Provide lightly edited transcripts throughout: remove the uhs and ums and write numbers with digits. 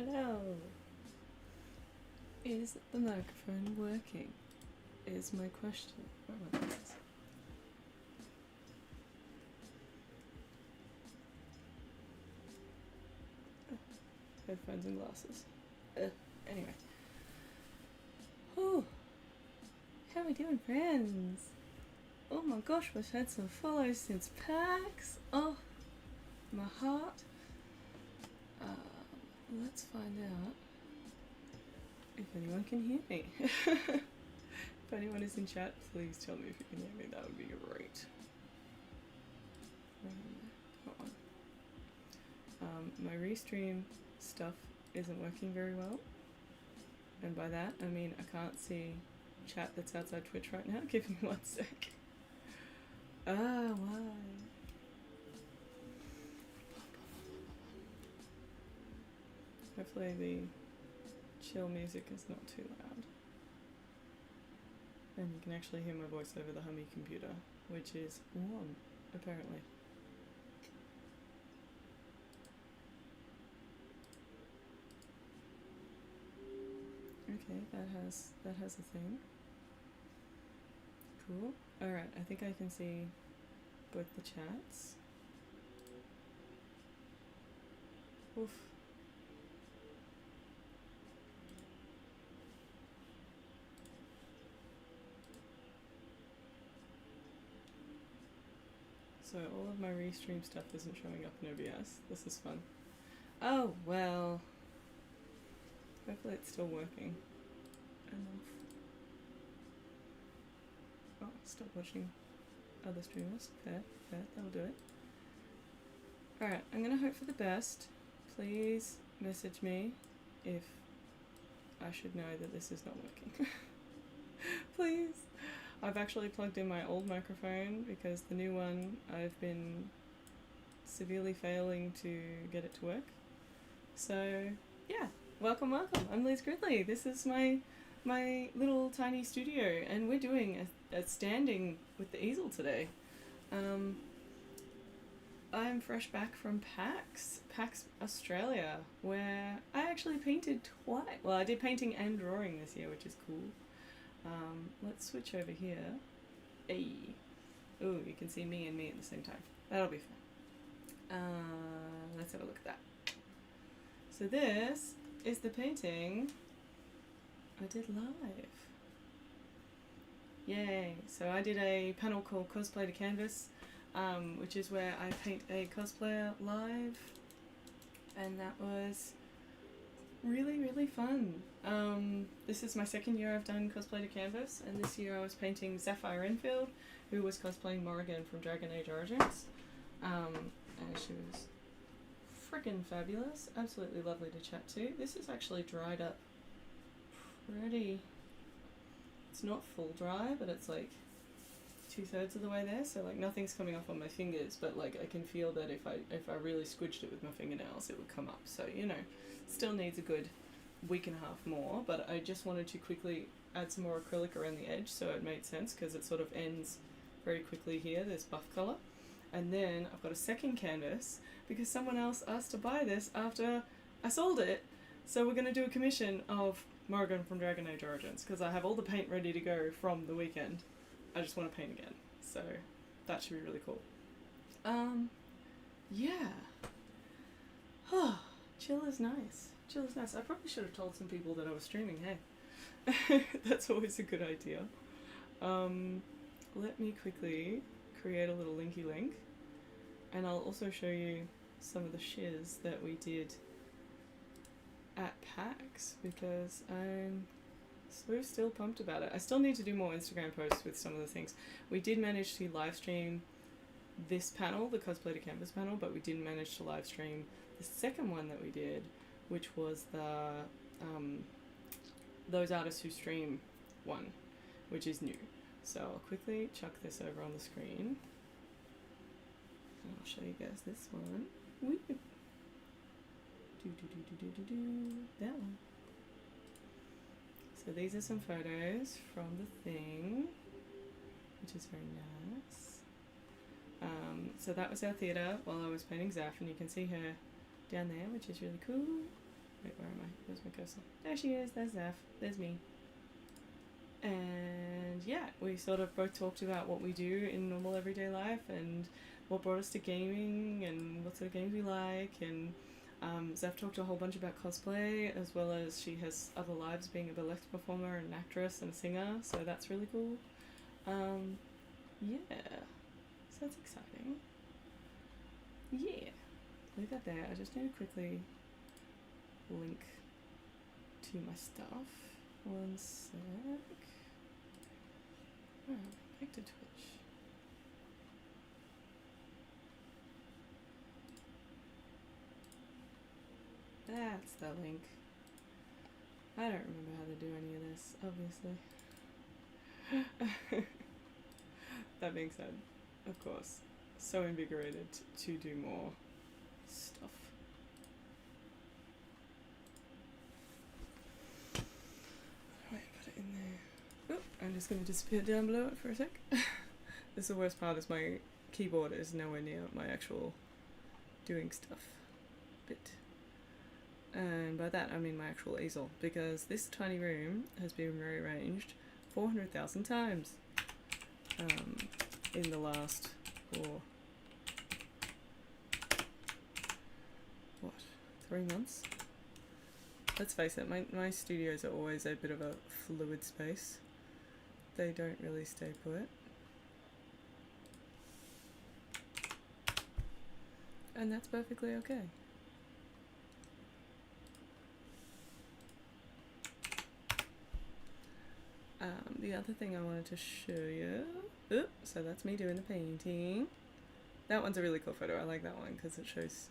Hello. Is the microphone working? Is my question. Where are my glasses? Headphones and glasses. Anyway. Whew. How we doing, friends? Oh my gosh, we've had some follows since PAX. Oh, my heart. Let's find out if anyone can hear me. If anyone is in chat, please tell me if you can hear me. That would be great. Hold on. My restream stuff isn't working very well. And by that, I mean I can't see chat that's outside Twitch right now. Give me 1 sec. Why? Hopefully the chill music is not too loud. And you can actually hear my voice over the Hummy computer, which is on, apparently. Okay, that has a thing. Cool. Alright, I think I can see both the chats. Oof. So all of my restream stuff isn't showing up in OBS. This is fun. Oh, well. Hopefully it's still working enough. Oh, stop watching other streamers. Fair, that'll do it. Alright, I'm gonna hope for the best. Please message me if I should know that this is not working. Please. I've actually plugged in my old microphone because the new one I've been severely failing to get it to work. So yeah, welcome. I'm Liz Gridley. This is my little tiny studio, and we're doing a standing with the easel today. I'm fresh back from PAX Australia, where I actually painted twice. Well, I did painting and drawing this year, which is cool. Let's switch over here. Hey. Ooh, you can see me and me at the same time. That'll be fun. Let's have a look at that. So this is the painting I did live. Yay. So I did a panel called Cosplay to Canvas, which is where I paint a cosplayer live. And that was really, really fun. This is my second year I've done Cosplay to Canvas, and this year I was painting Sapphire Enfield, who was cosplaying Morrigan from Dragon Age Origins. And she was freaking fabulous, absolutely lovely to chat to. This is actually dried up pretty, it's not full dry, but it's like 2/3 of the way there, so like nothing's coming off on my fingers, but like I can feel that if I really squidged it with my fingernails it would come up, so you know, still needs a good week and a half more, but I just wanted to quickly add some more acrylic around the edge so it made sense because it sort of ends very quickly here, this buff colour. And then I've got a second canvas because someone else asked to buy this after I sold it, so we're going to do a commission of Morrigan from Dragon Age Origins because I have all the paint ready to go from the weekend. I just want to paint again, so that should be really cool. Yeah. Chill is nice. Chill is nice. I probably should have told some people that I was streaming, hey. That's always a good idea. Let me quickly create a little linky link, and I'll also show you some of the shiz that we did at PAX because I'm still pumped about it. I still need to do more Instagram posts with some of the things. We did manage to live stream this panel, the Cosplay to Canvas panel, but we didn't manage to live stream the second one that we did, which was the Those Artists Who Stream one, which is new. So I'll quickly chuck this over on the screen. And I'll show you guys this one. Woo. That one. So these are some photos from the thing, which is very nice. So that was our theatre while I was painting Zaf, and you can see her down there, which is really cool. Wait, where am I? Where's my cursor? There she is. There's Zeph. There's me. And yeah, we sort of both talked about what we do in normal everyday life and what brought us to gaming and what sort of games we like. And Zeph talked a whole bunch about cosplay, as well as she has other lives being a burlesque performer and an actress and a singer, so that's really cool. Yeah, so that's exciting. Yeah, leave that there. I just need to quickly link to my stuff. One sec. Oh, back to Twitch. That's the link. I don't remember how to do any of this, obviously. That being said, of course, so invigorated to do more stuff. Wait, put it in there. Oh, I'm just going to disappear down below it for a sec. This is the worst part, is my keyboard is nowhere near my actual doing stuff bit. And by that I mean my actual easel, because this tiny room has been rearranged 400,000 times in the last, what, 3 months? Let's face it, my studios are always a bit of a fluid space. They don't really stay put. And that's perfectly okay. The other thing I wanted to show you, so that's me doing the painting. That one's a really cool photo. I like that one because it shows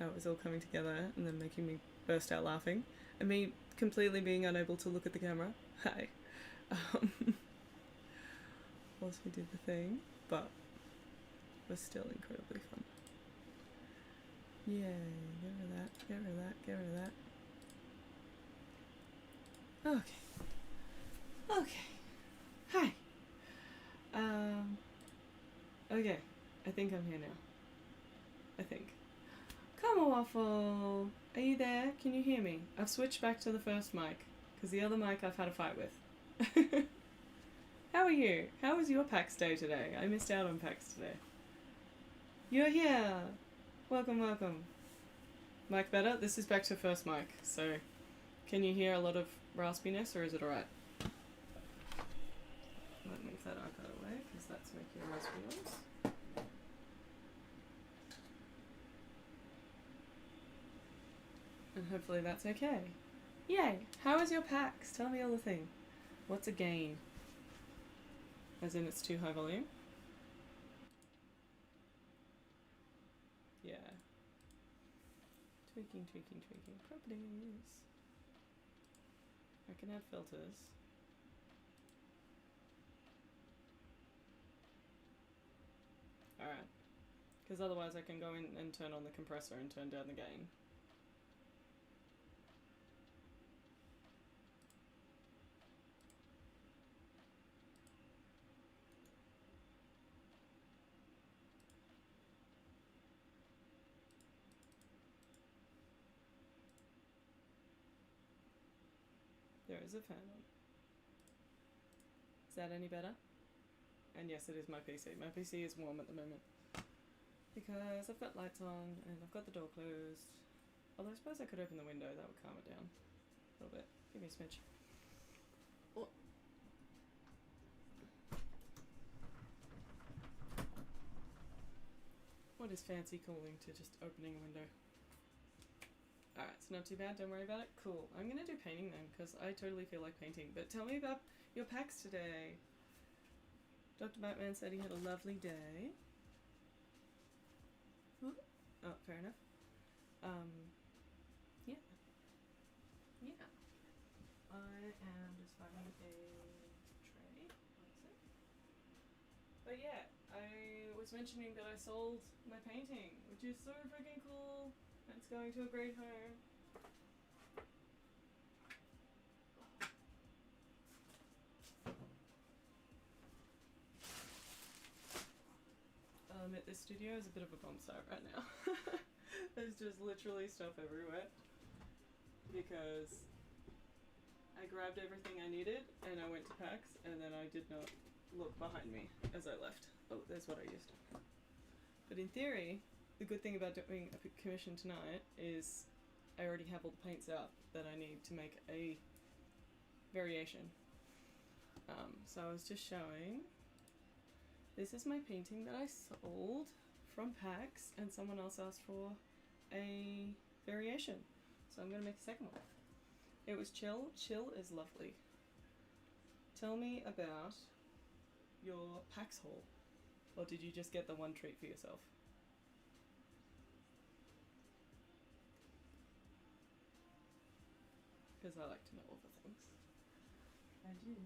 how it was all coming together and then making me burst out laughing. And me completely being unable to look at the camera. Hi. Whilst we did the thing, but it was still incredibly fun. Yay, get rid of that, get rid of that, get rid of that. Okay. Okay. Hi. Okay. I think I'm here now. I think. Come on, Waffle. Are you there? Can you hear me? I've switched back to the first mic, because the other mic I've had a fight with. How are you? How was your PAX day today? I missed out on PAX today. You're here. Welcome, welcome. Mic better? This is back to first mic, so can you hear a lot of raspiness, or is it alright? Let me move that iPad away, because that's making raspy noise. And hopefully that's okay. Yay! How was your PAX? Tell me all the thing. What's a gain? As in it's too high volume? Yeah. Tweaking. Properties. I can add filters. Alright. Because otherwise I can go in and turn on the compressor and turn down the gain. There is a fan on. Is that any better? And yes, it is my PC. My PC is warm at the moment. Because I've got lights on and I've got the door closed. Although I suppose I could open the window, that would calm it down a little bit. Give me a smidge. Oh. What is fancy calling to just opening a window? Alright, it's not too bad, don't worry about it. Cool. I'm gonna do painting then, because I totally feel like painting. But tell me about your PAX today. Dr. Batman said he had a lovely day. Ooh. Oh, fair enough. Yeah. Yeah. I am just finding a tray. But yeah, I was mentioning that I sold my painting, which is so freaking cool. It's going to a great home. At this studio is a bit of a bomb site right now. There's just literally stuff everywhere. because I grabbed everything I needed and I went to PAX, and then I did not look behind me as I left. Oh, there's what I used. But in theory, the good thing about doing a commission tonight is I already have all the paints out that I need to make a variation. So I was just showing, this is my painting that I sold from PAX, and someone else asked for a variation. So I'm going to make a second one. It was chill. Chill is lovely. Tell me about your PAX haul. Or did you just get the one treat for yourself? Because I like to know all the things. I do.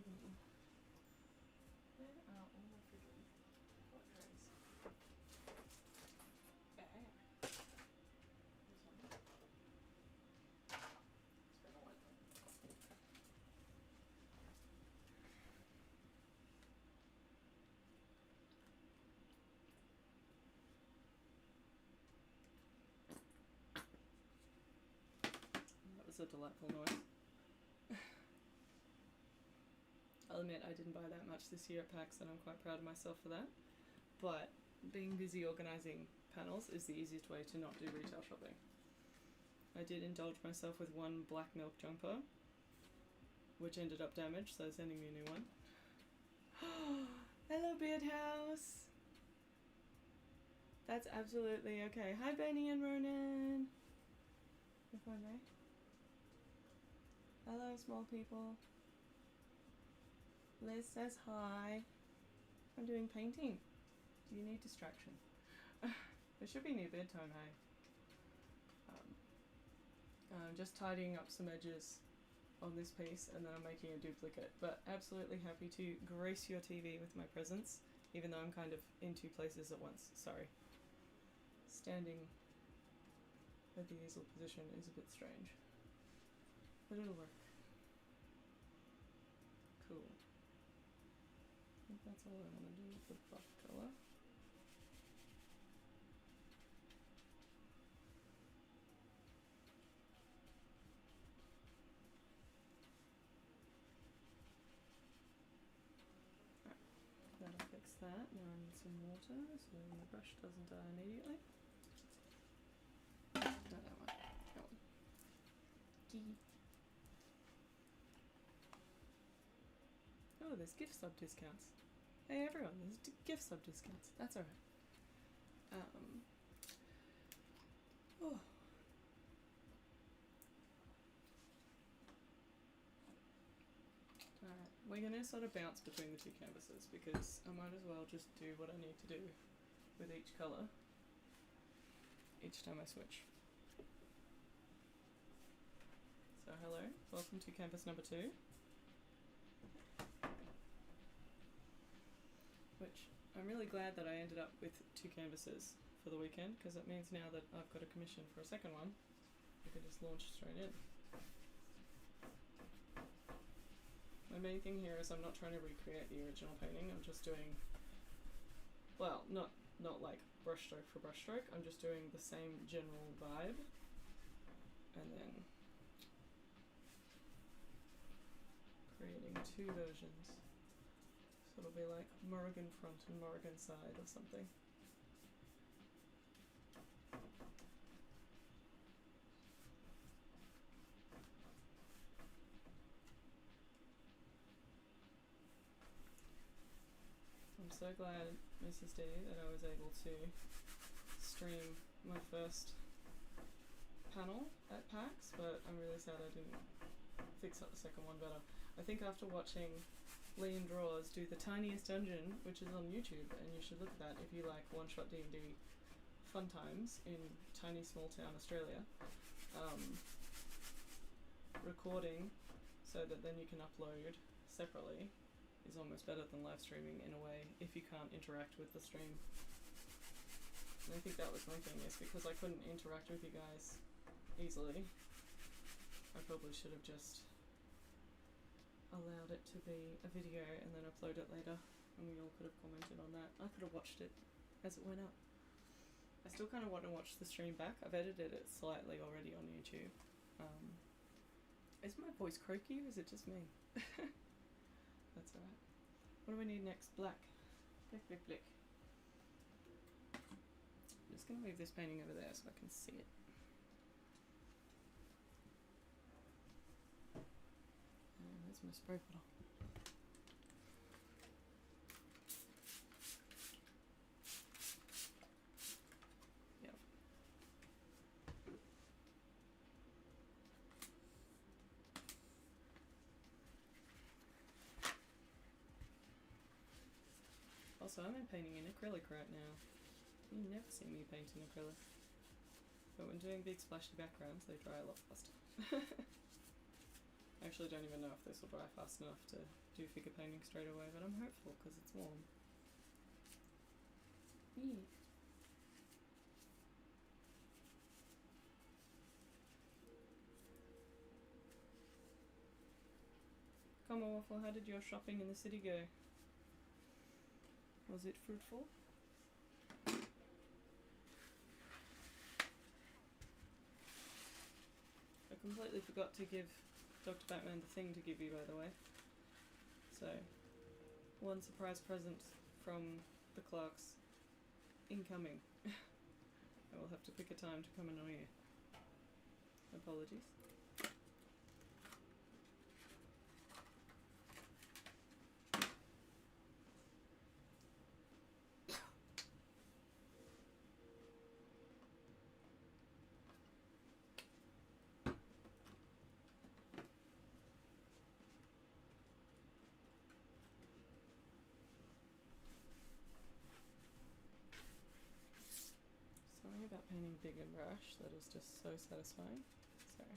Where are all my freaking hot trays? This one. That was a delightful noise. I'll admit I didn't buy that much this year at PAX, and I'm quite proud of myself for that. But being busy organising panels is the easiest way to not do retail shopping. I did indulge myself with one black milk jumper, which ended up damaged, so sending me a new one. Hello, Beardhouse! That's absolutely okay. Hi, Benny and Ronan! If I may. Hello, small people. Liz says hi. I'm doing painting. Do you need distraction? It should be near bedtime, hey? I'm just tidying up some edges on this piece, and then I'm making a duplicate. But absolutely happy to grace your TV with my presence, even though I'm kind of in two places at once. Sorry. Standing at the easel position is a bit strange, but it'll work. Cool. I think that's all I want to do with the buff colour. Alright, that'll fix that. Now I need some water so the brush doesn't die immediately. No, that one. That one. Gee. Oh, there's gift sub discounts. Hey everyone, there's gift sub discounts. That's alright. Oh. Alright, we're gonna sort of bounce between the two canvases because I might as well just do what I need to do with each colour each time I switch. So hello, welcome to canvas number 2. Which I'm really glad that I ended up with 2 canvases for the weekend, because it means now that I've got a commission for a second one, I can just launch straight in. My main thing here is I'm not trying to recreate the original painting, I'm just doing, well, not like brushstroke for brushstroke, I'm just doing the same general vibe, and then creating 2 versions. So it'll be like Morrigan front and Morrigan side or something. I'm so glad, Mrs. D, that I was able to stream my first panel at PAX, but I'm really sad I didn't fix up the second one better. I think after watching Liam Draws do the tiniest dungeon, which is on YouTube, and you should look at that if you like one-shot D&D fun times in tiny small town Australia, recording so that then you can upload separately is almost better than live streaming in a way if you can't interact with the stream. And I think that was my thing, is because I couldn't interact with you guys easily, I probably should have just allowed it to be a video and then upload it later, and we all could have commented on that. I could have watched it as it went up. I still kind of want to watch the stream back. I've edited it slightly already on YouTube, Is my voice croaky or is it just me? That's alright. What do we need next? Black. Black, black, black. I'm just going to move this painting over there so I can see it. And there's my spray bottle. Yep. Also, I'm painting in acrylic right now. You never see me paint in acrylic. But when doing big splashy backgrounds, they dry a lot faster. I actually don't even know if this will dry fast enough to do figure painting straight away, but I'm hopeful because it's warm. Yeah. Come on, Waffle, how did your shopping in the city go? Was it fruitful? I completely forgot to give Dr. Batman the thing to give you, by the way. So, one surprise present from the Clarks incoming. I will have to pick a time to come and annoy you. Apologies. Something about painting big and brush that is just so satisfying. Sorry.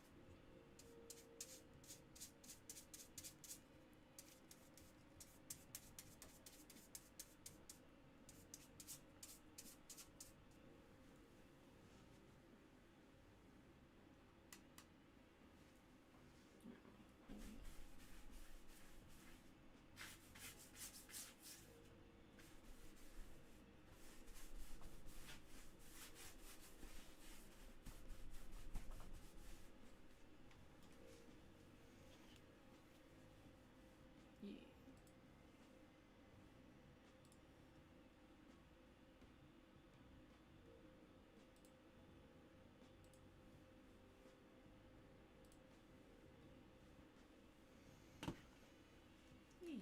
Yeah. Yeah.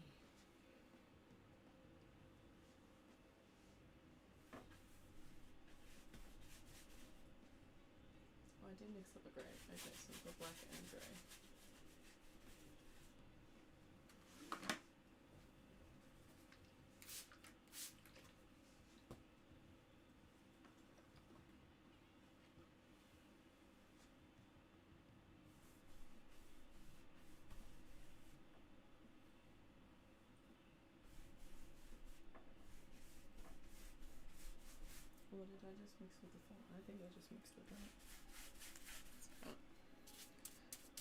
Oh, I did mix up a grey. Okay, so we've got black and grey. Or did I just mix with the font? I think I just mixed with that.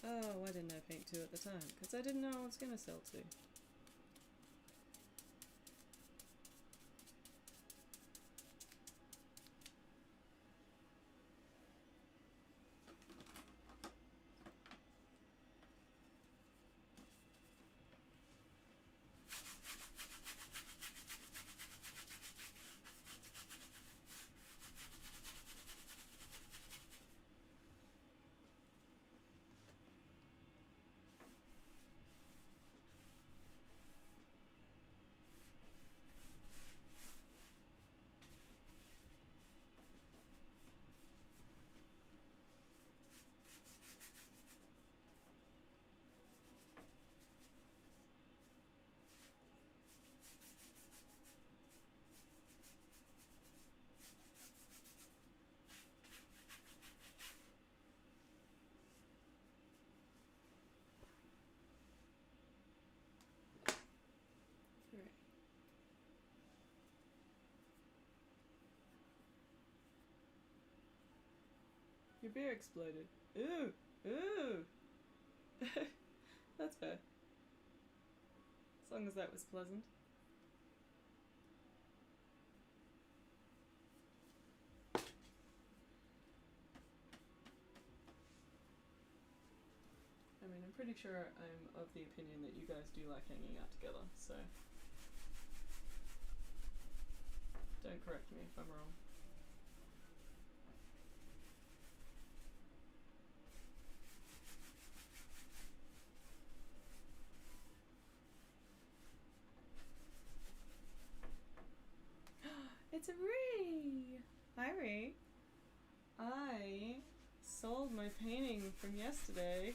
Oh, why didn't I paint two at the time? Because I didn't know I was going to sell two. Right. Your beer exploded. Ooh! Ooh! That's fair. As long as that was pleasant. mean, I'm pretty sure I'm of the opinion that you guys do like hanging out together, so don't correct me if I'm wrong. It's a Ree! Hi, Ree. I sold my painting from yesterday,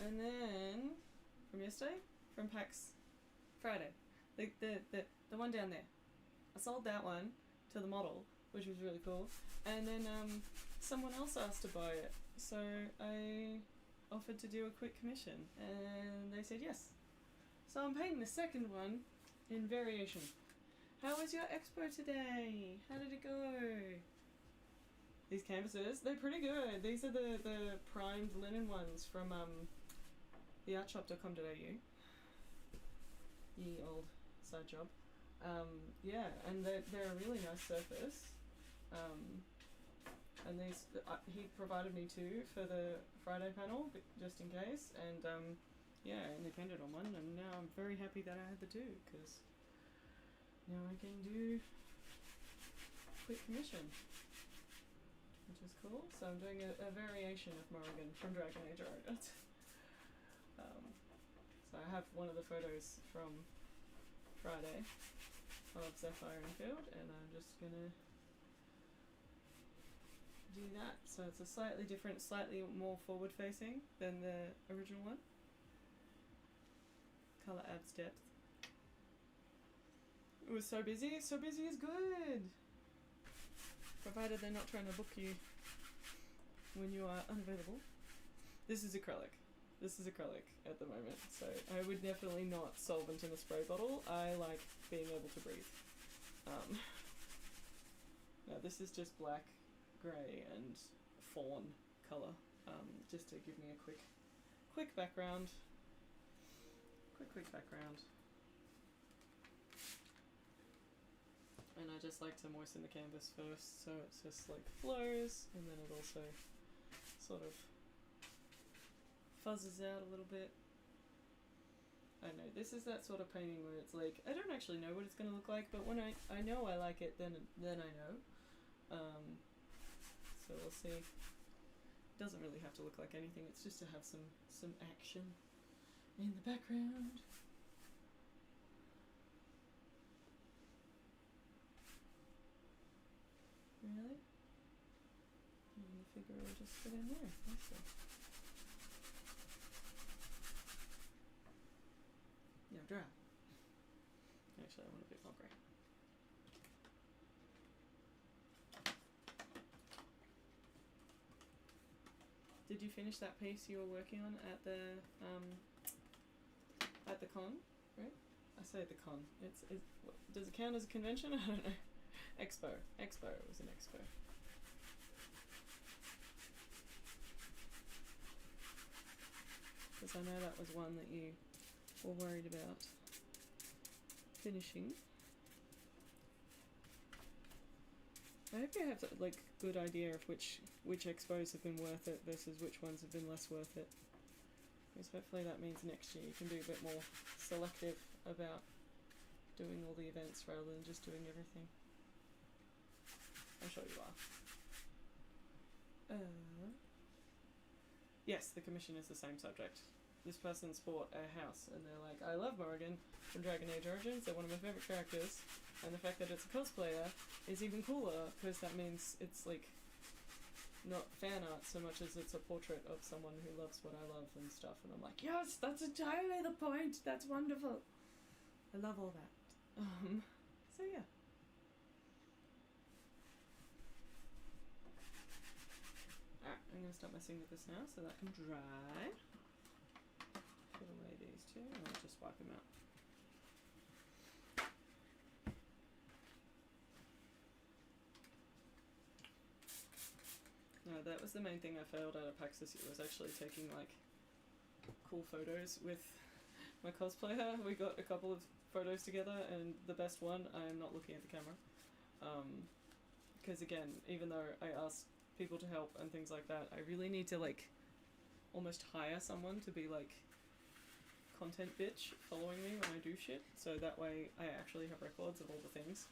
and then from PAX Friday, the one down there. I sold that one to the model, which was really cool, and then someone else asked to buy it, so I offered to do a quick commission, and they said yes. So I'm painting the second one in variation. How was your expo today? How did it go? These canvases, they're pretty good. These are the primed linen ones from theartshop.com.au. Ye old side job. Yeah, and they're a really nice surface. And these, he provided me two for the Friday panel, just in case. And yeah, I only painted on one, and now I'm very happy that I had the two, because now I can do quick commission, which is cool. So I'm doing a variation of Morrigan from Dragon Age Artist. So I have one of the photos from Friday of Zephyr and Field, and I'm just gonna do that. So it's a slightly different, slightly more forward facing than the original one. Colour adds depth. It was so busy is good. Provided they're not trying to book you when you are unavailable. This is acrylic at the moment, so I would definitely not solvent in a spray bottle. I like being able to breathe. No, this is just black, grey, and fawn colour, just to give me a quick background. Quick background. And I just like to moisten the canvas first, so it's just like flows, and then it also sort of fuzzes out a little bit. I know, this is that sort of painting where it's like, I don't actually know what it's going to look like, but when I know I like it, then I know. So we'll see. It doesn't really have to look like anything, it's just to have some action in the background. Really? And the figure will just fit in there. Awesome. Yeah, dry. Actually, I want a bit more grey. Did you finish that piece you were working on at the con? Right? I say the con. Does it count as a convention? I don't know. Expo. It was an expo. Because I know that was one that you were worried about finishing. I hope you have like good idea of which expos have been worth it versus which ones have been less worth it. Because hopefully that means next year you can be a bit more selective about doing all the events rather than just doing everything. I'm sure you are. Yes, the commission is the same subject. This person's bought a house and they're like, I love Morrigan from Dragon Age Origins, they're one of my favourite characters, and the fact that it's a cosplayer is even cooler because that means it's like not fan art so much as it's a portrait of someone who loves what I love and stuff, and I'm like, yes, that's entirely the point, that's wonderful. I love all that. So yeah. Alright, I'm going to stop messing with this now so that can dry. Put away these two and I'll just wipe them out. No, that was the main thing I failed at PAX this year, was actually taking like cool photos with my cosplayer. We got a couple of photos together and the best one, I'm not looking at the camera. Because again, even though I asked people to help and things like that, I really need to like almost hire someone to be like content bitch following me when I do shit, so that way I actually have records of all the things.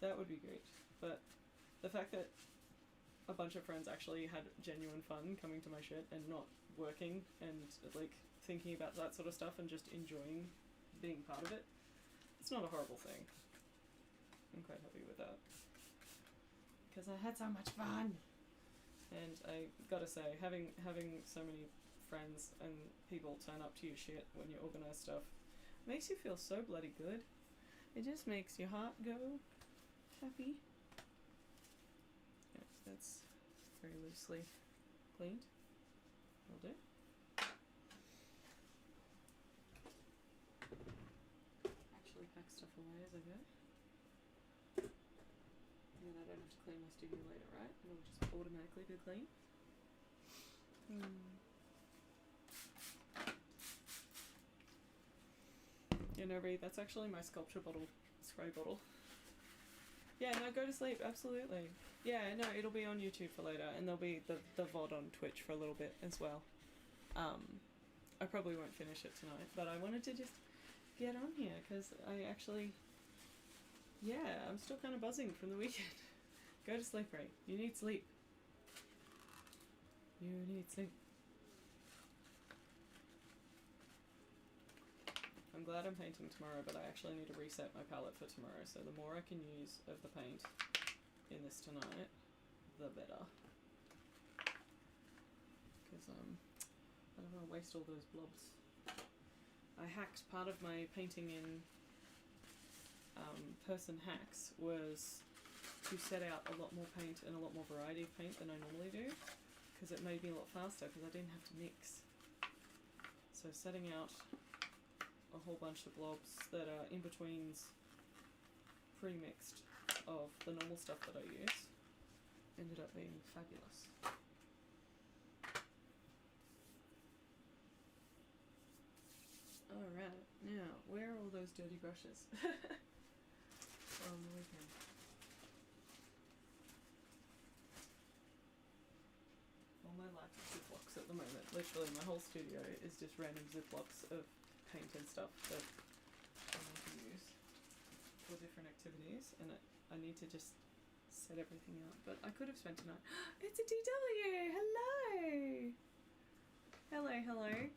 That would be great. But the fact that a bunch of friends actually had genuine fun coming to my shit and not working and like thinking about that sort of stuff and just enjoying being part of it, it's not a horrible thing. I'm quite happy with that. Because I had so much fun! And I gotta say, having so many friends and people turn up to your shit when you organise stuff makes you feel so bloody good. It just makes your heart go happy. Yeah, that's very loosely cleaned. Will do. Actually pack stuff away as I go. And then I don't have to clean my studio later, right? It'll just automatically be clean. Yeah, no, Reed, that's actually my sculpture bottle, spray bottle. Yeah, no, go to sleep, absolutely. Yeah, no, it'll be on YouTube for later, and there'll be the VOD on Twitch for a little bit as well. I probably won't finish it tonight, but I wanted to just get on here, because I actually, yeah, I'm still kind of buzzing from the weekend. Go to sleep, Ray. You need sleep. You need sleep. I'm glad I'm painting tomorrow, but I actually need to reset my palette for tomorrow, so the more I can use of the paint in this tonight, the better. Because I don't want to waste all those blobs. I hacked part of my painting in Person Hacks was to set out a lot more paint and a lot more variety of paint than I normally do, because it made me a lot faster because I didn't have to mix. So setting out a whole bunch of blobs that are in-betweens pre-mixed of the normal stuff that I use ended up being fabulous. Alright, now, where are all those dirty brushes? On the weekend. All my life is Ziplocs at the moment. Literally, my whole studio is just random Ziplocs of paint and stuff that I want to use for different activities, and I need to just set everything up. But I could have spent tonight. It's a DW! Hello! Hello, hello.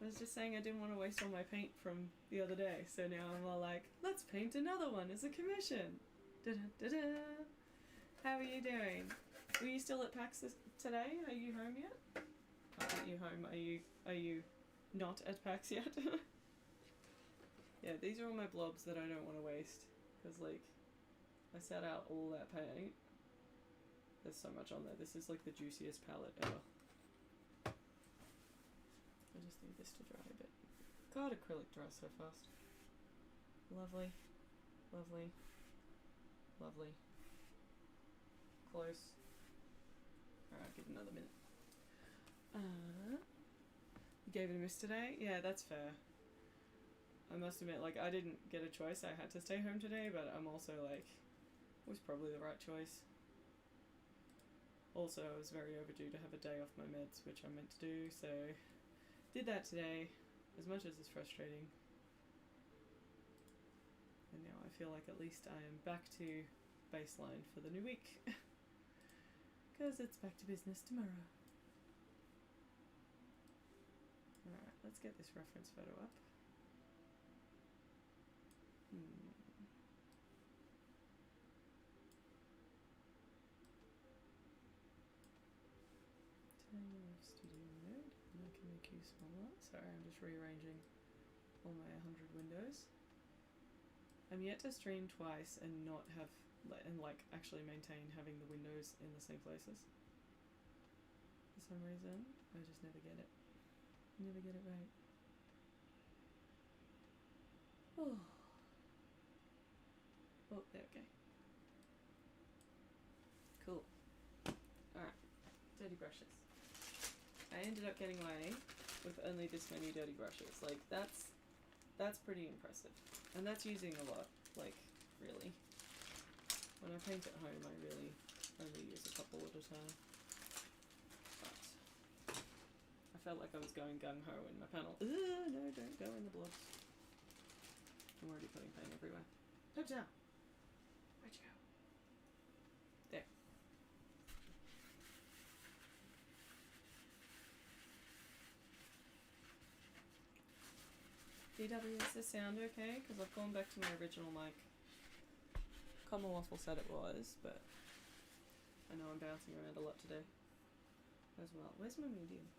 I was just saying I didn't want to waste all my paint from the other day, so now I'm all like, let's paint another one as a commission. Da-da-da-da. How are you doing? Were you still at PAX today? Are you home yet? Are you home? Are you not at PAX yet? Yeah, these are all my blobs that I don't want to waste, because like I set out all that paint. There's so much on there. This is like the juiciest palette ever. I just need this to dry a bit. God, acrylic dries so fast. Lovely, lovely, lovely. Close. Alright, give it another minute. You gave it a miss today? Yeah, that's fair. I must admit, like, I didn't get a choice. I had to stay home today, but I'm also like, it was probably the right choice. Also, I was very overdue to have a day off my meds, which I meant to do, so did that today, as much as it's frustrating. And now I feel like at least I am back to baseline for the new week. Because it's back to business tomorrow. Alright, let's get this reference photo up. Studio mode, and I can make you smaller. Sorry, I'm just rearranging all my 100 windows. I'm yet to stream twice and not have, and like actually maintain having the windows in the same places. For some reason, I just never get it. Never get it right. Oh. Oh, there we go. Cool. Alright, dirty brushes. I ended up getting away with only this many dirty brushes. Like, that's pretty impressive. And that's using a lot, like, really. When I paint at home, I really only use a couple at a time. But felt like I was going gung-ho in my panel. No, don't go in the blobs. I'm already putting paint everywhere. Put down. Where'd you go? There. DW, is the sound okay? Because I've gone back to my original mic. Commonwealth said it was, but I know I'm bouncing around a lot today as well. Where's my medium?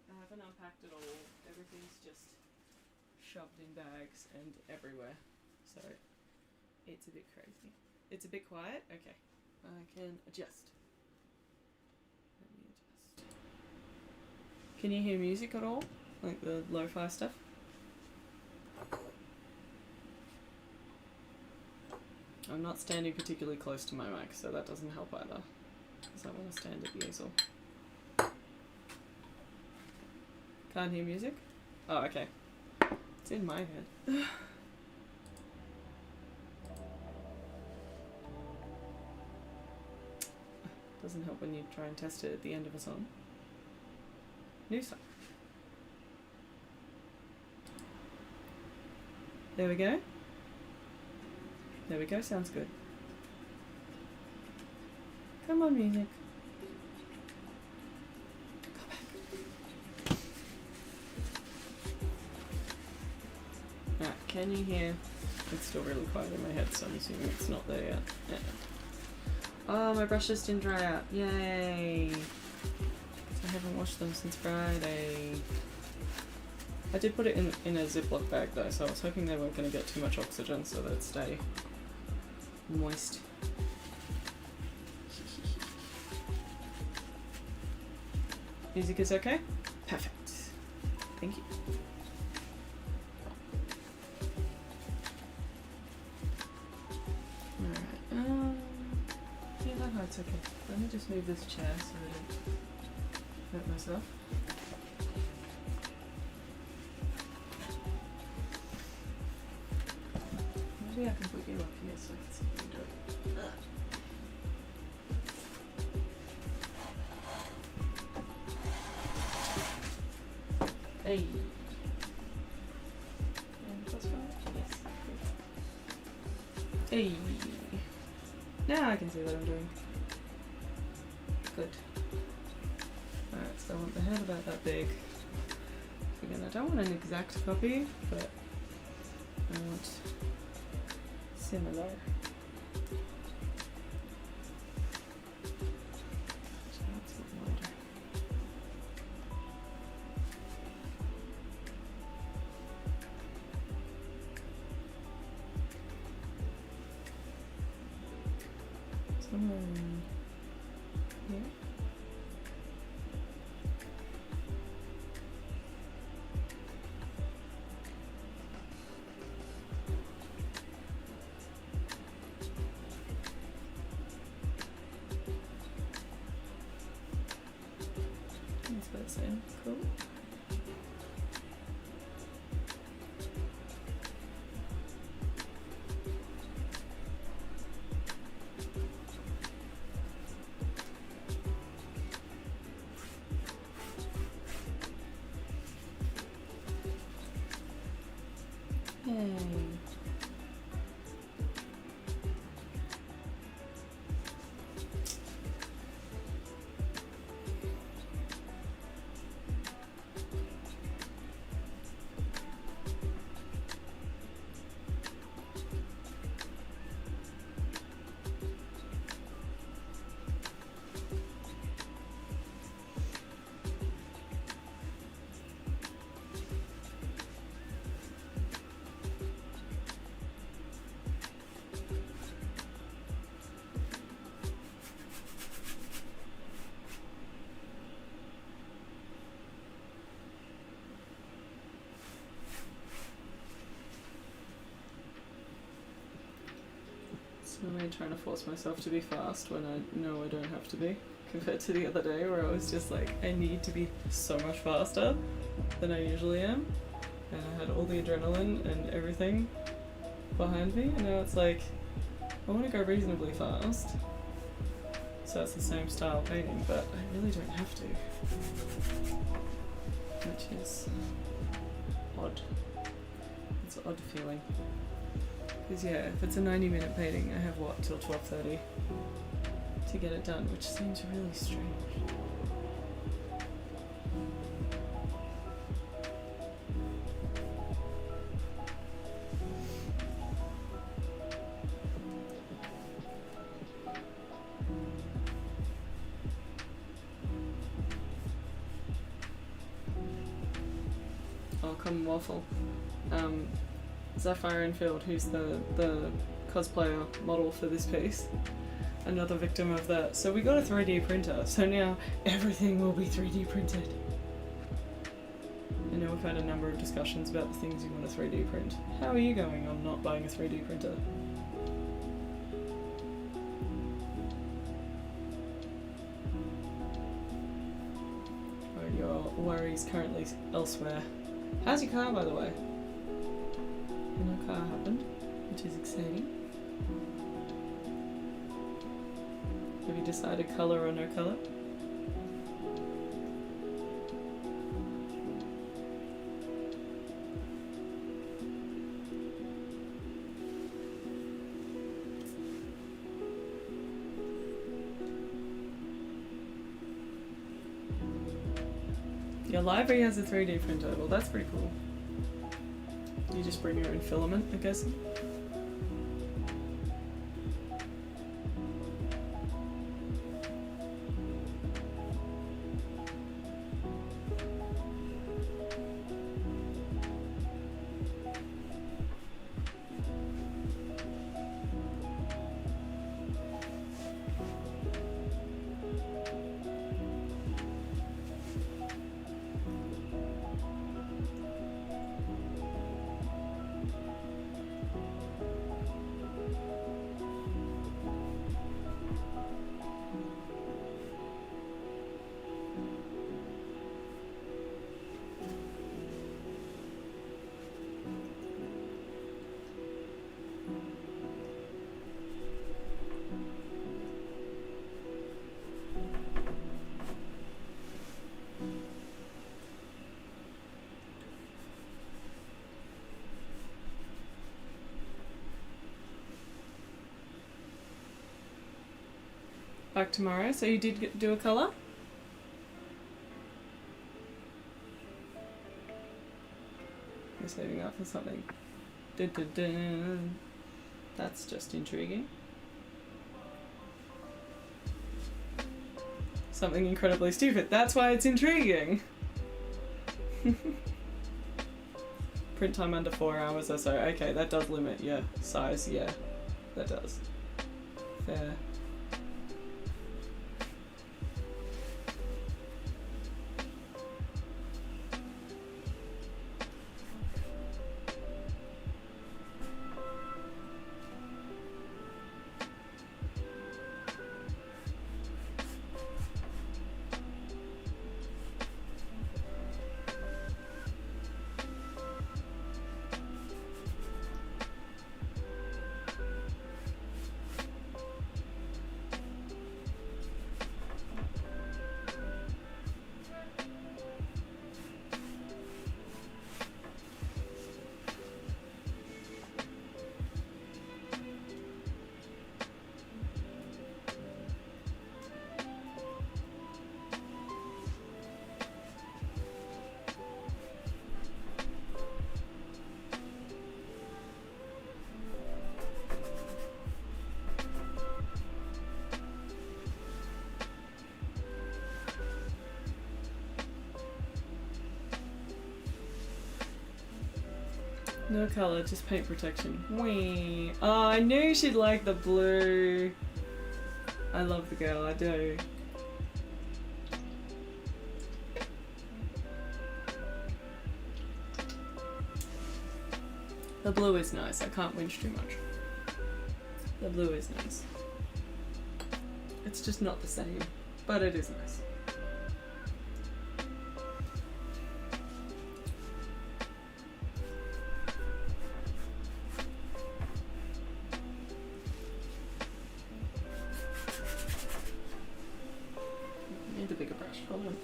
I haven't unpacked it all. Everything's just shoved in bags and everywhere. So it's a bit crazy. It's a bit quiet? Okay. I can adjust. Let me adjust. Can you hear music at all? Like the lo-fi stuff? I'm not standing particularly close to my mic, so that doesn't help either. Because I want to stand at the easel. Can't hear music? Oh, okay. It's in my head. Doesn't help when you try and test it at the end of a song. New song. There we go. There we go, sounds good. Come on, music. Go back. Alright, can you hear? It's still really quiet in my head, so I'm assuming it's not there yet. Yeah. Oh, my brushes didn't dry out. Yay! I haven't washed them since Friday. I did put it in a Ziploc bag though, so I was hoping they weren't going to get too much oxygen so they'd stay moist. Music is okay? Perfect. Thank you. Alright, yeah, that height's okay. Let me just move this chair so I don't hurt myself. Maybe I can put you up here so I can see what you're doing. Hey. And plus 5? Yes. Hey. Now I can see what I'm doing. Good. Alright, so I want the head about that big. Again, I don't want an exact copy, but I want similar. So that's a bit wider. Somewhere in here. That's about the same. Cool. Yay. I'm really trying to force myself to be fast when I know I don't have to be, compared to the other day where I was just like, I need to be so much faster than I usually am, and I had all the adrenaline and everything behind me, and now it's like, I want to go reasonably fast, so it's the same style painting, but I really don't have to. which is odd. It's an odd feeling. Because yeah, if it's a 90-minute painting, I have what, till 12:30 to get it done, which seems really strange. Oh, Common Waffle. Sapphire Enfield, who's the cosplayer model for this piece, another victim of that. So we got a 3D printer, so now everything will be 3D printed. I know we've had a number of discussions about the things you want to 3D print. How are you going on not buying a 3D printer? Or your worries currently elsewhere. How's your car, by the way? No car happened, which is exciting. Have you decided colour or no colour? Your library has a 3D printer. Well, that's pretty cool. You just bring your own filament, I guess. Back tomorrow, so you did do a colour? You're saving up for something. Dun, dun, dun. That's just intriguing. Something incredibly stupid. That's why it's intriguing. Print time under 4 hours or so. Okay, that does limit your size. Yeah, that does. Fair. No colour, just paint protection. Whee! Oh, I knew she'd like the blue. I love the girl, I do. The blue is nice, I can't whinge too much. The blue is nice. It's just not the same, but it is nice. Need a bigger brush, hold on.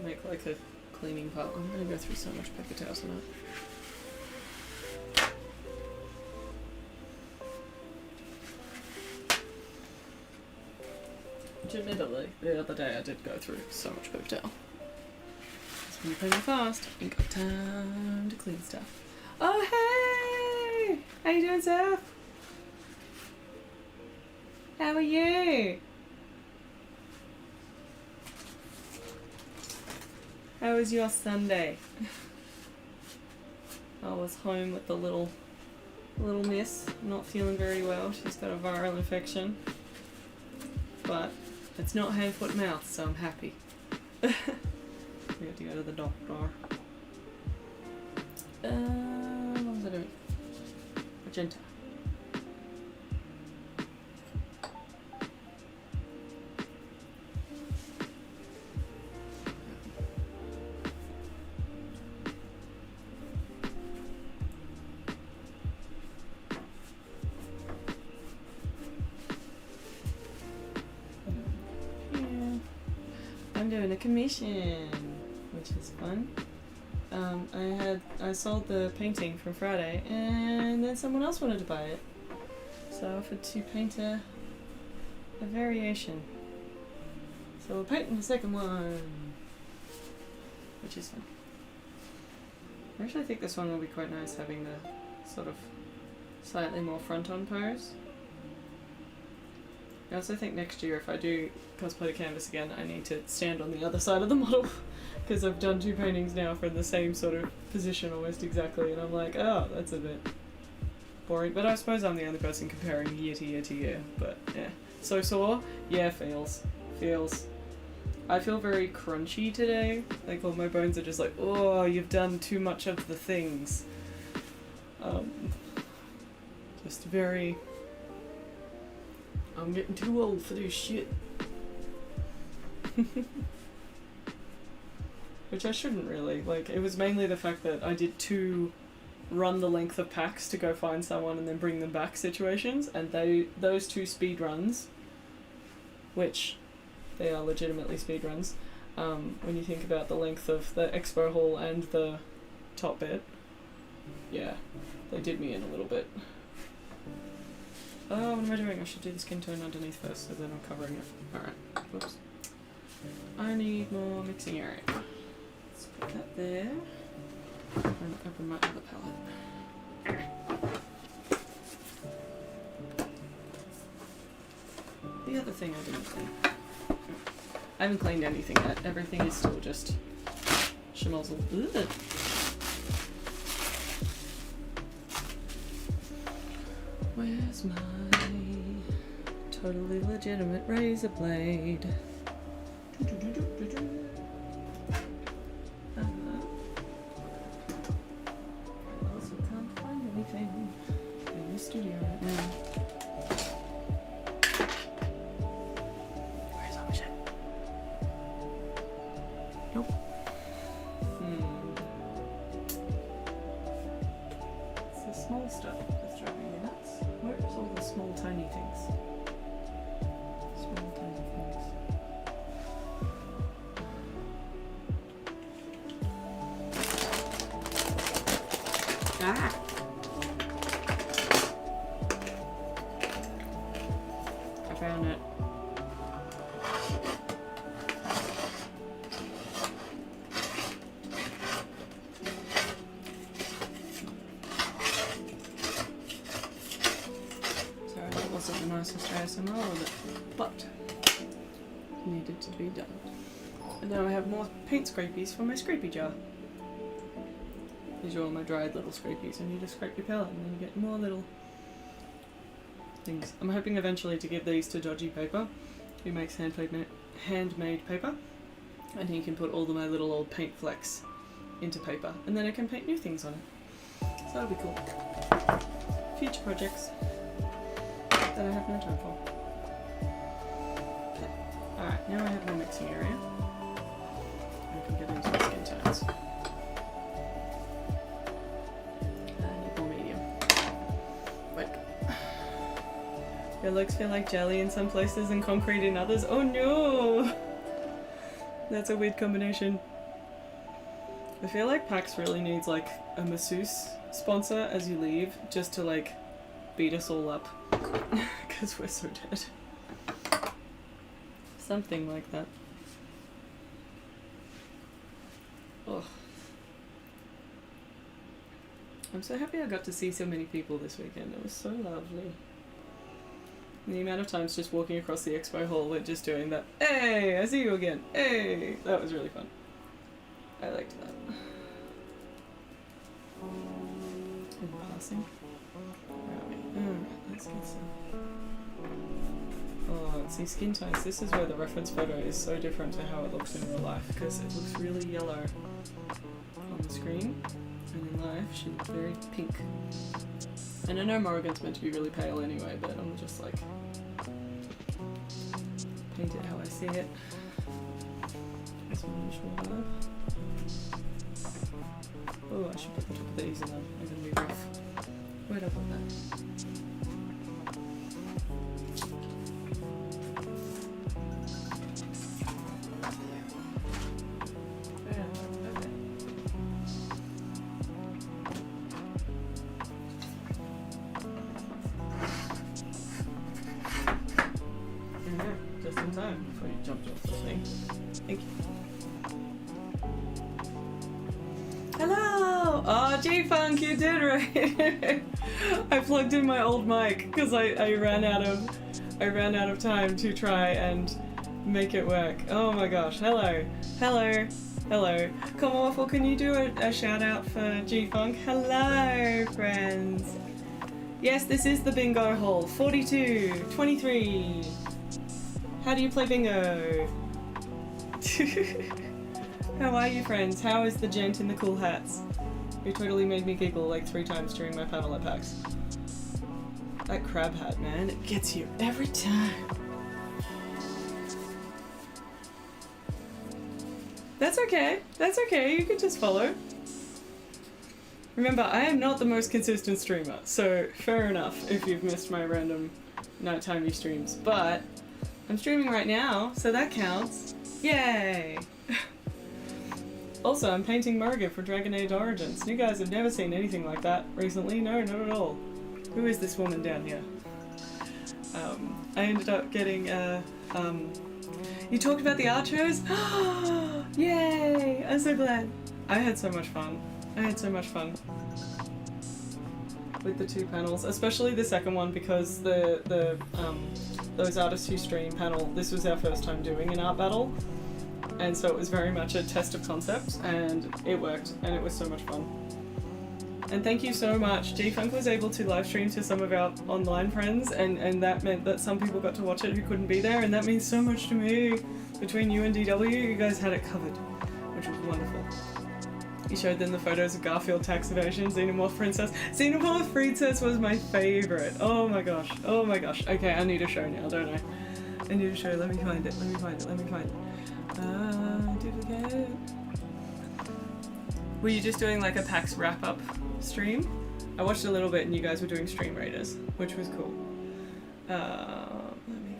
Make like a cleaning pile. I'm gonna go through so much paper towels tonight. Which admittedly, the other day I did go through so much paper towel. So when you're cleaning fast, you ain't got time to clean stuff. Oh hey! How you doing, Seth? How are you? How was your Sunday? I was home with the little miss, not feeling very well. She's got a viral infection. But it's not hand, foot, mouth, so I'm happy. We have to go to the doctor. What was I doing? Magenta. I'm doing a commission, which is fun. I sold the painting from Friday, and then someone else wanted to buy it, so I offered to paint a variation. So we're painting the second one, which is fun. I actually think this one will be quite nice, having the sort of slightly more front-on pose. I also think next year, if I do cosplay to canvas again, I need to stand on the other side of the model, because I've done 2 paintings now from the same sort of position almost exactly, and I'm like, oh, that's a bit boring. But I suppose I'm the only person comparing year to year to year, but yeah. So sore? Yeah, feels. I feel very crunchy today, like all my bones are just like, oh, you've done too much of the things. Just very... I'm getting too old for this shit. Which I shouldn't really. Like, it was mainly the fact that I did 2 run the length of PAX to go find someone and then bring them back situations, and those 2 speed runs, which they are legitimately speed runs, when you think about the length of the expo hall and the top bit, yeah, they did me in a little bit. Oh, what am I doing? I should do the skin tone underneath first, so then I'm covering it. Alright, whoops. I need more mixing area. Let's put that there. And open my other palette. The other thing I didn't clean. I haven't cleaned anything yet. Everything is still just schmozzle. Ugh. Where's my totally legitimate razor blade? I also can't find anything in the studio right now. Where's all my shit? Nope. It's the small stuff that's driving me nuts. Where's all the small tiny things? Small tiny things. Ah! I found it. Sorry, that wasn't the nicest ASMR of it, but it needed to be done. And now I have more paint scrapies for my scrapie jar. These are all my dried little scrapies, and you just scrape your palette and then you get more little things. I'm hoping eventually to give these to Dodgy Paper, who makes handmade paper, and he can put all of my little old paint flecks into paper, and then I can paint new things on it. So that'll be cool. Future projects that I have no time for. Okay. Alright, now I have my mixing area. I can get into the skin tones. Your legs feel like jelly in some places and concrete in others. Oh no! That's a weird combination. I feel like PAX really needs like a masseuse sponsor as you leave, just to like beat us all up. Because we're so dead. Something like that. Oh. I'm so happy I got to see so many people this weekend. It was so lovely. The amount of times just walking across the expo hall and just doing that, hey, I see you again, hey, that was really fun. I liked that. In passing. Where are we? Let's get some. Oh, see, skin tones. This is where the reference photo is so different to how it looks in real life, because it looks really yellow on the screen, and in life she looks very pink. And I know Morrigan's meant to be really pale anyway, but I'm just like, paint it how I see it. This one should have. Oh, I should put the top of the easel on. I'm gonna be rough. Where'd I put that? Just in time before you jumped off the thing. Thank you. Hello! Oh, G-Funk, you did right! I plugged in my old mic because I ran out of time to try and make it work. Oh my gosh, hello. Hello. Hello. Commonwealth, can you do a shout out for G-Funk? Hello, friends. Yes, this is the bingo hall. 42, 23. How do you play bingo? How are you, friends? How is the gent in the cool hats? Who totally made me giggle like 3 times during my panel at PAX. That crab hat, man, it gets you every time. That's okay. That's okay. You can just follow. Remember, I am not the most consistent streamer, so fair enough if you've missed my random nighttime streams, but I'm streaming right now, so that counts. Yay! Also, I'm painting Morrigan for Dragon Age Origins. You guys have never seen anything like that recently? No, not at all. Who is this woman down here? I ended up getting, you talked about the art shows? Yay! I'm so glad. I had so much fun. I had so much fun with the 2 panels, especially the second one, because those artists who stream panel, this was our first time doing an art battle, and so it was very much a test of concept, and it worked, and it was so much fun. And thank you so much. G-Funk was able to live stream to some of our online friends, and that meant that some people got to watch it who couldn't be there, and that means so much to me. Between you and DW, you guys had it covered, which was wonderful. You showed them the photos of Garfield tax evasion, Xenomorph Princess. Xenomorph Princess was my favourite. Oh my gosh. Oh my gosh. Okay, I need a show now, don't I? I need a show. Let me find it. Let me find it. Let me find it. Duplicate. Were you just doing like a PAX wrap-up stream? I watched a little bit and you guys were doing Stream Raiders, which was cool. Let me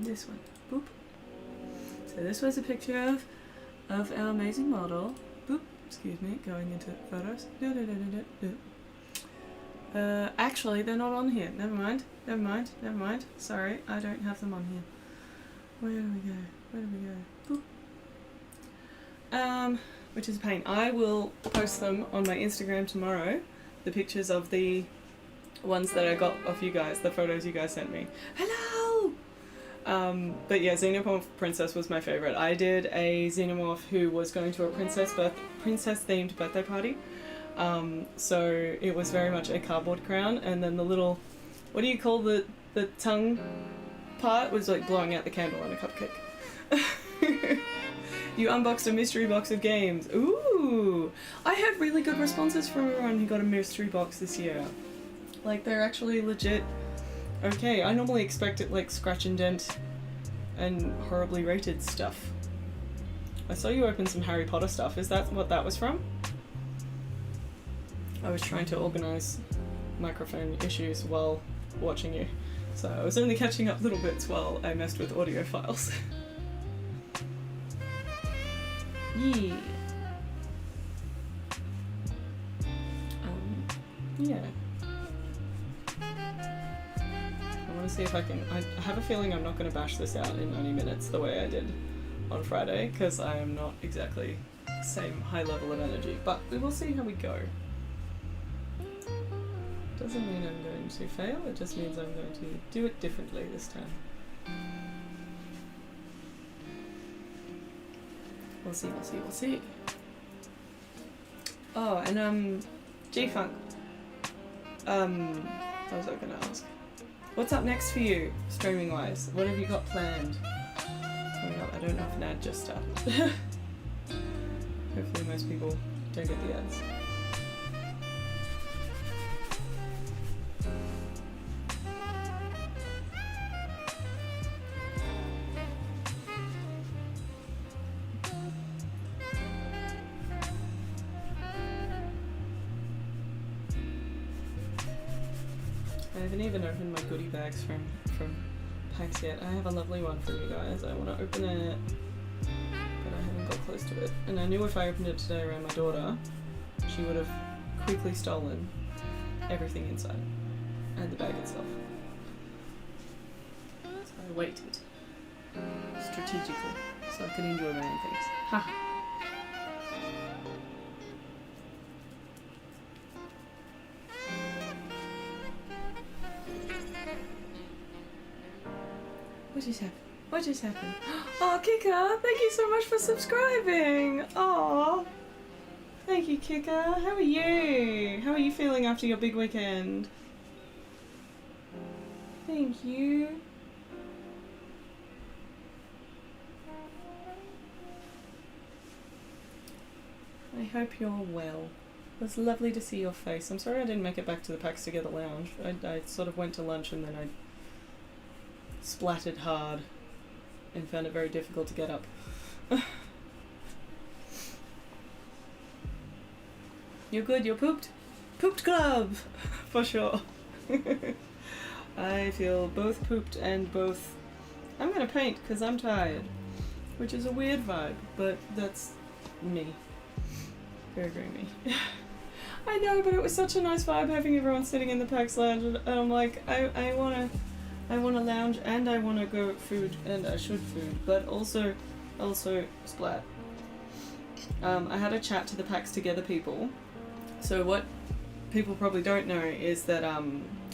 go. This one. Boop. So this was a picture of our amazing model. Boop, excuse me, going into photos. Actually, they're not on here. Never mind, never mind, never mind. Sorry, I don't have them on here. Where do we go? Where do we go? Boop. Which is a pain. I will post them on my Instagram tomorrow. The pictures of the ones that I got of you guys, the photos you guys sent me. Hello! But yeah, Xenomorph Princess was my favourite. I did a Xenomorph who was going to a princess-themed birthday party. So it was very much a cardboard crown, and then the little, what do you call the tongue part was like blowing out the candle on a cupcake. You unboxed a mystery box of games. Ooh! I had really good responses from everyone who got a mystery box this year. Like, they're actually legit okay. I normally expect it like scratch and dent and horribly rated stuff. I saw you open some Harry Potter stuff. Is that what that was from? I was trying to organise microphone issues while watching you. So I was only catching up little bits while I messed with audio files. Yeah. Yeah. I want to see if I can... I have a feeling I'm not going to bash this out in 90 minutes the way I did on Friday, because I am not exactly same high level of energy, but we will see how we go. Doesn't mean I'm going to fail, it just means I'm going to do it differently this time. We'll see, we'll see, we'll see. Oh, and G-Funk. What was I going to ask? What's up next for you, streaming wise? What have you got planned? Coming up, I don't know if an ad just started. Hopefully most people don't get the ads. I haven't even opened my goodie bags from PAX yet. I have a lovely one for you guys. I want to open it, but I haven't got close to it. And I knew if I opened it today around my daughter, she would have quickly stolen everything inside and the bag itself. So I waited strategically so I could enjoy my own things. Haha. What just happened? What just happened? Oh, Kika, thank you so much for subscribing. Oh, thank you, Kika. How are you? How are you feeling after your big weekend? Thank you. I hope you're well. It was lovely to see your face. I'm sorry I didn't make it back to the PAX Together lounge. I sort of went to lunch and then I splattered hard and found it very difficult to get up. You're good, you're pooped. Pooped club! For sure. I feel both pooped and both... I'm gonna paint because I'm tired. Which is a weird vibe, but that's me. Very, very me. I know, but it was such a nice vibe having everyone sitting in the PAX lounge, and I'm like, I wanna lounge and I wanna go food and I should food, but also splat. I had a chat to the PAX Together people. So what people probably don't know is that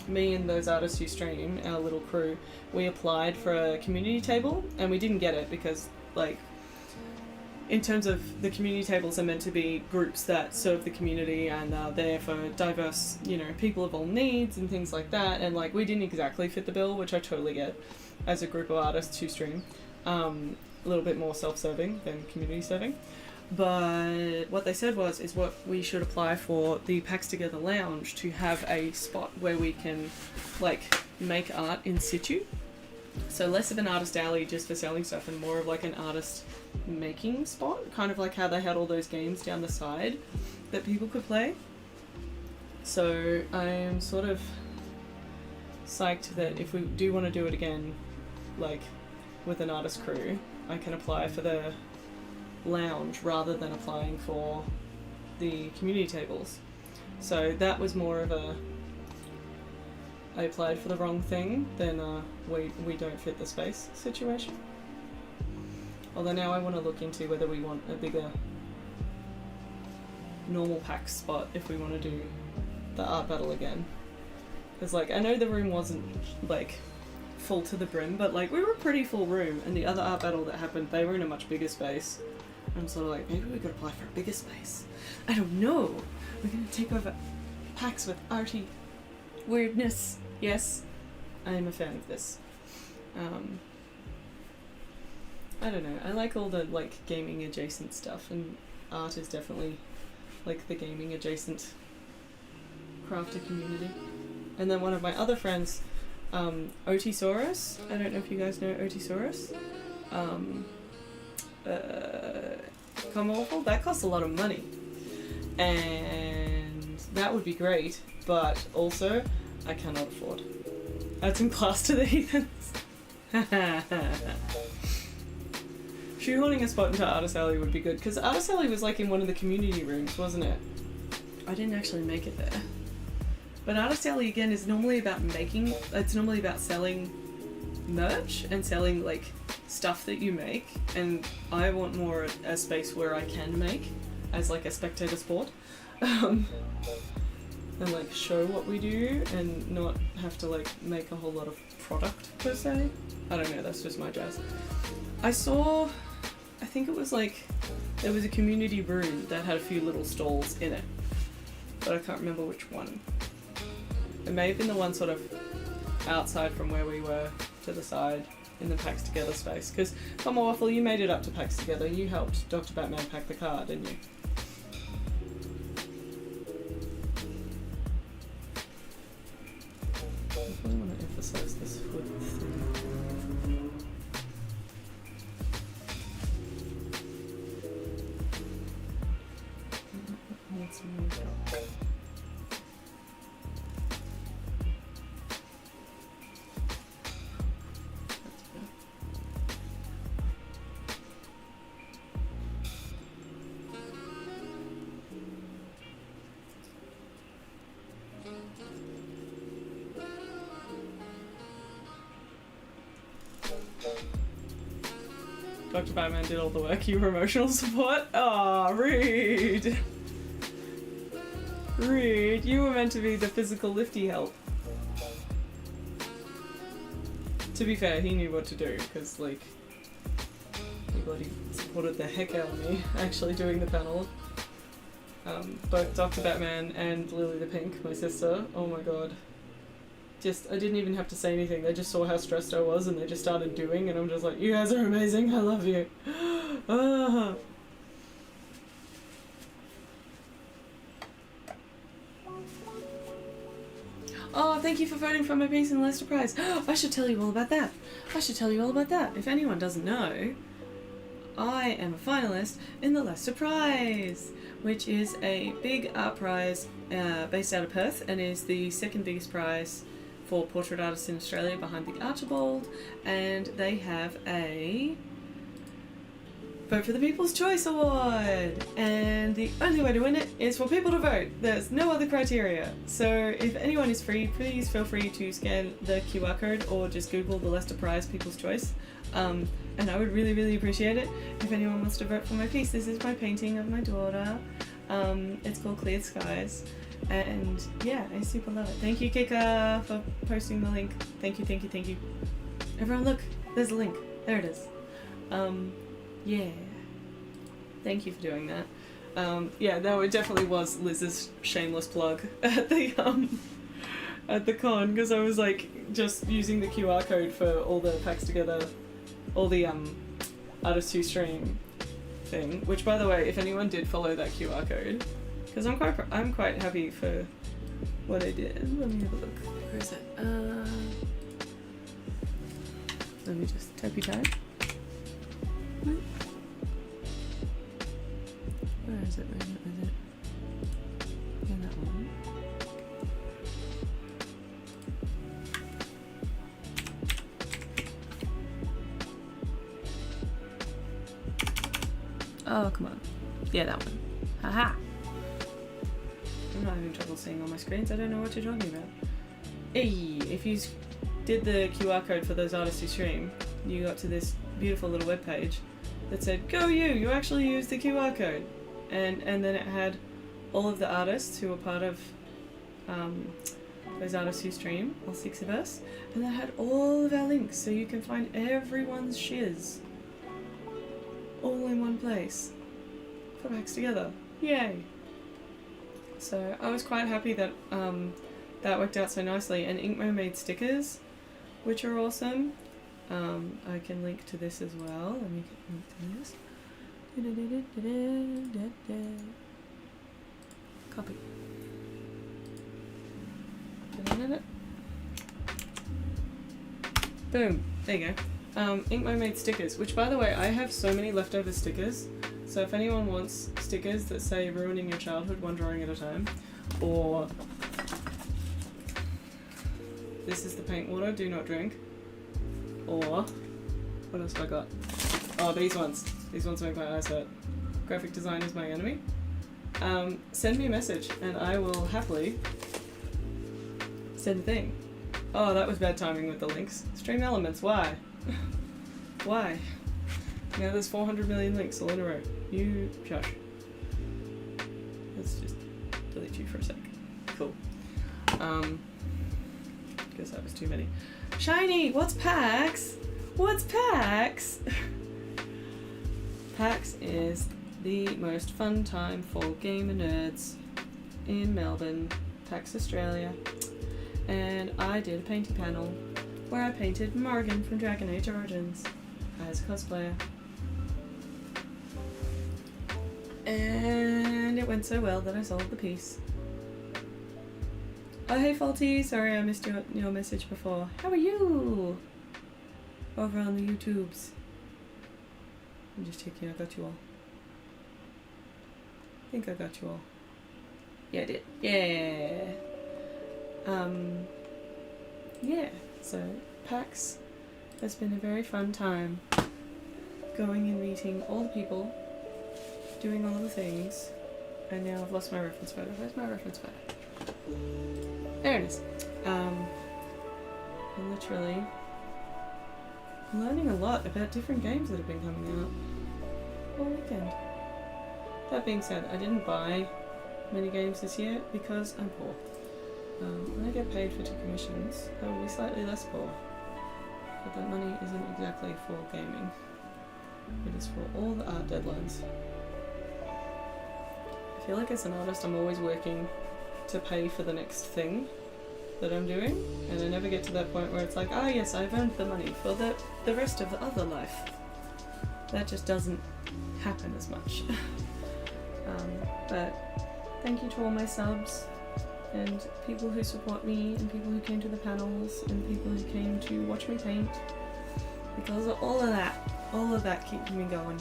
me and those artists who stream, our little crew, we applied for a community table and we didn't get it because, like, in terms of the community tables are meant to be groups that serve the community and are there for diverse, you know, people of all needs and things like that, and like we didn't exactly fit the bill, which I totally get as a group of artists who stream. A little bit more self-serving than community serving. But what they said is what we should apply for the PAX Together lounge, to have a spot where we can like make art in situ. So less of an artist alley just for selling stuff and more of like an artist making spot, kind of like how they had all those games down the side that people could play. So I'm sort of psyched that if we do want to do it again, like with an artist crew, I can apply for the lounge rather than applying for the community tables. So that was more of a I applied for the wrong thing than we don't fit the space situation. Although now I want to look into whether we want a bigger normal PAX spot if we want to do the art battle again. Because like I know the room wasn't like full to the brim, but like we were a pretty full room, and the other art battle that happened, they were in a much bigger space. I'm sort of like, maybe we could apply for a bigger space. I don't know. We're gonna take over PAX with arty weirdness. Yes, I am a fan of this. I don't know, I like all the like gaming adjacent stuff, and art is definitely like the gaming adjacent crafter community. And then one of my other friends, Otisaurus, I don't know if you guys know Otisaurus, Commonwealth, that costs a lot of money, and that would be great, but also I cannot afford. Add some class to the heathens. Shoehorning a spot into Artist Alley would be good, because Artist Alley was like in one of the community rooms, wasn't it? I didn't actually make it there. But Artist Alley, again, is normally about it's normally about selling merch and selling, like, stuff that you make, and I want more a space where I can make as, like, a spectator sport. And, like, show what we do and not have to, like, make a whole lot of product, per se. I don't know, that's just my jazz. I think it was, like, there was a community room that had a few little stalls in it, but I can't remember which one. It may have been the one sort of outside from where we were to the side in the PAX Together space, because Mama Waffle, you made it up to PAX Together. You helped Dr. Batman pack the car, didn't you? I really want to emphasize this hood thing. Let's move it up. Dr. Batman did all the work, you were emotional support? Aw, rude! Rude, you were meant to be the physical lifty help. To be fair, he knew what to do, because, like, he bloody supported the heck out of me actually doing the panel. Both Dr. Batman and Lily the Pink, my sister, oh my god. I didn't even have to say anything, they just saw how stressed I was and they just started doing, and I'm just like, you guys are amazing, I love you. Oh, thank you for voting for my piece in the Leicester Prize. I should tell you all about that. If anyone doesn't know, I am a finalist in the Leicester Prize, which is a big art prize based out of Perth and is the second biggest prize for portrait artists in Australia behind the Archibald, and they have a Vote for the People's Choice Award, and the only way to win it is for people to vote. There's no other criteria. So if anyone is free, please feel free to scan the QR code or just Google the Leicester Prize People's Choice, and I would really, really appreciate it if anyone wants to vote for my piece. This is my painting of my daughter. It's called Cleared Skies. And yeah, I super love it. Thank you, Kika, for posting the link. Thank you, thank you, thank you. Everyone look, there's a link. There it is. Yeah. Thank you for doing that. Yeah, no, it definitely was Liz's shameless plug at the con, because I was like just using the QR code for all the PAX Together, all the artists who stream thing, which by the way, if anyone did follow that QR code, because I'm quite happy for what I did. Let me have a look. Where is it? Let me just type type. Where is it? In that one. Oh, come on. Yeah, that one. Haha. I'm not having trouble seeing all my screens. I don't know what you're talking about. Hey, if you did the QR code for those artists who stream, you got to this beautiful little webpage that said, "Go you! You actually used the QR code," and then it had all of the artists who were part of those artists who stream, all 6 of us, and that had all of our links, so you can find everyone's shiz all in one place for PAX Together. Yay! So I was quite happy that that worked out so nicely, and Inkmo made stickers, which are awesome. I can link to this as well. Let me link to this. Copy. Boom. There you go. Inkmo made stickers, which by the way, I have so many leftover stickers. So if anyone wants stickers that say ruining your childhood one drawing at a time, or this is the paint water, do not drink. Or, what else have I got? Oh, these ones. These ones make my eyes hurt. Graphic design is my enemy. Send me a message and I will happily send a thing. Oh, that was bad timing with the links. Stream elements, why? Why? Now there's 400 million links all in a row. You shush. Let's just delete you for a sec. Cool. Guess that was too many. Shiny, what's PAX? What's PAX? PAX is the most fun time for gamer nerds in Melbourne, PAX Australia. And I did a painting panel where I painted Morrigan from Dragon Age Origins as a cosplayer. And it went so well that I sold the piece. Oh hey Faulty, sorry I missed your message before. How are you? Over on the YouTubes. I'm just checking I got you all. I think I got you all. Yeah I did. Yeah. Yeah, so PAX has been a very fun time. Going and meeting all the people, doing all the things, and now I've lost my reference photo. Where's my reference photo? There it is. And literally learning a lot about different games that have been coming out all weekend. That being said, I didn't buy many games this year because I'm poor. When I get paid for 2 commissions, I will be slightly less poor. But that money isn't exactly for gaming. It is for all the art deadlines. I feel like as an artist I'm always working to pay for the next thing that I'm doing, and I never get to that point where it's like, ah yes, I've earned the money for the rest of the other life. That just doesn't happen as much. But thank you to all my subs, and people who support me, and people who came to the panels, and people who came to watch me paint, because of all of that keeps me going.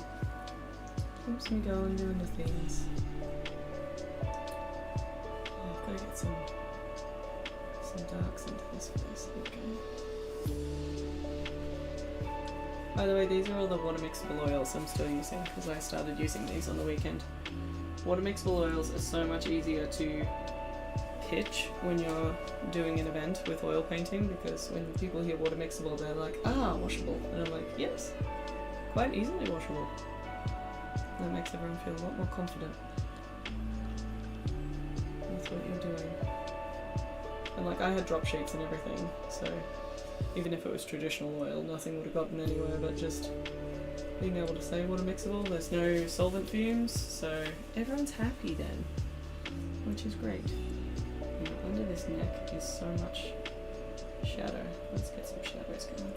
Keeps me going doing the things. Oh, I've got to get some darks into this place. Okay. By the way, these are all the water mixable oils I'm still using, because I started using these on the weekend. Water mixable oils are so much easier to pitch when you're doing an event with oil painting, because when people hear water mixable they're like, ah, washable, and I'm like, yes, quite easily washable. That makes everyone feel a lot more confident with what you're doing. And like, I had drop sheets and everything, so even if it was traditional oil, nothing would have gotten anywhere, but just being able to say water mixable, there's no solvent fumes, so everyone's happy then, which is great. And under this neck is so much shadow. Let's get some shadows going.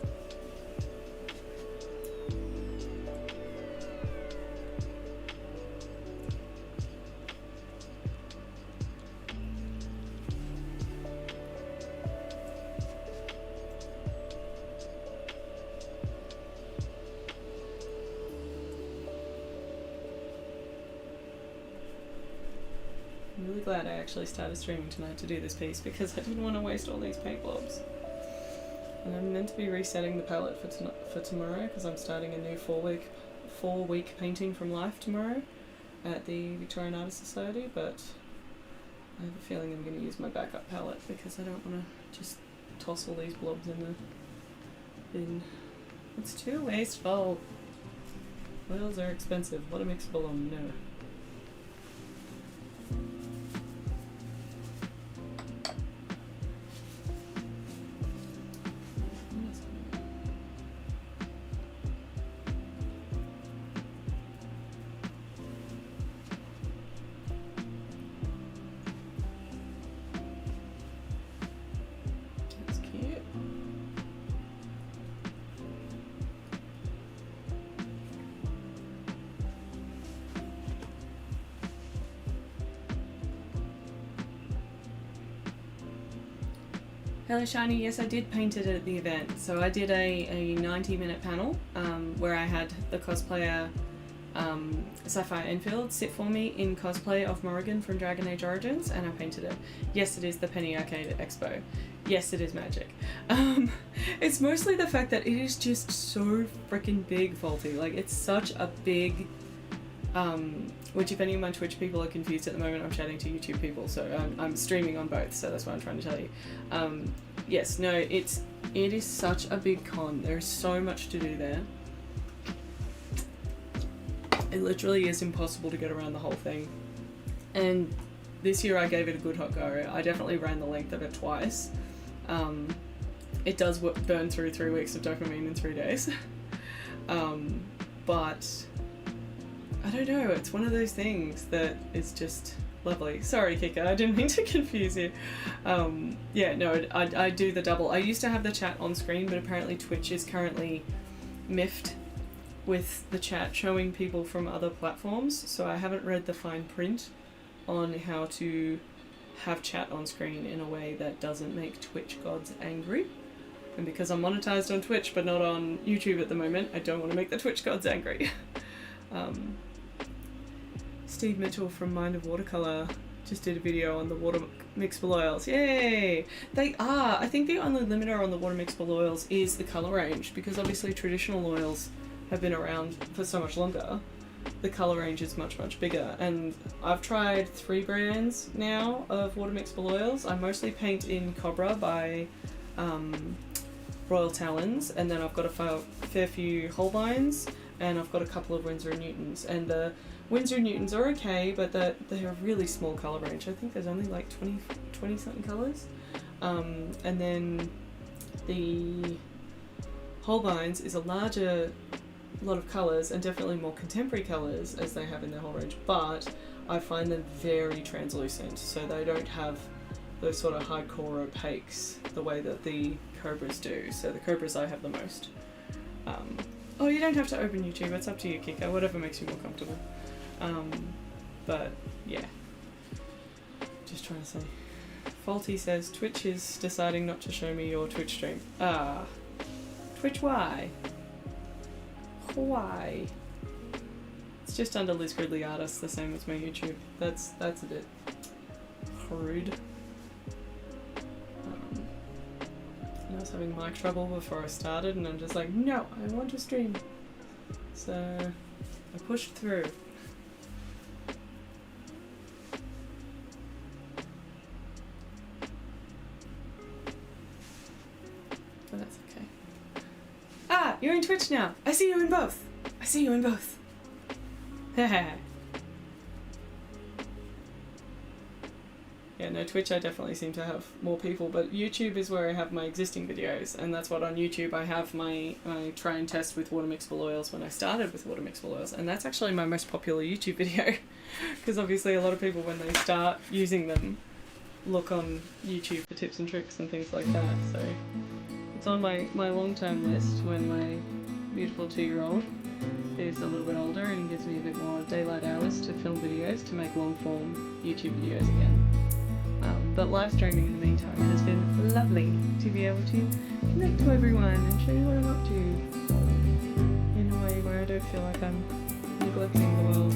I'm really glad I actually started streaming tonight to do this piece, because I didn't want to waste all these paint blobs. And I'm meant to be resetting the palette for tomorrow, because I'm starting a new 4-week painting from life tomorrow at the Victorian Artists Society, but I have a feeling I'm going to use my backup palette, because I don't want to just toss all these blobs in the bin. It's too wasteful. Oils are expensive. What a mixable on no. Hello Shiny, yes I did paint it at the event. So I did a 90-minute panel where I had the cosplayer Sapphire Enfield sit for me in cosplay of Morrigan from Dragon Age Origins, and I painted it. Yes, it is the Penny Arcade Expo. Yes, it is magic. It's mostly the fact that it is just so freaking big, Faulty. Like, it's such a big, which if any of my Twitch people are confused at the moment, I'm chatting to YouTube people, so I'm streaming on both, so that's what I'm trying to tell you. Yes, no, it is such a big con. There is so much to do there. It literally is impossible to get around the whole thing. And this year I gave it a good hot go. I definitely ran the length of it twice. It does burn through 3 weeks of dopamine in 3 days. But I don't know, it's one of those things that is just lovely. Sorry, Kika, I didn't mean to confuse you. Yeah, no, I do the double. I used to have the chat on screen, but apparently Twitch is currently miffed with the chat showing people from other platforms, so I haven't read the fine print on how to have chat on screen in a way that doesn't make Twitch gods angry. And because I'm monetized on Twitch but not on YouTube at the moment, I don't want to make the Twitch gods angry. Steve Mitchell from Mind of Watercolor just did a video on the water mixable oils. Yay! They are. I think the only limiter on the water mixable oils is the color range, because obviously traditional oils have been around for so much longer. The colour range is much, much bigger, and I've tried 3 brands now of water mixable oils. I mostly paint in Cobra by Royal Talons, and then I've got a fair few Holbeins, and I've got a couple of Winsor & Newtons, and the Winsor & Newtons are okay, but they're a really small colour range. I think there's only like 20 something colours, and then the Holbeins is a larger lot of colours, and definitely more contemporary colours as they have in their whole range, but I find them very translucent, so they don't have those sort of hardcore opaques the way that the Cobras do. So the Cobras I have the most. Oh, you don't have to open YouTube, it's up to you, Kika, whatever makes you more comfortable. But yeah, just trying to say. Faulty says Twitch is deciding not to show me your Twitch stream. Twitch, why? Why? It's just under Liz Gridley Artist, the same as my YouTube. That's a bit rude. I was having mic trouble before I started, and I'm just like, no, I want to stream. So I pushed through. But that's okay. Ah, you're in Twitch now. I see you in both. I see you in both. Yeah, no, Twitch I definitely seem to have more people, but YouTube is where I have my existing videos, and that's what on YouTube I have my try and test with water mixable oils when I started with water mixable oils, and that's actually my most popular YouTube video, because obviously a lot of people when they start using them look on YouTube for tips and tricks and things like that, so it's on my long-term list when my beautiful 2-year-old is a little bit older and gives me a bit more daylight hours to film videos to make long-form YouTube videos again. But live streaming in the meantime has been lovely to be able to connect to everyone and show you what I'm up to in a way where I don't feel like I'm neglecting the world.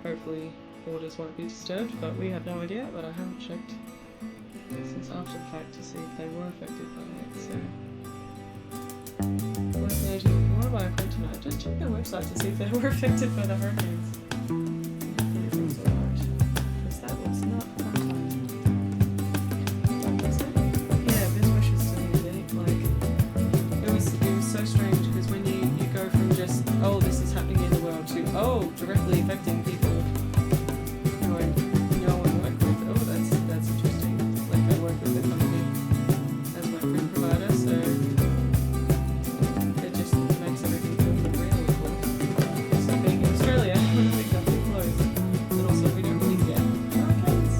hopefully orders won't be disturbed, but we have no idea, but I haven't checked since after the fact to see if they were affected by it, so... Worth noting, if you want to buy a print tonight, just check their website to see if they were affected by the hurricanes. Everything's alright. Because that was not fun time. Was it? Yeah, best wishes to me, like, it was so strange, because when you go from just, oh, this is happening in the world, to, oh, directly affecting people who I know and work with, oh, that's interesting. Like, I work with the company as my print provider, so it just makes everything feel real, of course. So being in Australia, when the big government closed, and also we don't really get hurricanes.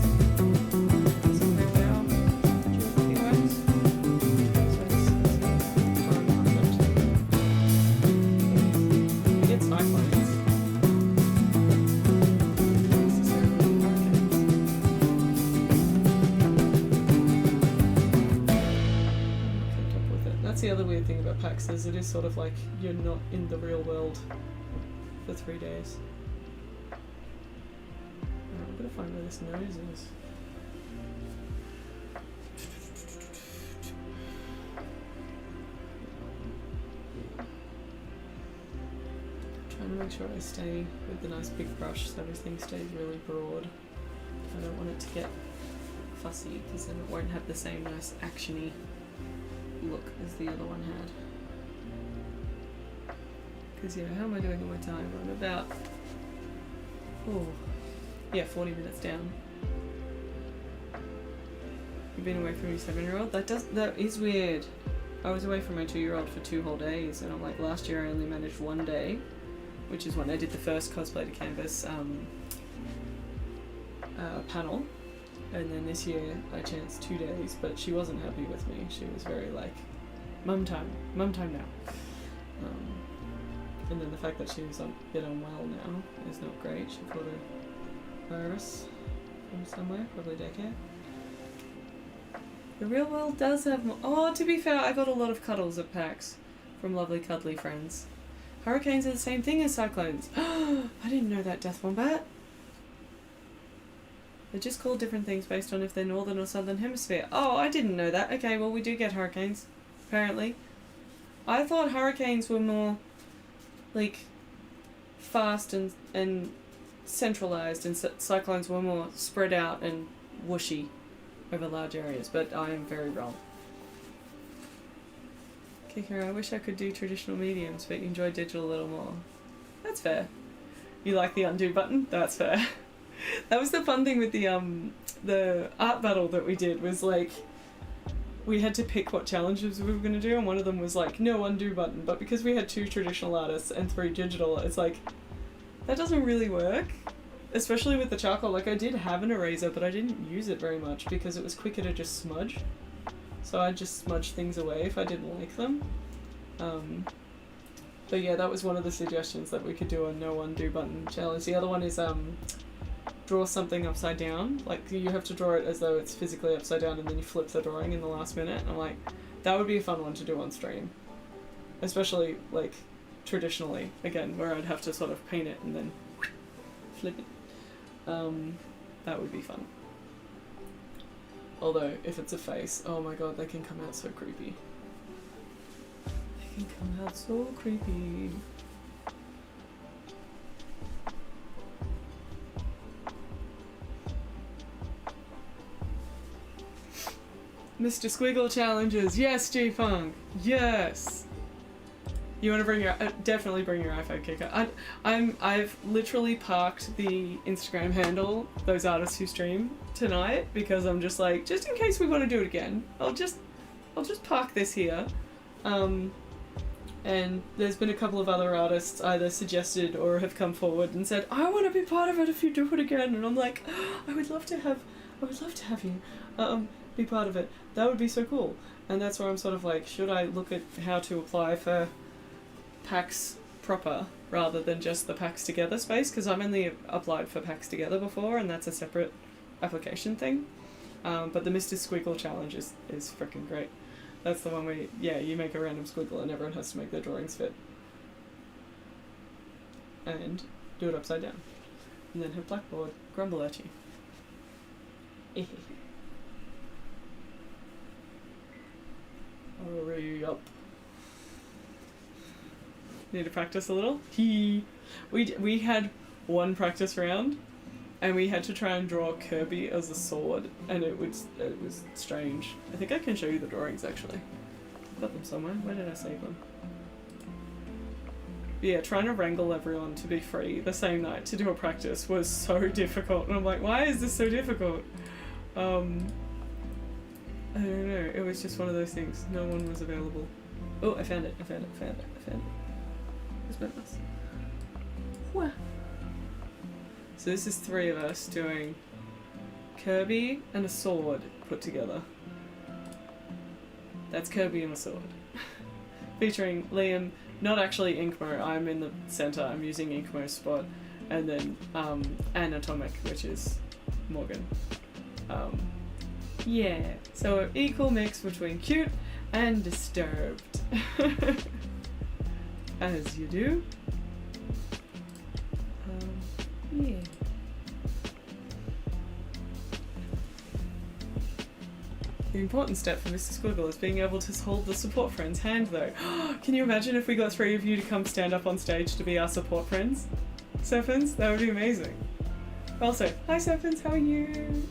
Doesn't affect our geography wise. So it's a foreign concept. We get cyclones. That's the other weird thing about PAX, is it is sort of like you're not in the real world for 3 days. I'm gonna find where this nose is. Trying to make sure I stay with the nice big brush so everything stays really broad. I don't want it to get fussy because then it won't have the same nice actiony look as the other one had. Because, you know, how am I doing on my time? I'm about, 40 minutes down. You've been away from your 7-year-old? That is weird. I was away from my 2-year-old for 2 whole days, and I'm like, last year I only managed 1 day, which is when I did the first cosplay to canvas panel. And then this year I chanced 2 days, but she wasn't happy with me. She was very like, mum time now. And then the fact that she was a bit unwell now is not great. She caught a virus from somewhere, probably daycare. The real world does have more. Oh, to be fair, I got a lot of cuddles at PAX from lovely cuddly friends. Hurricanes are the same thing as cyclones. I didn't know that, Death Wombat. They're just called different things based on if they're northern or southern hemisphere. Oh, I didn't know that. Okay, well, we do get hurricanes, apparently. I thought hurricanes were more, like, fast and centralized, and cyclones were more spread out and whooshy over large areas, but I am very wrong. Kikira, I wish I could do traditional mediums, but you enjoy digital a little more. That's fair. You like the undo button? That's fair. That was the fun thing with the art battle that we did, was like, we had to pick what challenges we were going to do, and one of them was like, no undo button, but because we had 2 traditional artists and 3 digital, it's like, that doesn't really work, especially with the charcoal. Like, I did have an eraser, but I didn't use it very much because it was quicker to just smudge, so I'd just smudge things away if I didn't like them. But yeah, that was one of the suggestions, that we could do a no undo button challenge. The other one is draw something upside down. Like, you have to draw it as though it's physically upside down, and then you flip the drawing in the last minute. And I'm like, that would be a fun one to do on stream, especially like traditionally, again, where I'd have to sort of paint it and then flip it. That would be fun. Although if it's a face, oh my god, they can come out so creepy. They can come out so creepy. Mr. Squiggle challenges. Yes, G-Funk. Yes. You want to bring your definitely bring your iPhone, Kicker. I've literally parked the Instagram handle, those artists who stream, tonight, because I'm just like, just in case we want to do it again, I'll just park this here. And there's been a couple of other artists either suggested or have come forward and said, I want to be part of it if you do it again. And I'm like, I would love to have you be part of it. That would be so cool. And that's where I'm sort of like, should I look at how to apply for PAX proper rather than just the PAX Together space? Because I've only applied for PAX Together before, and that's a separate application thing. But the Mr. Squiggle challenge is freaking great. That's the one where, yeah, you make a random squiggle and everyone has to make their drawings fit. And do it upside down. and then her blackboard grumble at you. Hurry up. Need to practice a little? We had one practice round and we had to try and draw Kirby as a sword, and it was strange. I think I can show you the drawings actually. I've got them somewhere. Where did I save them? Yeah, trying to wrangle everyone to be free the same night to do a practice was so difficult, and I'm like, why is this so difficult? I don't know, it was just one of those things. No one was available. Oh, I found it. Where's my mouse? Wah. So this is 3 of us doing Kirby and a sword put together. That's Kirby and a sword. Featuring Liam, not actually Inkmo, I'm in the center, I'm using Inkmo's spot, and then Anatomic, which is Morgan. Yeah, so equal mix between cute and disturbed. As you do. Yeah. The important step for Mr. Squiggle is being able to hold the support friend's hand though. Can you imagine if we got 3 of you to come stand up on stage to be our support friends? Serpents? That would be amazing. Also, hi Serpents, how are you?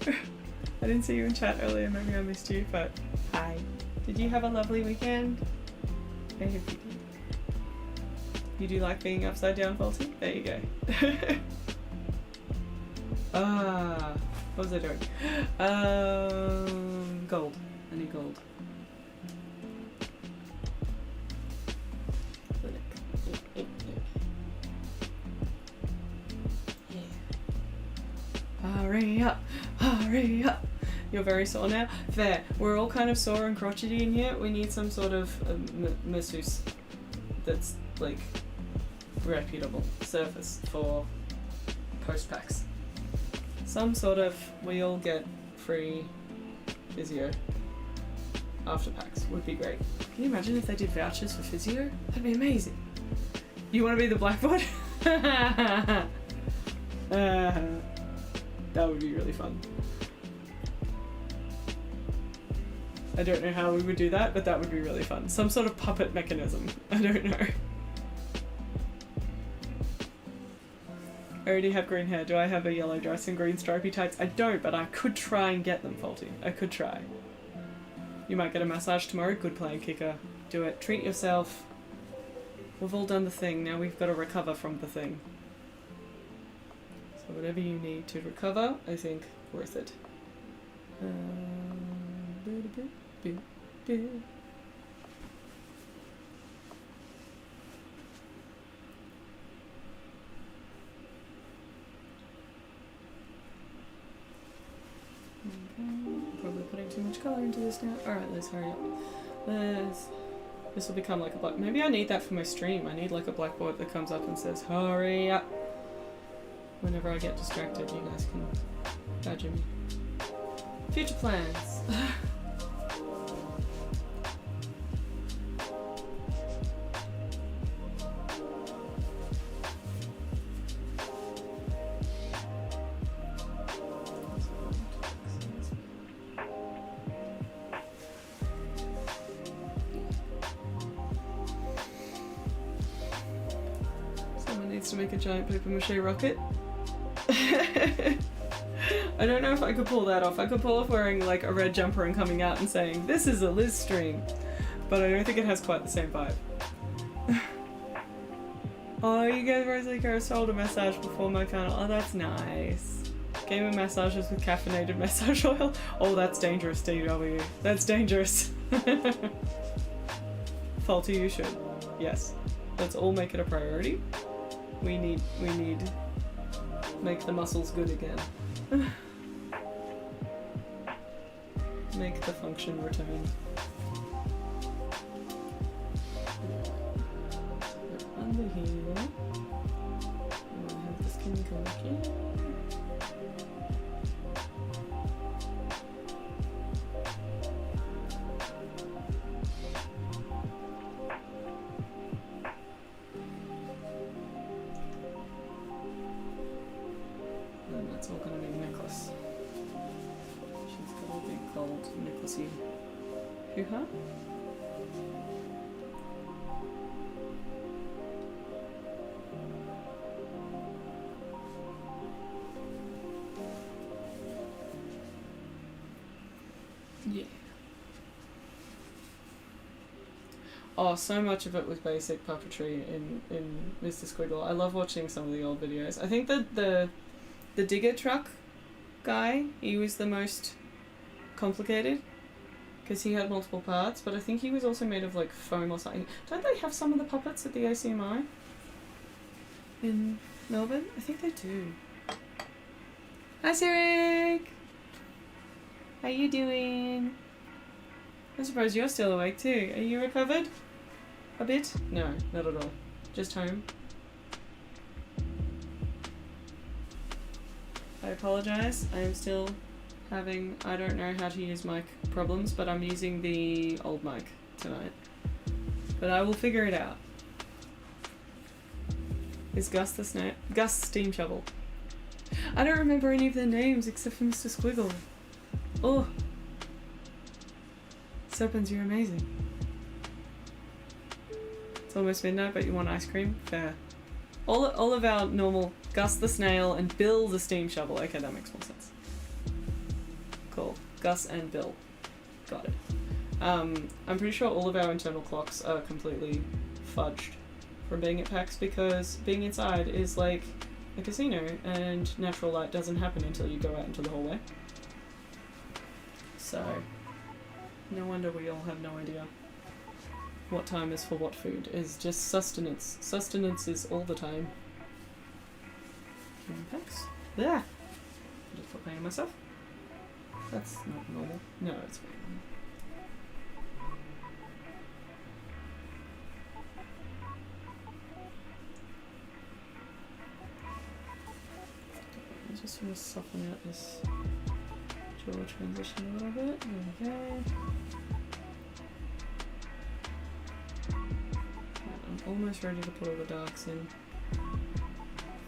I didn't see you in chat earlier, maybe I missed you, but hi. Did you have a lovely weekend? I hope you did. You do like being upside down, Faulty? There you go. What was I doing? Gold. I need gold. Yeah. Hurry up! Hurry up! You're very sore now? Fair. We're all kind of sore and crotchety in here. We need some sort of masseuse that's like reputable service for post-PAX. Some sort of, we all get free physio after PAX would be great. Can you imagine if they did vouchers for physio? That'd be amazing. You want to be the blackboard? That would be really fun. I don't know how we would do that, but that would be really fun. Some sort of puppet mechanism. I don't know. I already have green hair. Do I have a yellow dress and green stripy tights? I don't, but I could try and get them, Faulty. I could try. You might get a massage tomorrow. Good plan, Kicker. Do it. Treat yourself. We've all done the thing. Now we've got to recover from the thing. So whatever you need to recover, I think, worth it. Probably putting too much colour into this now. Alright, Liz, hurry up. This will become like a black... Maybe I need that for my stream. I need like a blackboard that comes up and says, hurry up. Whenever I get distracted, you guys can badger me. Future plans. To make a giant paper mache rocket. I don't know if I could pull that off. I could pull off wearing like a red jumper and coming out and saying, this is a Liz stream. But I don't think it has quite the same vibe. Oh, you gave Rosalie a shoulder massage before my panel. Oh, that's nice. Gamer massages with caffeinated massage oil. Oh, that's dangerous, DW. That's dangerous. Faulty, you should. Yes. Let's all make it a priority. We need make the muscles good again. Make the function return. Under here. I have the skin come back in. all gonna be necklace. She's got a big gold necklacey hoo-ha. Yeah. Oh, so much of it was basic puppetry in Mr. Squiggle. I love watching some of the old videos. I think that the digger truck guy, he was the most complicated because he had multiple parts, but I think he was also made of like foam or something. Don't they have some of the puppets at the ACMI in Melbourne? I think they do. Hi, Sirik! How you doing? I'm surprised you're still awake too. Are you recovered? A bit? No, not at all. Just home. I apologise. I am still having, I don't know how to use mic problems, but I'm using the old mic tonight. But I will figure it out. Is Gus the Gus Steam Shovel? I don't remember any of their names except for Mr. Squiggle. Oh! Serpens, you're amazing. It's almost midnight, but you want ice cream? Fair. All of our normal Gus the Snail and Bill the Steam Shovel. Okay, that makes more sense. Cool. Gus and Bill. Got it. I'm pretty sure all of our internal clocks are completely fudged from being at PAX because being inside is like a casino and natural light doesn't happen until you go out into the hallway. So, no wonder we all have no idea what time is for what food. It's just sustenance. Sustenance is all the time. PAX. There! I just put pain on myself. That's not normal. No, it's very normal. I just want to soften out this jaw transition a little bit. There we go. I'm almost ready to put all the darks in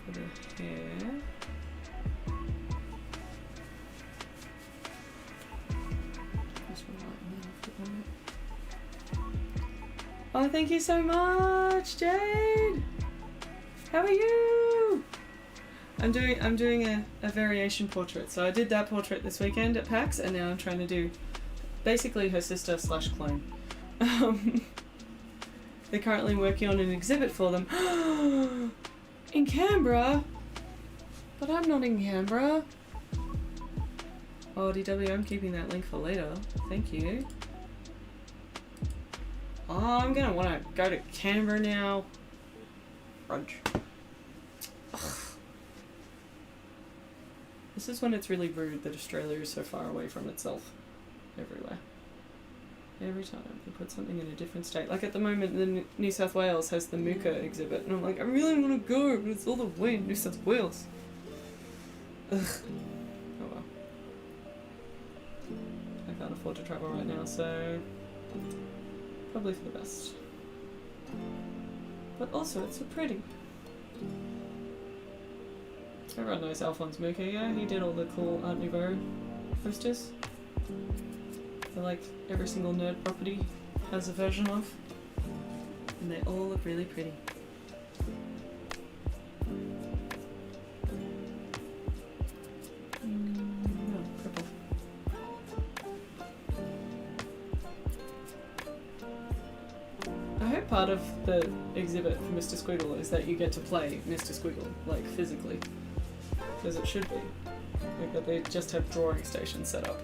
for the hair. Oh, thank you so much, Jade! How are you? I'm doing a variation portrait. So I did that portrait this weekend at PAX, and now I'm trying to do basically her sister / clone. They're currently working on an exhibit for them. In Canberra? But I'm not in Canberra. Oh, DW, I'm keeping that link for later. Thank you. Oh, I'm gonna wanna go to Canberra now. Crunch. This is when it's really rude that Australia is so far away from itself. Everywhere. Every time they put something in a different state. Like at the moment, the New South Wales has the Mooka exhibit, and I'm like, I really want to go, but it's all the way in New South Wales. Ugh. Oh well. I can't afford to travel right now, so probably for the best. But also, it's so pretty. Everyone knows Alphonse Muka, yeah? He did all the cool Art Nouveau posters. They're like every single nerd property has a version of. And they all look really pretty. No, purple. I hope part of the exhibit for Mr. Squiggle is that you get to play Mr. Squiggle, like physically. Because it should be. Like that they just have drawing stations set up.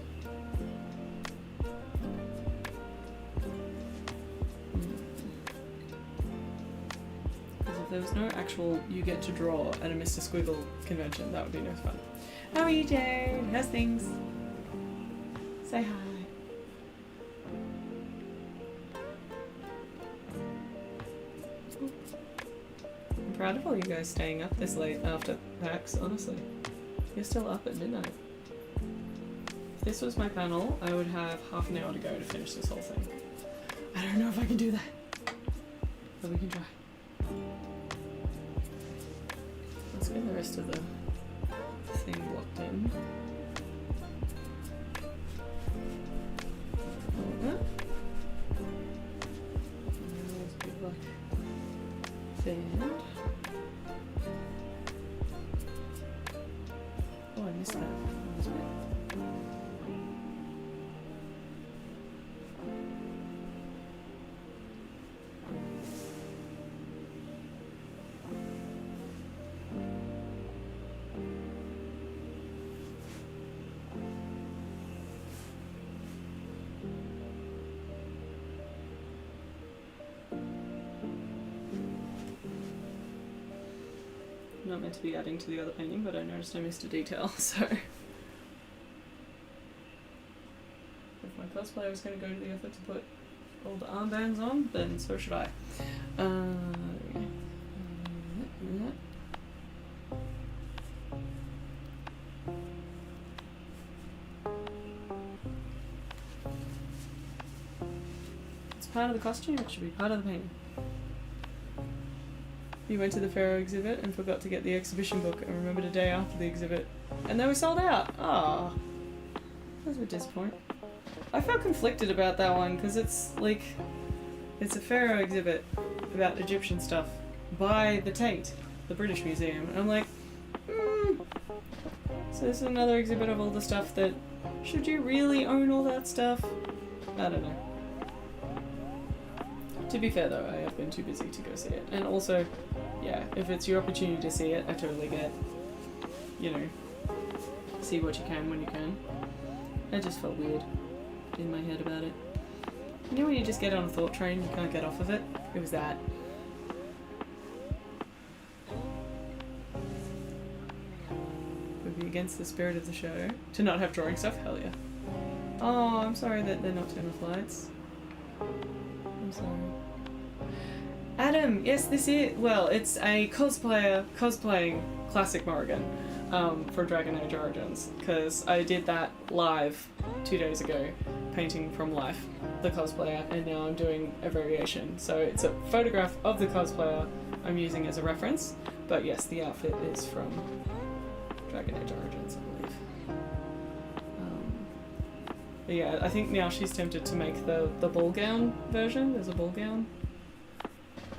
Because if there was no actual you get to draw at a Mr. Squiggle convention, that would be no fun. How are you, Jade? How's things? Say hi. I'm proud of all you guys staying up this late after PAX, honestly. You're still up at midnight. If this was my panel, I would have half an hour to go to finish this whole thing. I don't know if I can do that. But we can try. Let's get the rest of the thing locked in. Like that. There's a big black band. Oh, I missed that. That was weird. Not meant to be adding to the other painting, but I noticed I missed a detail, so if my cosplayer was going to go to the effort to put all the armbands on, then so should I. It's part of the costume, it should be part of the painting. You went to the Pharaoh exhibit and forgot to get the exhibition book and remembered a day after the exhibit. And they were sold out. Ah, that was a bit disappointing. I felt conflicted about that one because it's like, it's a Pharaoh exhibit about Egyptian stuff by the Tate, the British Museum. And I'm like, so this is another exhibit of all the stuff that, should you really own all that stuff? I don't know. To be fair though, I have been too busy to go see it. And also, yeah, if it's your opportunity to see it, I totally get, you know, see what you can when you can. I just felt weird in my head about it. You know when you just get on a thought train, you can't get off of it? It was that. Would be against the spirit of the show to not have drawing stuff? Hell yeah. Oh, I'm sorry that they're nocturnal flights. I'm sorry. Adam, yes, this is, well, it's a cosplayer cosplaying Classic Morrigan for Dragon Age Origins, because I did that live 2 days ago, painting from life, the cosplayer, and now I'm doing a variation. So it's a photograph of the cosplayer I'm using as a reference, but yes, the outfit is from Dragon Age Origins, I believe. But yeah, I think now she's tempted to make the ball gown version. There's a ball gown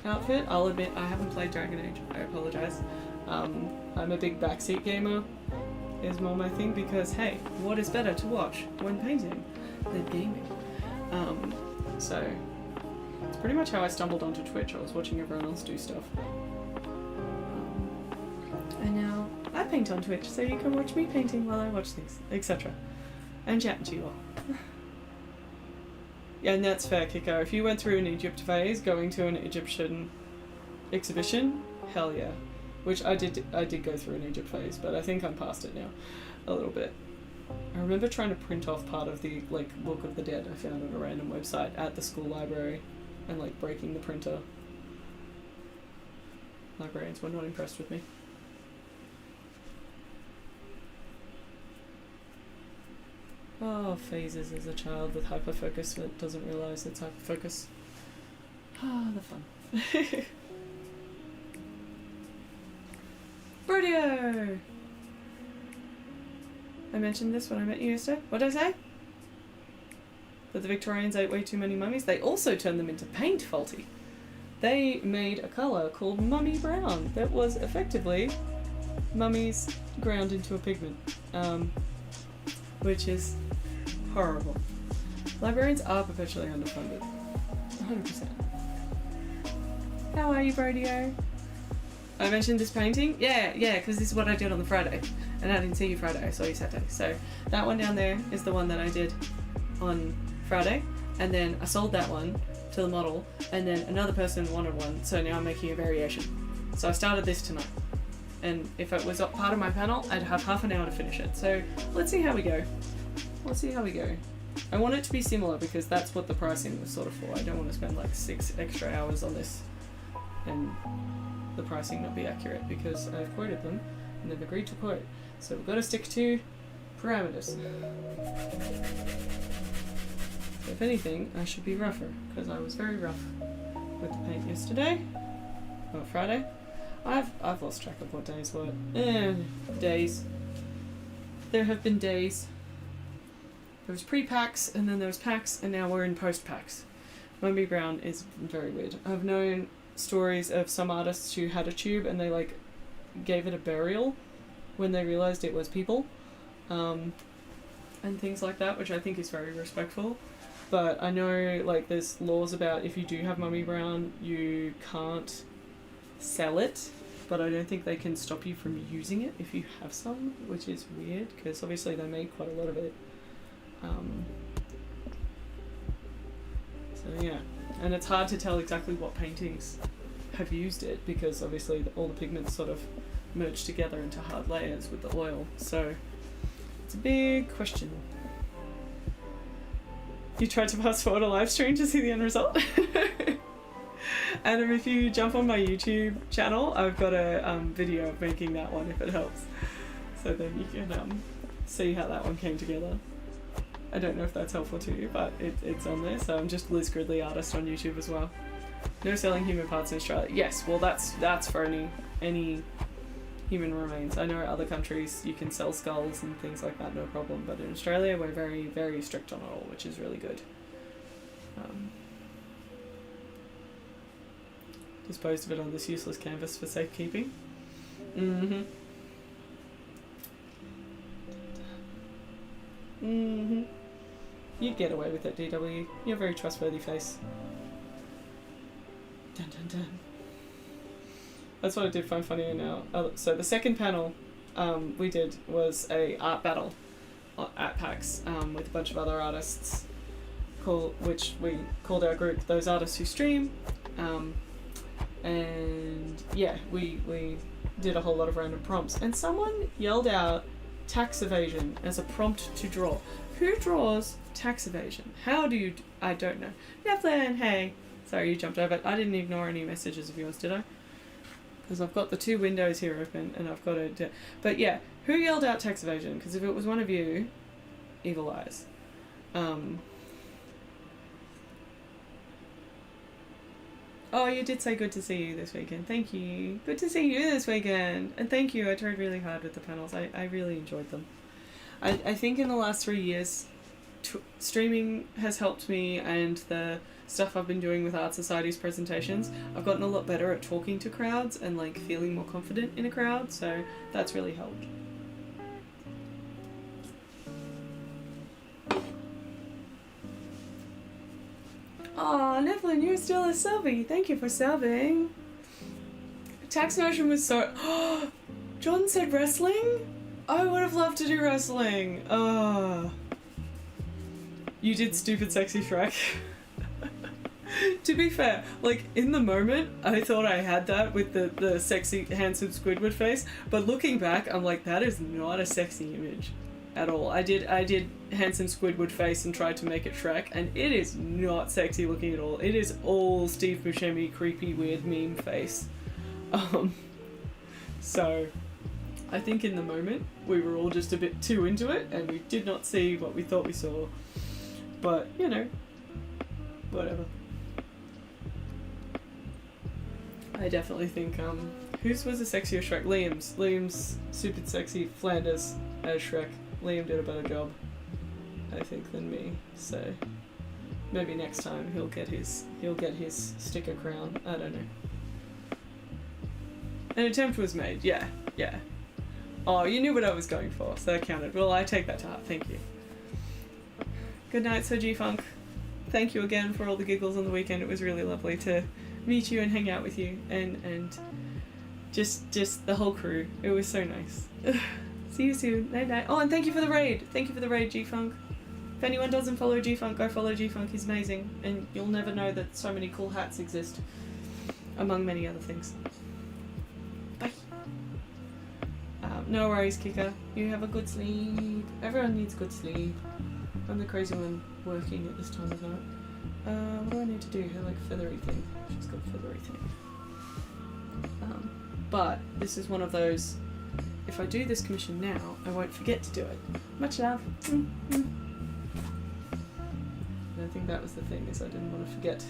outfit. I'll admit I haven't played Dragon Age. I apologise. I'm a big backseat gamer is more my thing because hey, what is better to watch when painting than gaming? So it's pretty much how I stumbled onto Twitch. I was watching everyone else do stuff. And now I paint on Twitch, so you can watch me painting while I watch things, etc. And chat to you all. Yeah, and that's fair, Kiko. If you went through an Egypt phase, going to an Egyptian exhibition, hell yeah. Which I did go through an Egypt phase, but I think I'm past it now, a little bit. I remember trying to print off part of the, like, Book of the Dead I found on a random website at the school library, and, like, breaking the printer. Librarians were not impressed with me. Oh, phases as a child with hyperfocus that doesn't realise it's hyperfocus. Ah, the fun. Brodio! I mentioned this when I met you yesterday. What did I say? That the Victorians ate way too many mummies. They also turned them into paint, Faulty. They made a colour called mummy brown that was effectively mummies ground into a pigment. Which is horrible. Librarians are perpetually underfunded. 100%. How are you, Brodio? I mentioned this painting? Yeah, because this is what I did on the Friday. And I didn't see you Friday, I saw you Saturday. So that one down there is the one that I did on Friday. And then I sold that one to the model. And then another person wanted one, so now I'm making a variation. So I started this tonight. And if it was part of my panel, I'd have half an hour to finish it. So let's see how we go. Let's see how we go. I want it to be similar because that's what the pricing was sort of for. I don't want to spend like 6 extra hours on this and the pricing not be accurate because I've quoted them and they've agreed to quote. So we've got to stick to parameters. So if anything, I should be rougher because I was very rough with the paint yesterday. Or Friday. I've lost track of what days what. Days. there have been days. There was pre-PAX, and then there was PAX, and now we're in post-PAX. Mummy Brown is very weird. I've known stories of some artists who had a tube and they like gave it a burial when they realised it was people, and things like that, which I think is very respectful. But I know like there's laws about if you do have Mummy Brown, you can't sell it, but I don't think they can stop you from using it if you have some, which is weird because obviously they make quite a lot of it. So yeah, and it's hard to tell exactly what paintings have used it because obviously all the pigments sort of merge together into hard layers with the oil, so it's a big question. You tried to fast forward a live stream to see the end result? And if you jump on my YouTube channel, I've got a video of making that one if it helps, so then you can see how that one came together. I don't know if that's helpful to you, but it's on there. So I'm just Liz Gridley Artist on YouTube as well. No selling human parts in Australia. Yes, well that's for any human remains. I know other countries you can sell skulls and things like that, no problem. But in Australia we're very, very strict on it all, which is really good. Disposed of it on this useless canvas for safekeeping. Mm-hmm. Mm-hmm. You'd get away with it, DW. You're a very trustworthy face. Dun dun dun. That's what I did find funny now. So the second panel we did was a art battle at PAX with a bunch of other artists, which we called our group Those Artists Who Stream. And yeah, we did a whole lot of random prompts. And someone yelled out tax evasion as a prompt to draw. Who draws tax evasion? How do you... I don't know. Nathan, hey. Sorry, you jumped over. I didn't ignore any messages of yours, did I? Because I've got the two windows here open and I've got to... But yeah, who yelled out tax evasion? Because if it was one of you, evil eyes. Oh, you did say good to see you this weekend. Thank you. Good to see you this weekend. And thank you. I tried really hard with the panels. I really enjoyed them. I think in the last 3 years, streaming has helped me, and the stuff I've been doing with Art Society's presentations, I've gotten a lot better at talking to crowds and like feeling more confident in a crowd, so that's really helped. Aw, Nevlin, you're still a subby. Thank you for subbing. Tax motion was so... John said wrestling? I would have loved to do wrestling. You did stupid sexy Shrek. To be fair, like in the moment, I thought I had that with the sexy handsome Squidward face, but looking back, I'm like, that is not a sexy image at all. I did handsome Squidward face and tried to make it Shrek, and it is not sexy looking at all. It is all Steve Buscemi creepy weird meme face. So I think in the moment we were all just a bit too into it and we did not see what we thought we saw. But, you know, whatever. I definitely think, whose was the sexier Shrek? Liam's super sexy Flanders as Shrek. Liam did a better job, I think, than me. So maybe next time he'll get his sticker crown. I don't know. An attempt was made, yeah. Oh, you knew what I was going for, so that counted. Well, I take that to heart, thank you. Good night, Sir G-Funk. Thank you again for all the giggles on the weekend. It was really lovely to meet you and hang out with you, and just the whole crew. It was so nice. See you soon. Night night. Oh, and thank you for the raid. Thank you for the raid, G-Funk. If anyone doesn't follow G-Funk, go follow G-Funk. He's amazing, and you'll never know that so many cool hats exist, among many other things. Bye. No worries, Kika. You have a good sleep. Everyone needs good sleep. I'm the crazy one working at this time of night. What do I need to do? Her like feathery thing. She's got a feathery thing. But this is one of those, if I do this commission now, I won't forget to do it. Much love. And I think that was the thing, is I didn't want to forget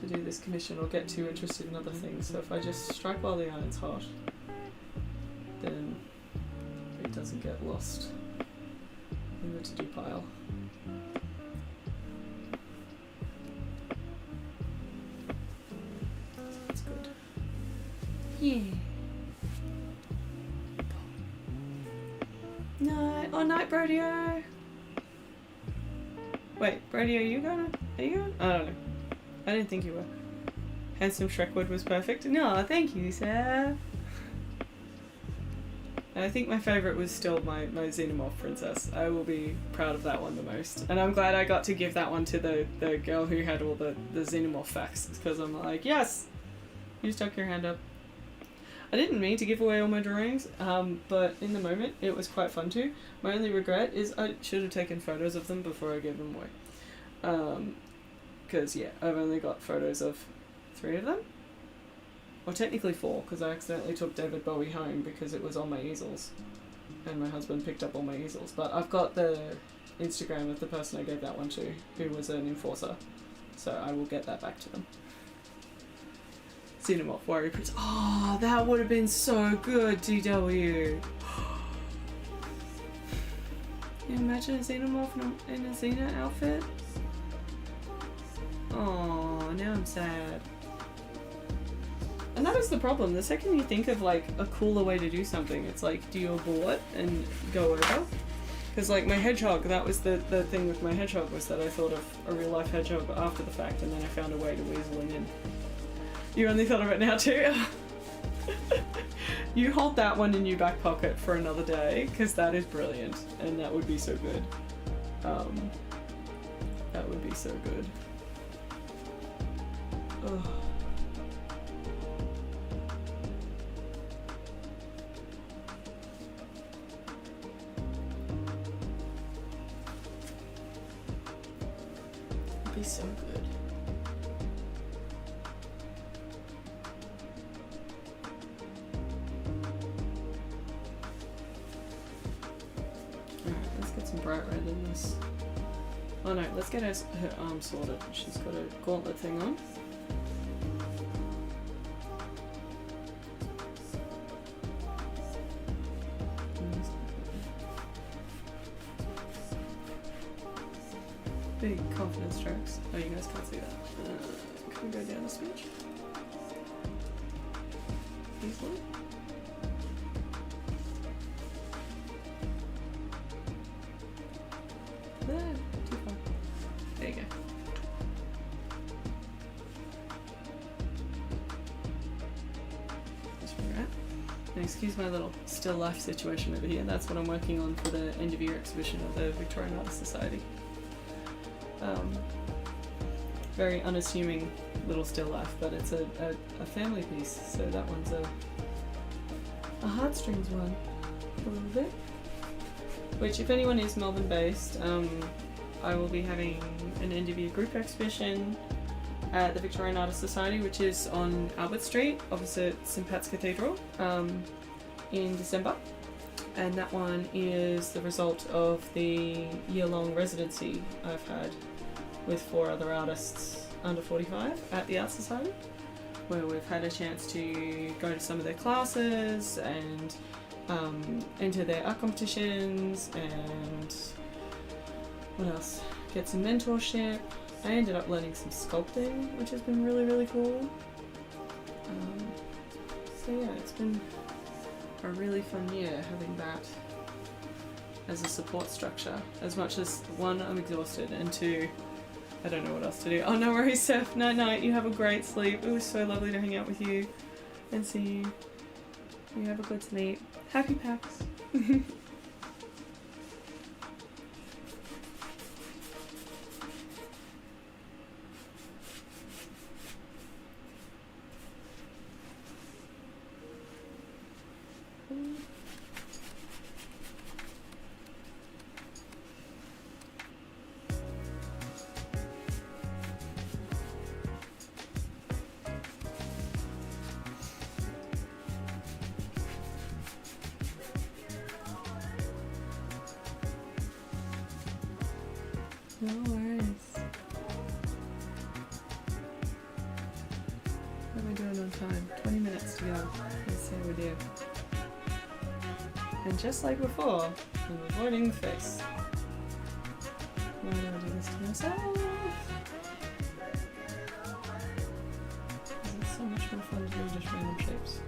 to do this commission or get too interested in other things. So if I just strike while the iron's hot, then it doesn't get lost in the to-do pile. That's good. Yeah. Night. Oh, night, Brodio. Wait, Brodio, are you going? I don't know. I didn't think you were. Handsome Shrekwood was perfect. No, thank you, sir. And I think my favourite was still my Xenomorph princess. I will be proud of that one the most. And I'm glad I got to give that one to the girl who had all the Xenomorph facts, because I'm like, yes! You stuck your hand up. I didn't mean to give away all my drawings, but in the moment it was quite fun to. My only regret is I should have taken photos of them before I gave them away. Because, yeah, I've only got photos of 3 of them. Well, technically 4, because I accidentally took David Bowie home because it was on my easels. And my husband picked up all my easels. But I've got the Instagram of the person I gave that one to, who was an enforcer. So I will get that back to them. Xenomorph, Warrior Prince. Oh, that would have been so good, DW. Can you imagine a Xenomorph in a Xena outfit? Oh, now I'm sad. And that is the problem. The second you think of like a cooler way to do something, it's like, do you abort and go over? Because like my hedgehog, that was the thing with my hedgehog, was that I thought of a real life hedgehog after the fact, and then I found a way to weasel it in. You only thought of it now too? You hold that one in your back pocket for another day, because that is brilliant, and that would be so good. That would be so good. Ugh. It'd be so good. Alright, let's get some bright red in this. Oh no, let's get her arm sorted. She's got a gauntlet thing on. Big confidence strokes. Oh, you guys can't see that. Can we go down a smidge? Easily. There, too far. There you go. That's where we're at. And excuse my little still life situation over here. That's what I'm working on for the end of year exhibition of the Victorian Artist Society. Very unassuming little still life, but it's a family piece, so that one's a heartstrings one, a little bit. Which, if anyone is Melbourne based, I will be having an end of year group exhibition at the Victorian Artist Society, which is on Albert Street, opposite St Pat's Cathedral, in December. And that one is the result of the year-long residency I've had with 4 other artists under 45 at the Art Society, where we've had a chance to go to some of their classes and enter their art competitions and what else? Get some mentorship. I ended up learning some sculpting, which has been really, really cool. So yeah, it's been a really fun year having that as a support structure. As much as 1, I'm exhausted, and 2, I don't know what else to do. Oh, no worries, Seth. Night night. You have a great sleep. It was so lovely to hang out with you and see you. You have a good sleep. Happy PAX. No worries. What am I doing on time? 20 minutes to go. Let's see how we do. And just like before, I'm avoiding the face. Why do I do this to myself? It's so much more fun to do just random shapes.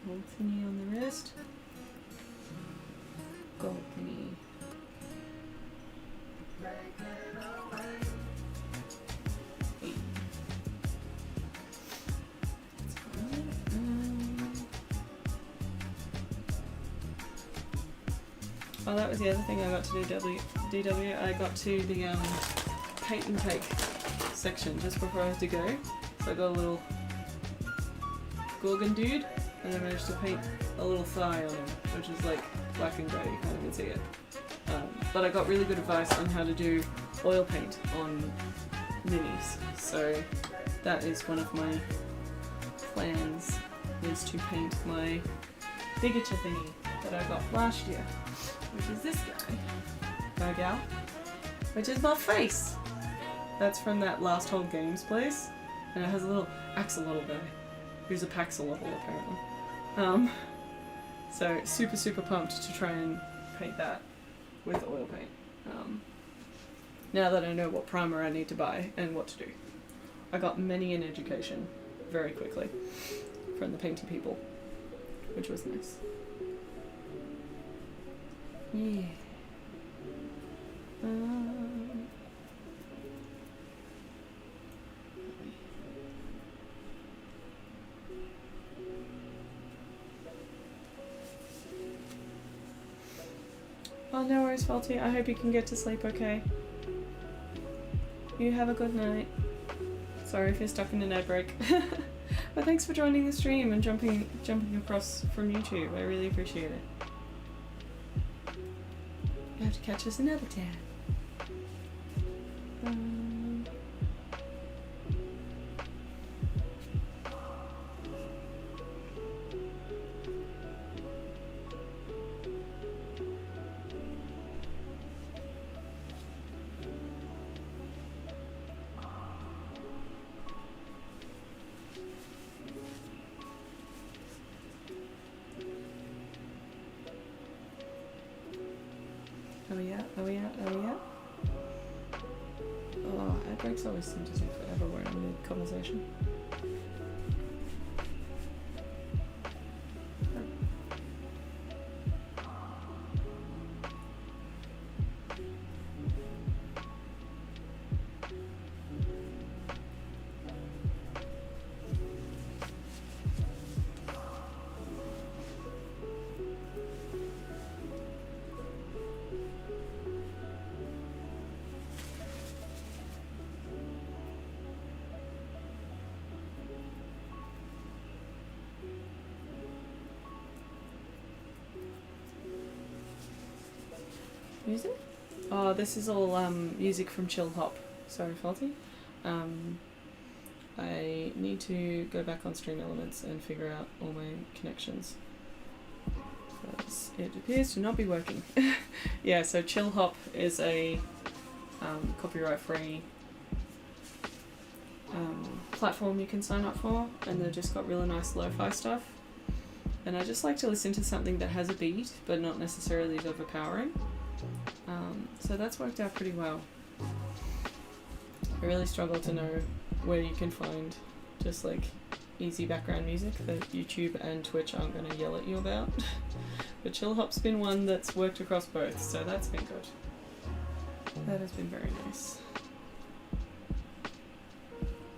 Gold thingy on the wrist. Gold thingy. Oh, that was the other thing I got to do DW. I got to the paint and take section just before I had to go. So I got a little Gorgon dude, and I managed to paint a little thigh on him, which is like black and grey, you can't even see it. But I got really good advice on how to do oil paint on minis, so that is one of my plans, is to paint my figurative thingy that I got last year, which is this guy, gal, which is my face. That's from that Last Hold Games place, and it has a little axolotl guy, who's a paxolotl apparently. So super pumped to try and paint that with oil paint. Now that I know what primer I need to buy and what to do. I got many an education very quickly from the painting people, which was nice. Yeah. Oh, no worries, Faulty. I hope you can get to sleep okay. You have a good night. Sorry if you're stuck in an ad break. But thanks for joining the stream and jumping across from YouTube. I really appreciate it. You have to catch us another time. Are we out? Oh, ad breaks always seem to take forever when I'm in mid-conversation. Music? Oh, this is all music from Chill Hop. Sorry, Faulty. I need to go back on Stream Elements and figure out all my connections, because it appears to not be working. Yeah, so Chill Hop is a copyright-free platform you can sign up for, and they've just got really nice lo-fi stuff. And I just like to listen to something that has a beat, but not necessarily is overpowering. So that's worked out pretty well. I really struggle to know where you can find just like easy background music that YouTube and Twitch aren't going to yell at you about. But Chill Hop's been one that's worked across both, so that's been good. That has been very nice.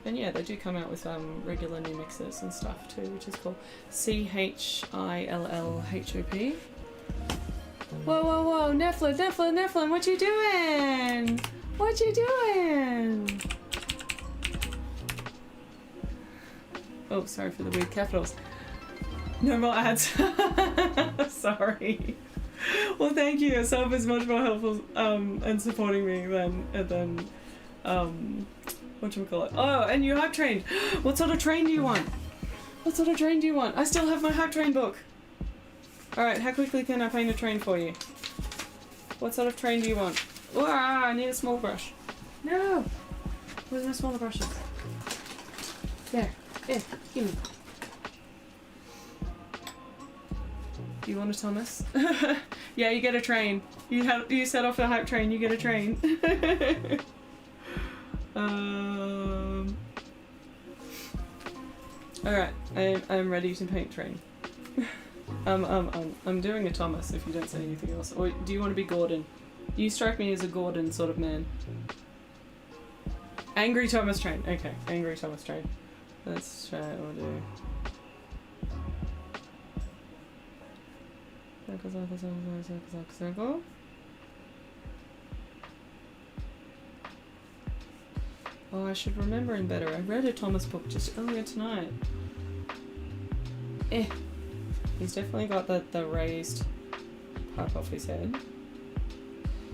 And yeah, they do come out with regular new mixes and stuff too, which is cool. CHILLHOP. Whoa, Nephilim, what you doing? What you doing? Oh, sorry for the weird capitals. No more ads. Sorry. Well, thank you. Yourself is much more helpful and supporting me than whatchamacallit. Oh, and you hype trained. What sort of train do you want? What sort of train do you want? I still have my hype train book. Alright, how quickly can I paint a train for you? What sort of train do you want? Ah, I need a small brush. No! Where's my smaller brushes? There. Here, give me. Do you want a Thomas? Yeah, you get a train. You set off a hype train, you get a train. Alright, I'm ready to paint train. I'm doing a Thomas if you don't say anything else. Or do you want to be Gordon? You strike me as a Gordon sort of man. Angry Thomas train. Okay, angry Thomas train. Let's try what we'll do. Circle, circle, circle, circle, circle, circle. Oh, I should remember him better. I read a Thomas book just earlier tonight. He's definitely got the raised part off his head.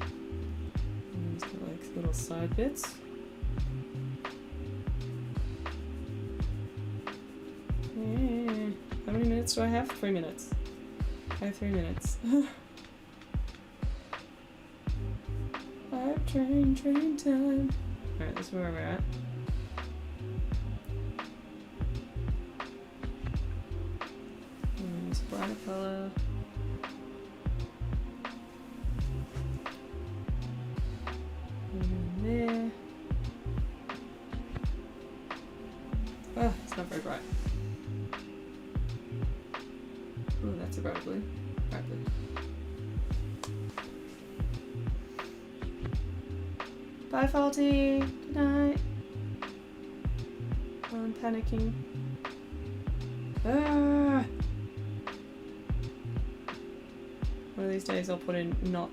And he's got like little side bits. Yeah. How many minutes do I have? 3 minutes. I have 3 minutes. Train time. Alright, this is where we're at. Use brighter colour. And there. Oh, it's not very bright. Oh, that's a bright blue. Bright blue. Bye, Faulty. Good night. Oh, I'm panicking. Ah! One of these days I'll put in not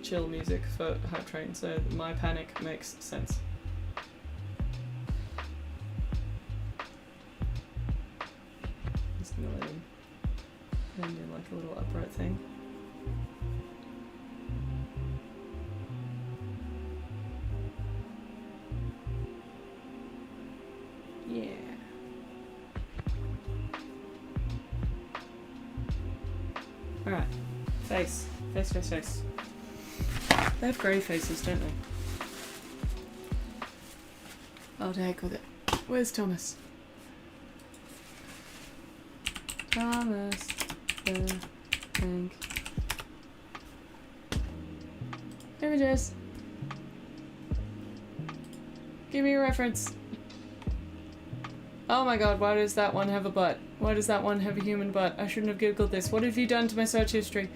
chill music for Hype Train so my panic makes sense. Just gonna let him do like a little upright thing. Yeah. Alright. Face. Face, face, face. They have grey faces, don't they? I'll take with it. Where's Thomas? Thomas the Tank. Images. Give me a reference. Oh my god, why does that one have a butt? Why does that one have a human butt? I shouldn't have googled this. What have you done to my search history?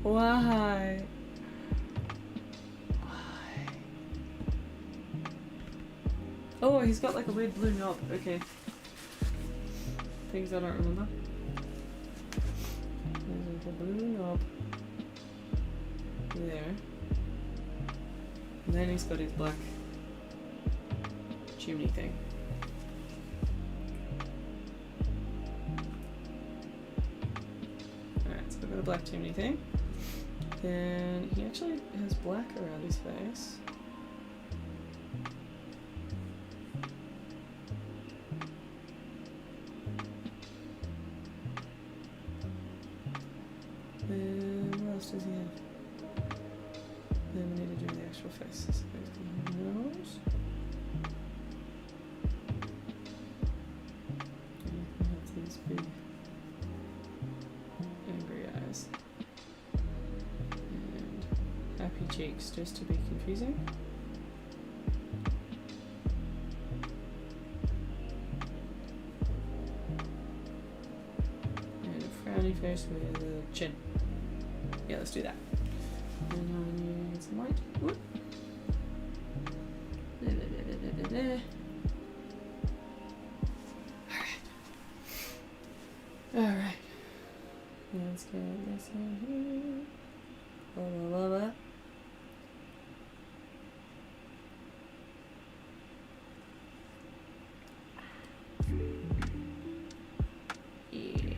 Why? Why? Oh, he's got like a weird blue knob. Okay. Things I don't remember. There's a blue knob. There. And then he's got his black chimney thing. Alright, so we've got a black chimney thing. Then he actually has black around his face. Then what else does he have? Then we need to do the actual face. So he's got a nose. These big angry eyes and happy cheeks, just to be confusing. And a frowny face with a chin. Yeah, let's do that. And I need some white. Whoop. Alright. Let's get this in here. Blah, blah, blah, blah. Yeah.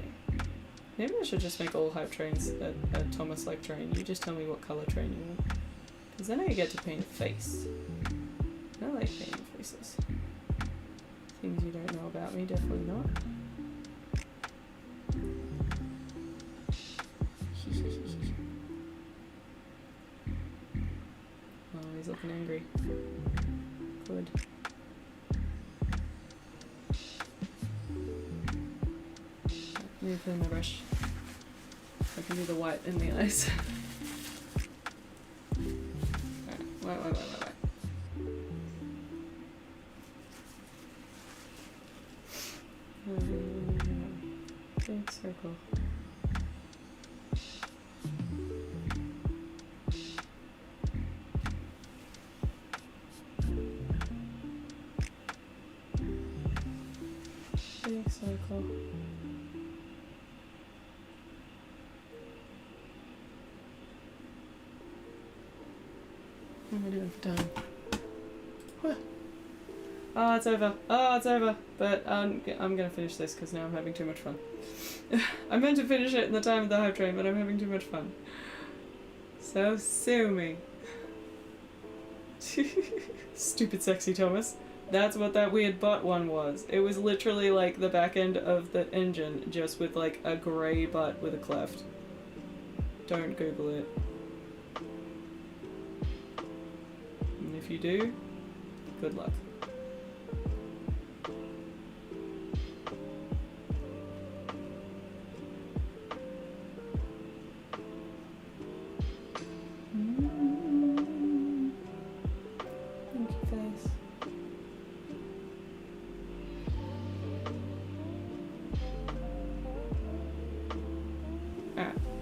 Maybe I should just make all hype trains a Thomas-like train. You just tell me what colour train you want. Because Because then I get to paint a face. I like painting faces. Things you don't know about me, definitely not. Oh, he's looking angry. Good. Let me clean my brush. I can do the white in the eyes. Alright, white. Big circle. Big circle. What am I doing for time? Oh, it's over. Oh, it's over. But I'm gonna finish this because now I'm having too much fun. I meant to finish it in the time of the hype train, but I'm having too much fun. So sue me. Stupid sexy Thomas. That's what that weird butt one was. It was literally like the back end of the engine, just with like a grey butt with a cleft. Don't Google it. And if you do, good luck.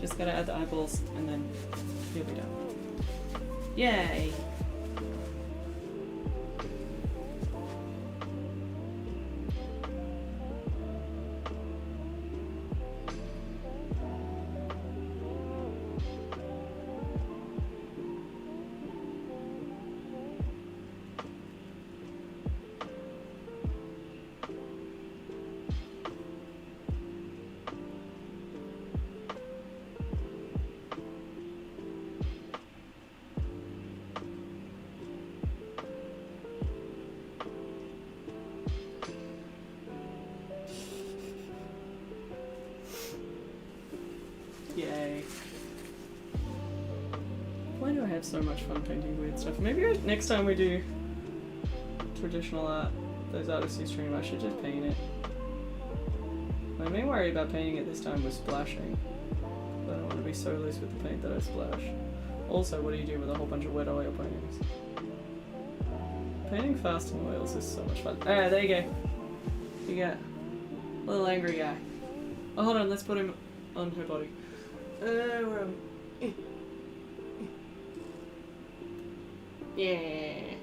Just gotta add the eyeballs and then you'll be done. Yay! Yay. Why do I have so much fun painting weird stuff? Maybe next time we do traditional art, those artists use stream, I should just paint it. My main worry about painting it this time was splashing. I don't want to be so loose with the paint that I splash. Also, what do you do with a whole bunch of wet oil paintings? Painting fast in oils is so much fun. Alright, there you go. You got a little angry guy. Oh, hold on, let's put him on her body. Yeah.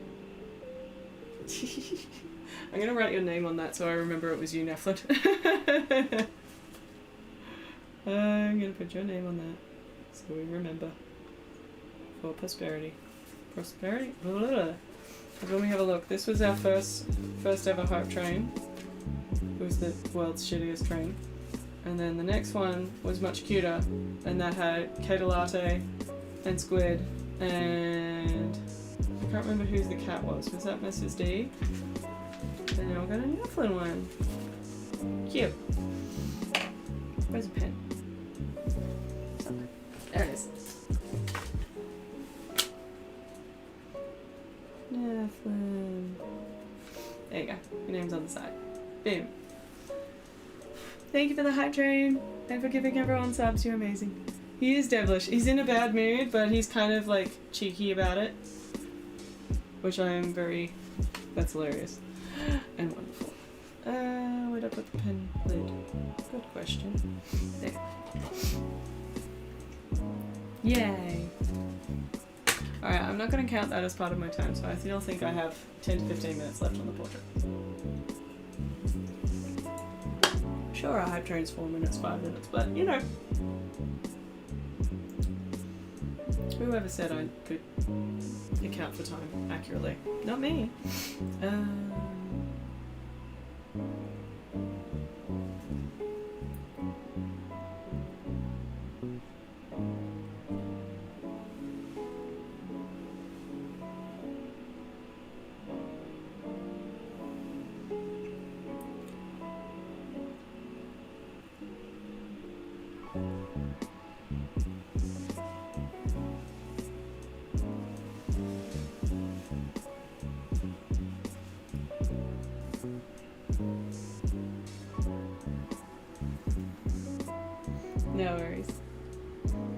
I'm gonna write your name on that so I remember it was you, Neflin. I'm gonna put your name on that so we remember. For prosperity. Prosperity? Let me have a look. This was our first ever hype train. It was the world's shittiest train. And then the next one was much cuter, and that had Cater Latte and Squid, and I can't remember who the cat was. Was that Mrs. D? And now I've got a Neflin one. Cute. Where's a pen? There it is. Neflin. There you go. Your name's on the side. Boom. Thank you for the hype train and for giving everyone subs. You're amazing. He is devilish. He's in a bad mood, but he's kind of like cheeky about it, which I am very. That's hilarious and wonderful. Where'd I put the pen lid? Good question. There. Yay. Alright, I'm not going to count that as part of my time, so I still think I have 10 to 15 minutes left on the portrait. Sure, our hype train's 4 minutes, 5 minutes, but you know. Whoever said I could account for time accurately? Not me.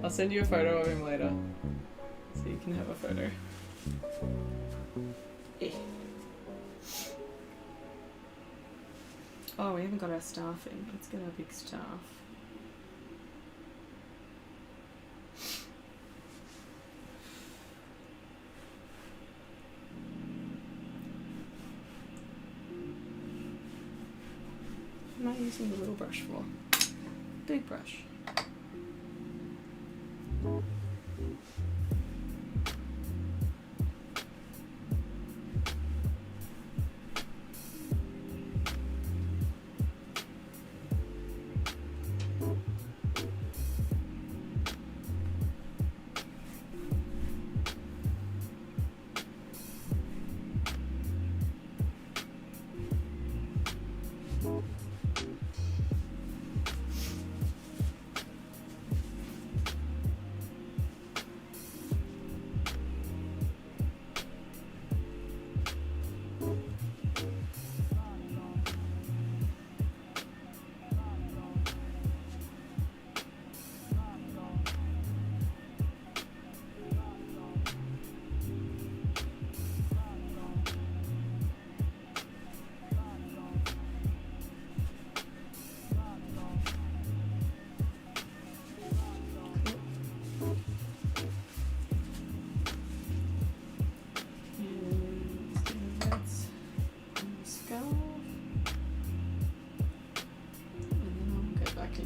I'll send you a photo of him later, so you can have a photo. Oh, we haven't got our staff in. Let's get our big staff. What am I using the little brush for? Big brush.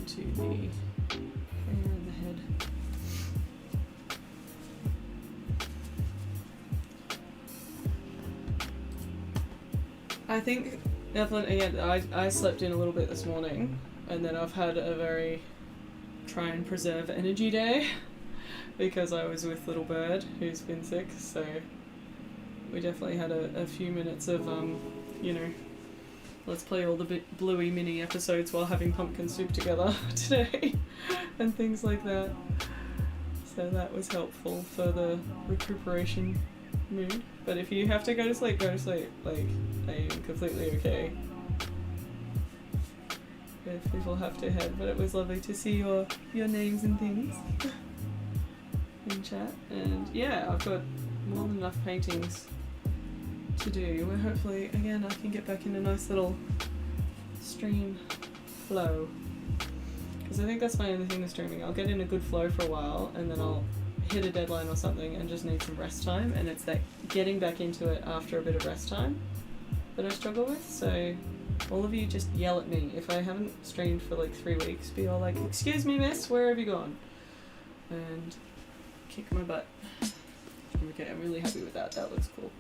To the hair and the head. I think definitely again I slept in a little bit this morning, and then I've had a very try and preserve energy day because I was with little bird who's been sick, so we definitely had a few minutes of you know, let's play all the Bluey mini episodes while having pumpkin soup together today and things like that. So that was helpful for the recuperation mood. But if you have to go to sleep, go to sleep. Like, I am completely okay if people have to head. But it was lovely to see your names and things in chat. And yeah, I've got more than enough paintings to do, where hopefully again I can get back in a nice little stream flow, because I think that's my only thing with streaming. I'll get in a good flow for a while and then I'll hit a deadline or something and just need some rest time, and it's that getting back into it after a bit of rest time that I struggle with. So all of you just yell at me if I haven't streamed for like 3 weeks. Be all like, excuse me miss, where have you gone? And kick my butt. Okay, I'm really happy with that. That looks cool.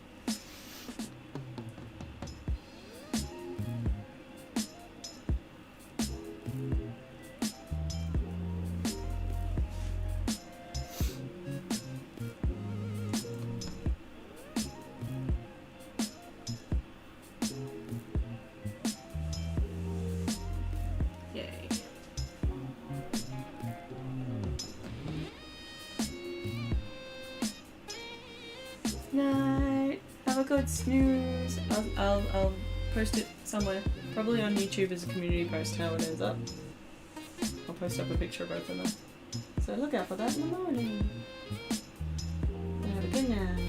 Night. Have a good snooze. I'll post it somewhere. Probably on YouTube as a community post how it ends up. I'll post up a picture of both of them. So look out for that in the morning. And have a good night.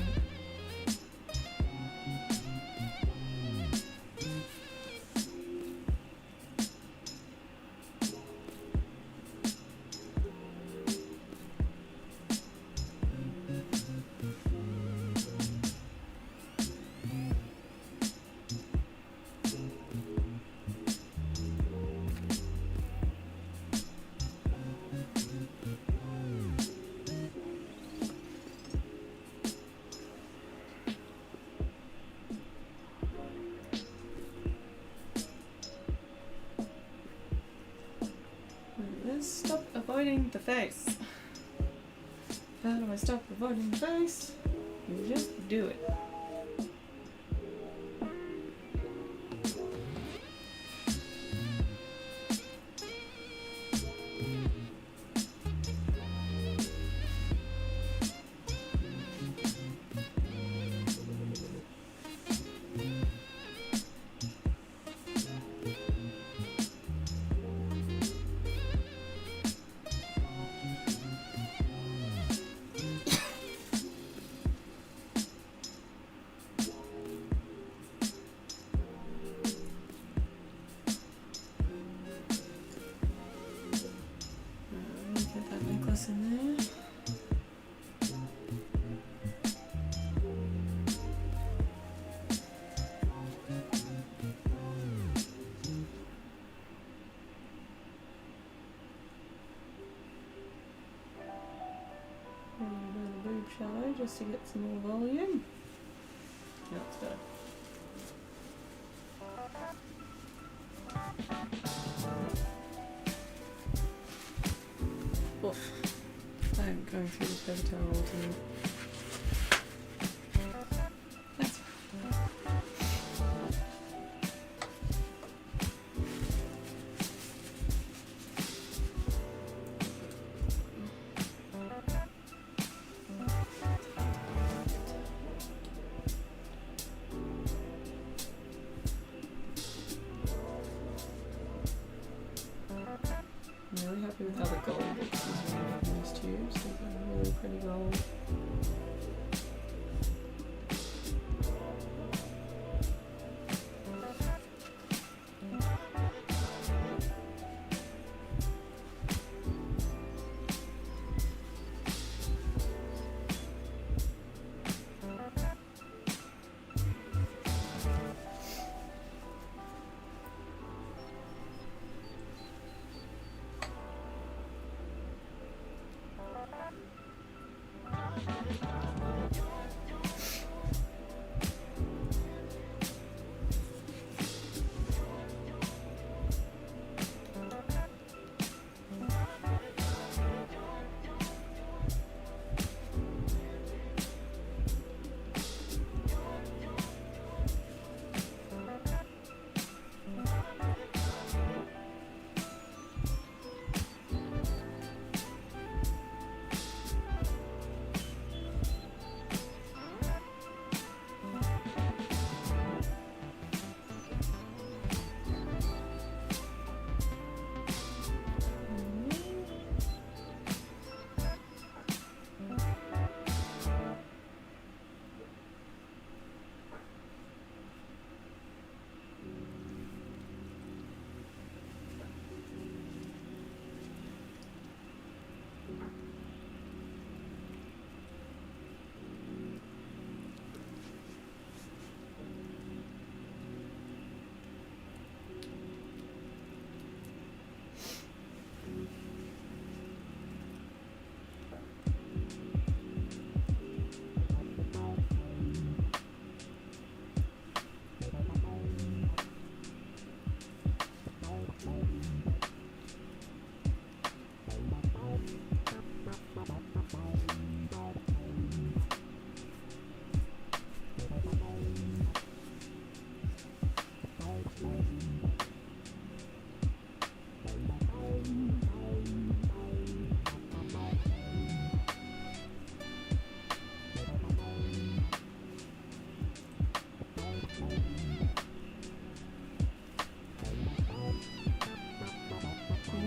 Stop avoiding the face. How do I stop avoiding the face? You just do it. just to get some more volume. No, it's better. Oof. I'm going through this paper towel all tonight. That's fine. I'm really happy with how the gold looks as well in these tubes. They've got a really pretty gold.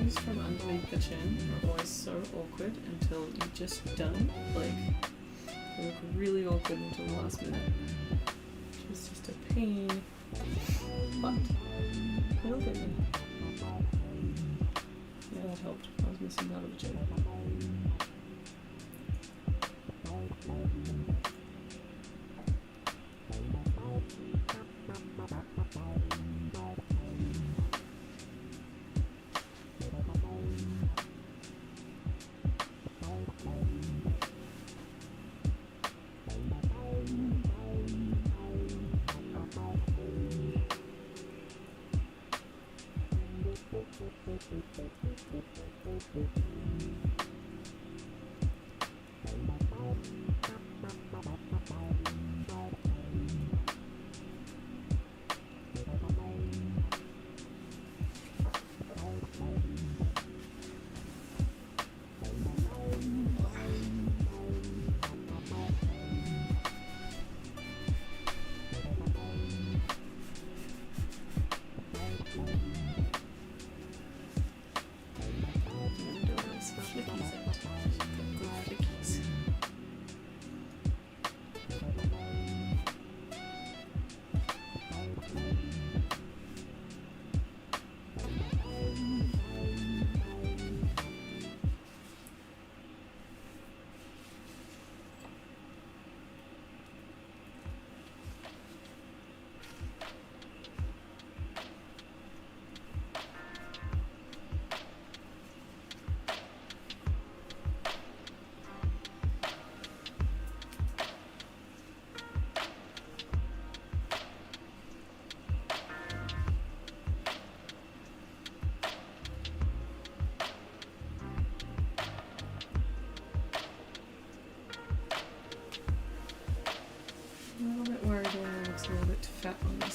These from underneath the chin are always so awkward until you're just done. Like, they look really awkward until the last minute. Which is just a pain. But, it'll get me. Yeah, that helped. I was missing part of the chin. Flick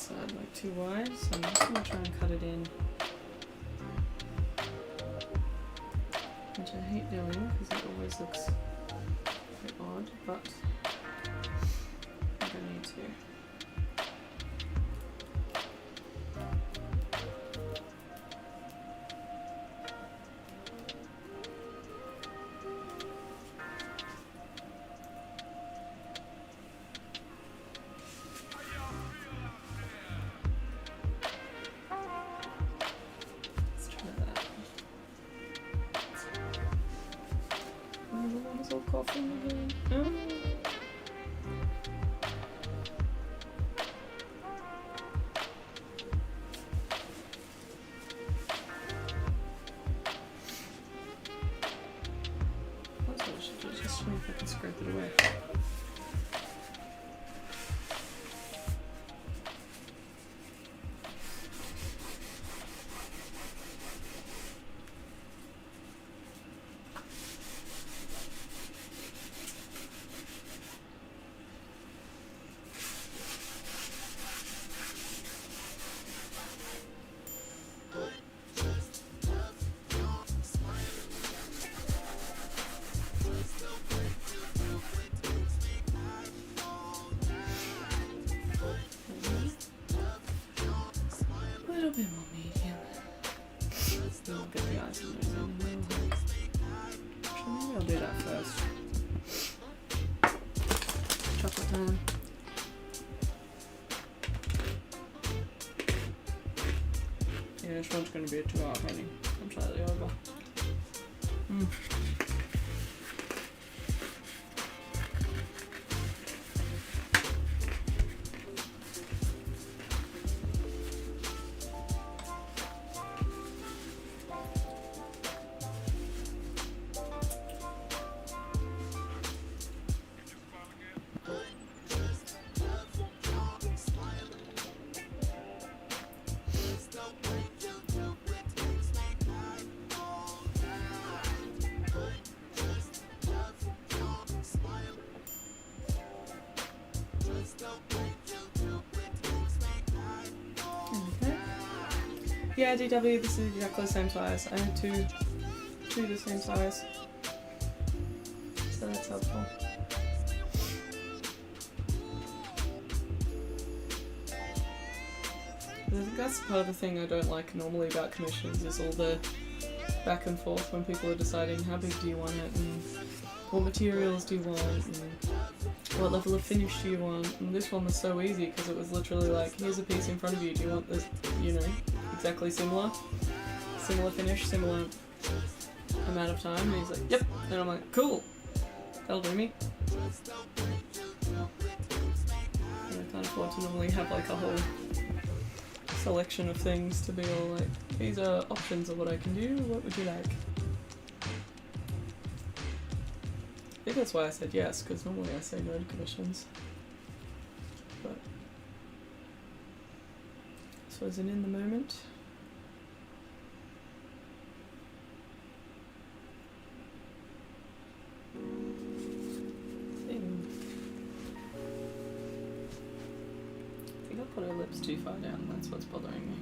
side like too wide, so I'm just going to try and cut it in. Which I hate doing because it always looks a bit odd, but I'm going to need to. Coughing again. Oh. That's what I should do, just see if I can scrape it away. A little bit more medium. We'll get the eyes and nose in. Actually, maybe I'll do that first. Chocolate time. Yeah, this one's going to be a 2 hour painting. I'm slightly over. Yeah, DW, this is exactly the same size. I had two the same size, so that's helpful. That's part of the thing I don't like normally about commissions, is all the back and forth when people are deciding how big do you want it, and what materials do you want, and what level of finish do you want. And this one was so easy because it was literally like, here's a piece in front of you, do you want this, you know, exactly similar finish, similar amount of time? And he's like, yep. And I'm like, cool, that'll do me. And I can't afford to normally have like a whole selection of things to be all like, these are options of what I can do, what would you like? I think that's why I said yes, because normally I say no to commissions. But this was an in the moment. I think I put her lips too far down, that's what's bothering me.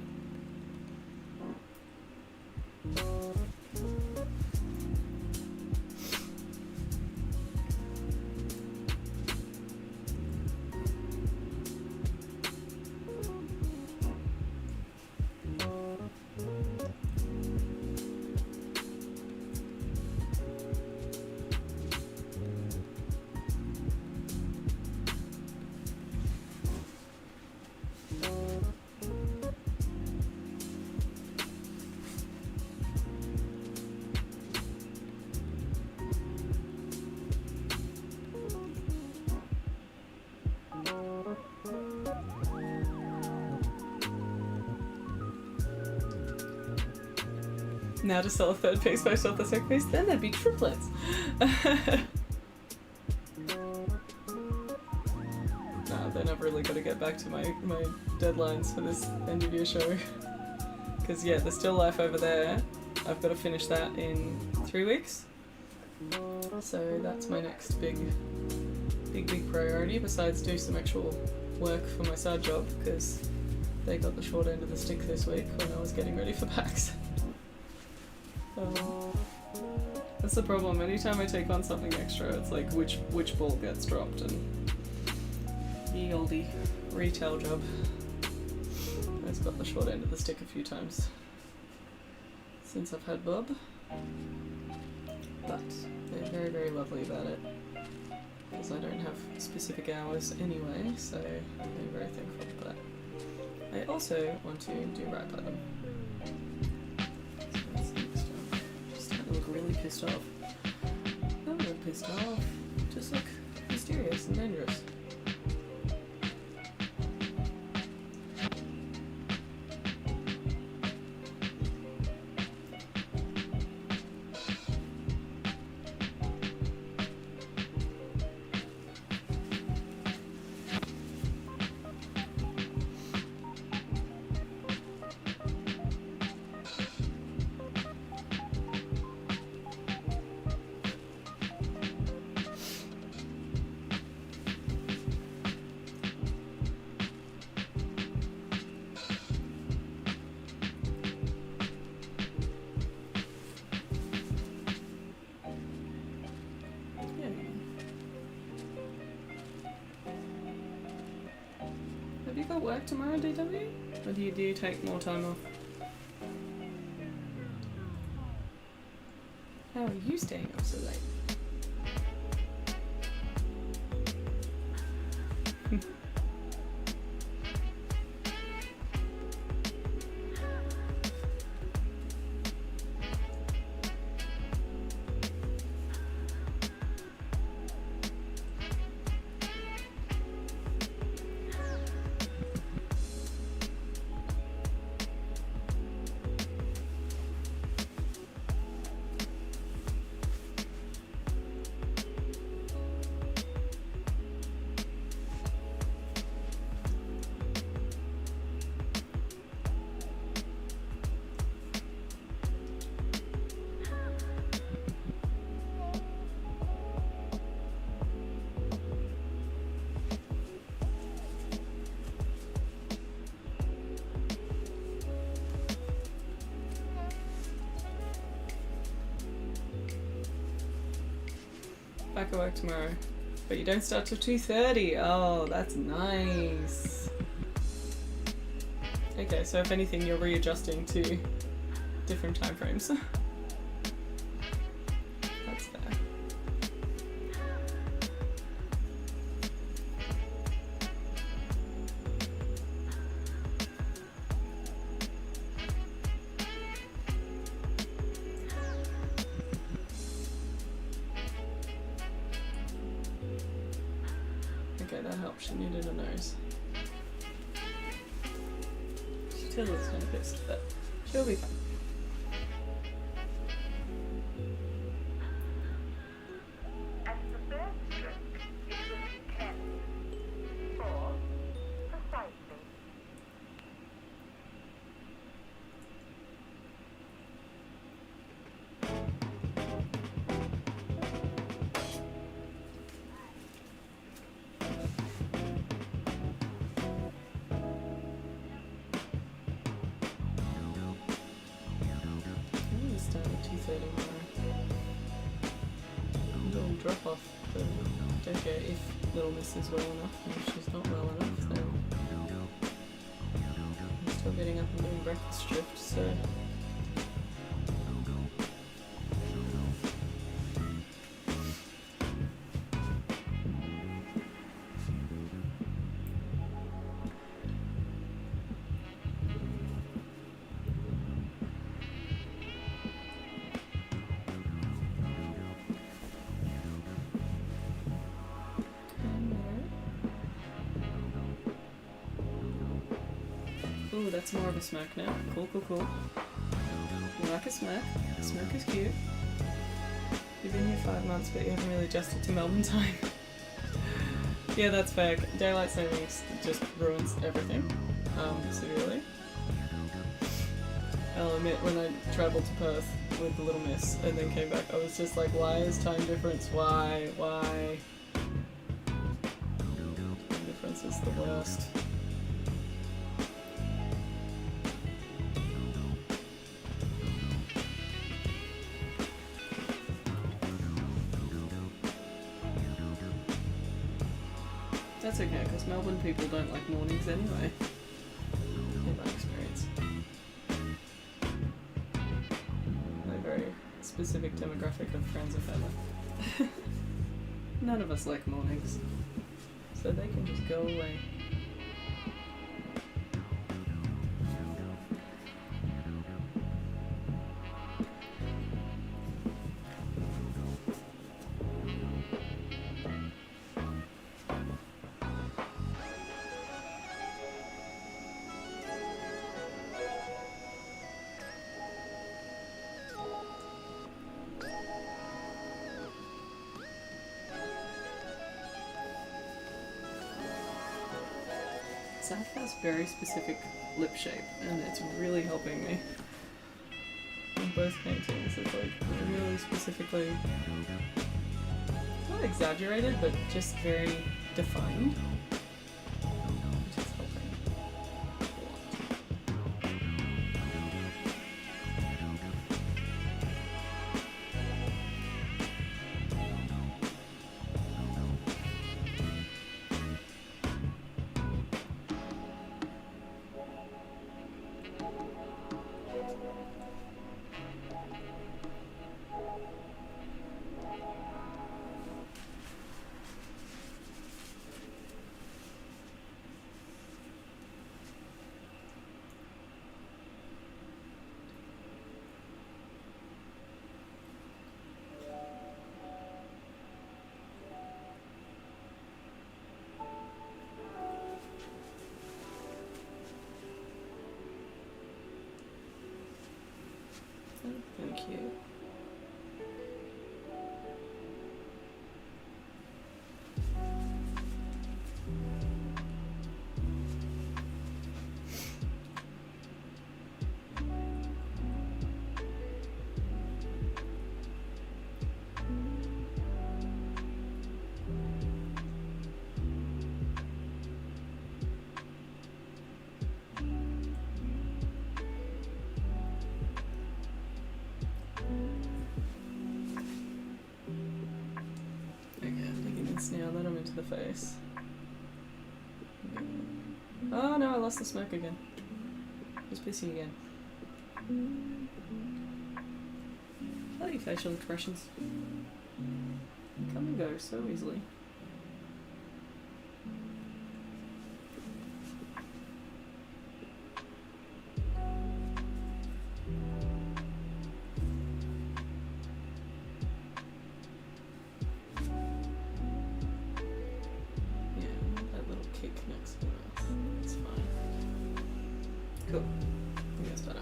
Now to sell a third piece based off the second piece, then there'd be triplets. Nah, then I've really got to get back to my deadlines for this end of year show. Because yeah, the still life over there, I've got to finish that in 3 weeks. So that's my next big priority, besides do some actual work for my side job, because they got the short end of the stick this week when I was getting ready for PAX. That's the problem. Anytime I take on something extra, it's like which ball gets dropped, and ye olde retail job has got the short end of the stick a few times since I've had Bob. But they're very, very lovely about it, because I don't have specific hours anyway, so I'm very thankful for that. I also want to do right by them. Just starting to look really pissed off. Not really pissed off, just look mysterious and dangerous. Have you got work tomorrow, DW? Or do you take more time off? How are you staying up so late? Back at work tomorrow, but you don't start till 2:30. Oh, that's nice. Okay, so if anything, you're readjusting to different time frames. That's fair. Okay, that helps. She needed a nose. She still looks kind of pissed, but she'll be fine. At the first stroke, it was 10, 4, precisely. Start at 2:30 tomorrow. Little drop off, but I don't care if little miss is well enough, and if she's not well enough, then I'm still getting up and doing breakfast shift, so. Ooh, that's more of a smack now. Cool, cool, cool. You like a smack? A smack is cute. You've been here 5 months, but you haven't really adjusted to Melbourne time. Yeah, that's fair. Daylight savings just ruins everything, severely. I'll admit, when I travelled to Perth with the little miss and then came back, I was just like, why is time difference? Why? Time difference is the worst. That's okay, because Melbourne people don't like mornings anyway. In my experience. A very specific demographic of friends and family. None of us like mornings. So they can just go away. Zaf has very specific lip shape, and it's really helping me. In both paintings, it's like really specifically, not exaggerated, but just very defined. Which is helping a lot. Thank you. Now let him into the face. Oh no, I lost the smoke again. Just pissy again. Bloody facial expressions. Come and go so easily. Cool. I think that's better.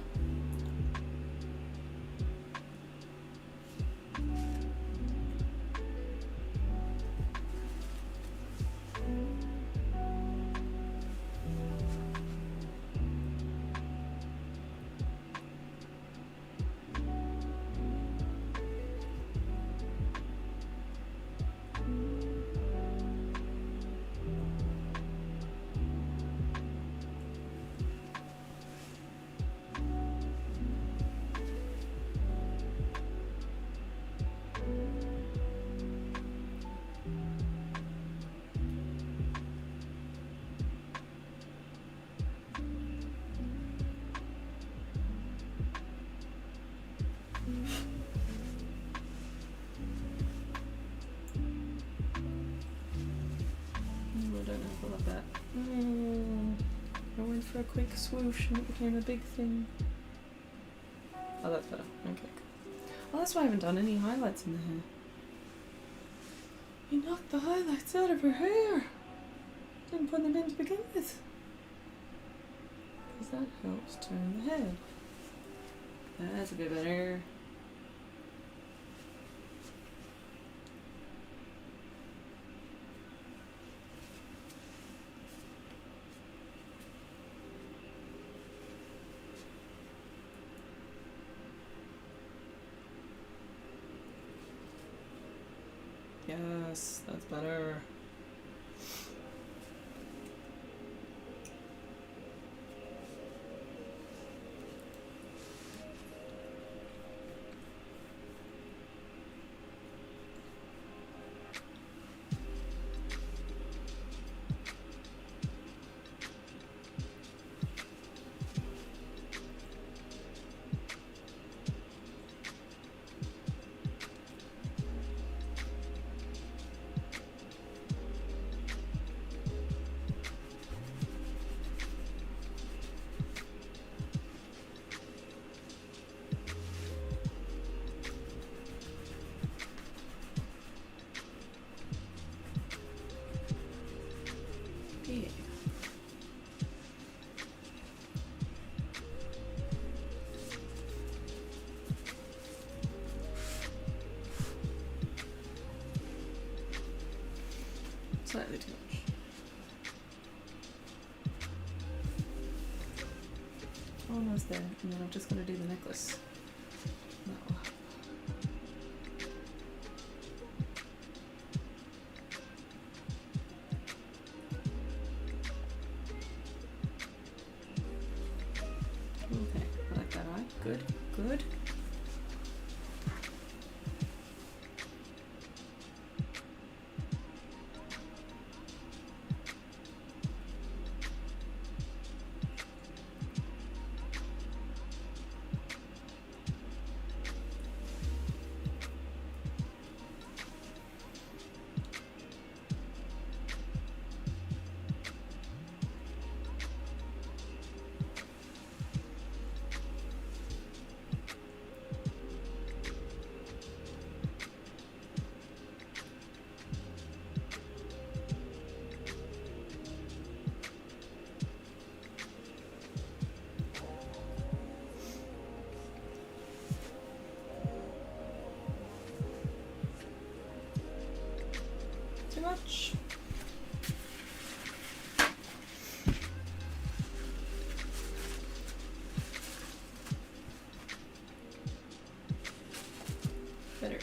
I went for a quick swoosh and it became a big thing. Oh, that's better. Okay, cool. Oh, that's why I haven't done any highlights in the hair. You knocked the highlights out of her hair. Didn't put them in to begin with. Because that helps turn the head. That's a bit better. Yes, that's better. Almost there, and then I've just got to do the necklace. That will help. Okay, I like that eye. Good, good. Too much. Better.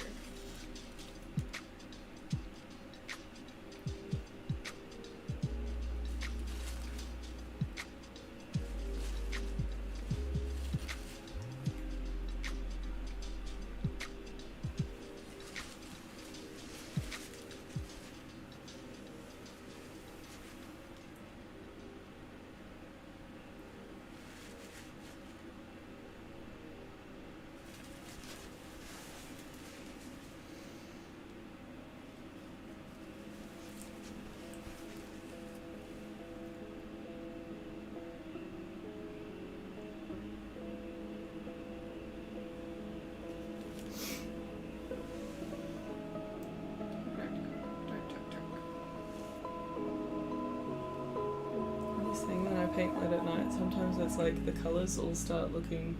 Paint late at night, sometimes it's like the colours all start looking,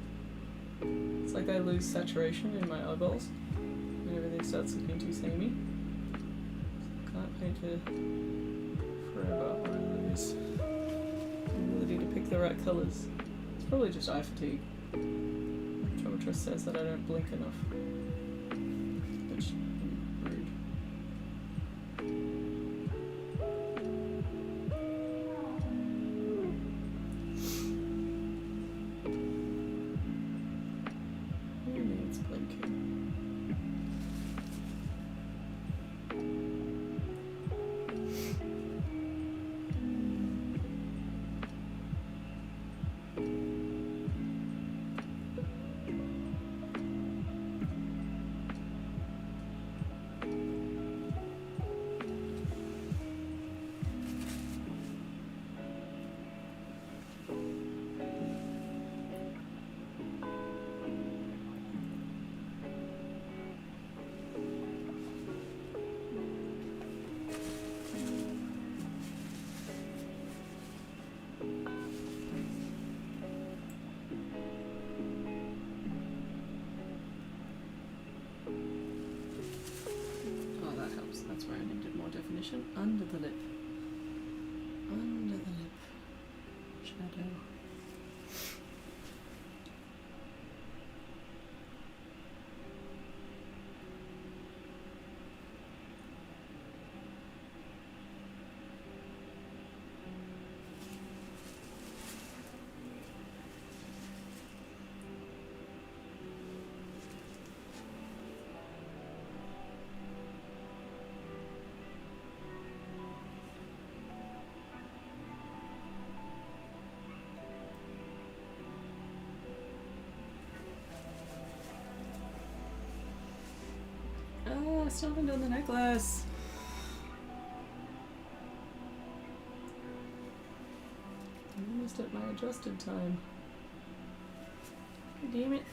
it's like I lose saturation in my eyeballs and everything starts looking too samey. Can't paint it forever or I lose the ability to pick the right colours. It's probably just eye fatigue. Optometrist says that I don't blink enough, which is rude. That's where I needed more definition. Under the lip. Under the lip. Shadow. Oh, I still haven't done the necklace. I'm almost at my adjusted time. Damn it.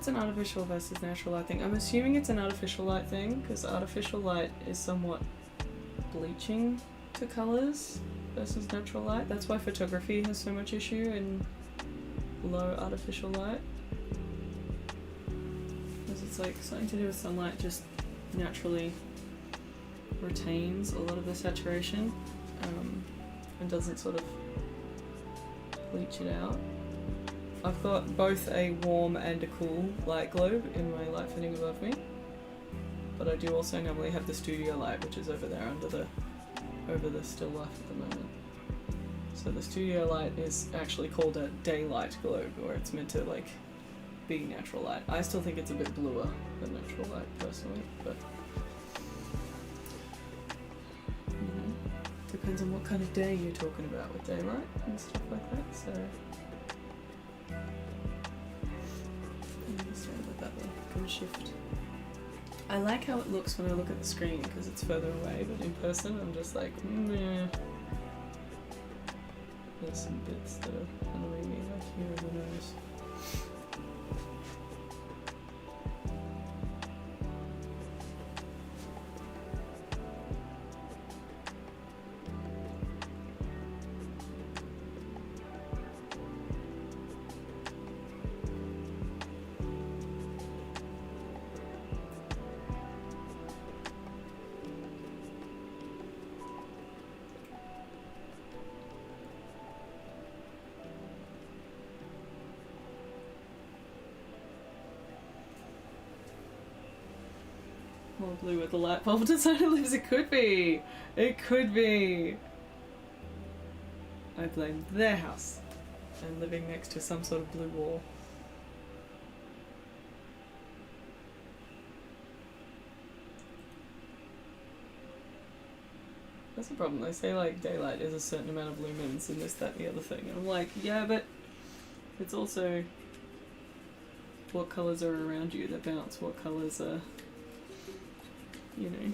it's an artificial versus natural light thing. I'm assuming it's an artificial light thing because artificial light is somewhat bleaching to colours versus natural light. That's why photography has so much issue in low artificial light. Because it's like something to do with sunlight just naturally retains a lot of the saturation and doesn't sort of bleach it out. I've got both a warm and a cool light globe in my light fitting above me, but I do also normally have the studio light, which is over there over the still life at the moment. So the studio light is actually called a daylight globe, or it's meant to like be natural light. I still think it's a bit bluer than natural light personally, but depends on what kind of day you're talking about with daylight and stuff like that. So sorry about that one. Gonna shift. I like how it looks when I look at the screen because it's further away, but in person I'm just like, meh. There's some bits that are annoying me, like here in the nose. More blue with the light bulb designer lives. It could be. It could be. I blame their house and living next to some sort of blue wall. That's the problem. They say like daylight is a certain amount of lumens and this, that, and the other thing. And I'm like, yeah, but it's also what colours are around you that bounce, what colours are, you know,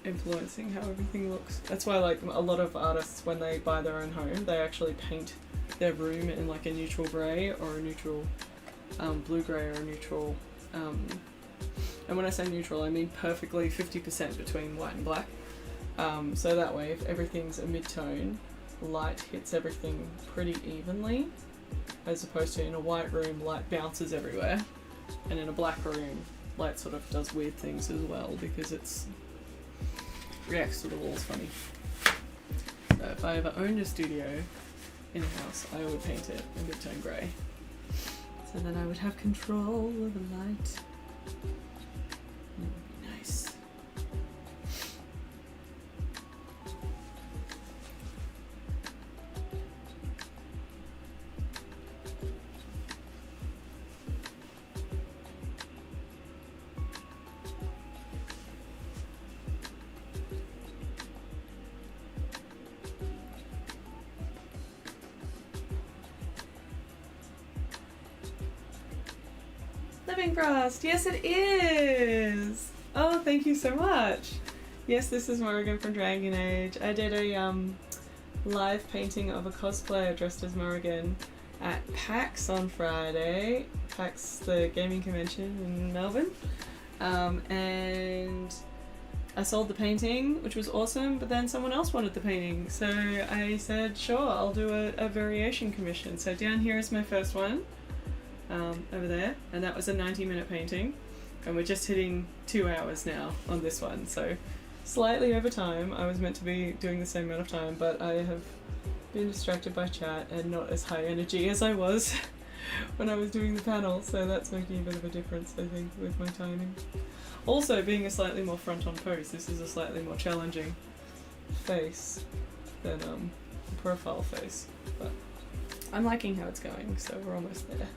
influencing how everything looks. That's why like a lot of artists, when they buy their own home, they actually paint their room in like a neutral grey or a neutral blue grey or a neutral and when I say neutral I mean perfectly 50% between white and black, so that way if everything's a mid-tone, light hits everything pretty evenly, as opposed to in a white room light bounces everywhere, and in a black room light sort of does weird things as well because it's reacts to the walls funny. So if I ever owned a studio in a house, I would paint it in mid-tone grey, so then I would have control of the light. Nice. Living Frost, yes it is! Oh, thank you so much! Yes, this is Morrigan from Dragon Age. I did a live painting of a cosplayer dressed as Morrigan at PAX on Friday. PAX, the gaming convention in Melbourne. And I sold the painting, which was awesome, but then someone else wanted the painting. So I said, sure, I'll do a variation commission. So down here is my first one. Over there, and that was a 90-minute painting, and we're just hitting 2 hours now on this one, so slightly over time. I was meant to be doing the same amount of time, but I have been distracted by chat and not as high energy as I was when I was doing the panel, so that's making a bit of a difference, I think, with my timing. Also, being a slightly more front-on pose, this is a slightly more challenging face than the profile face, but I'm liking how it's going, so we're almost there.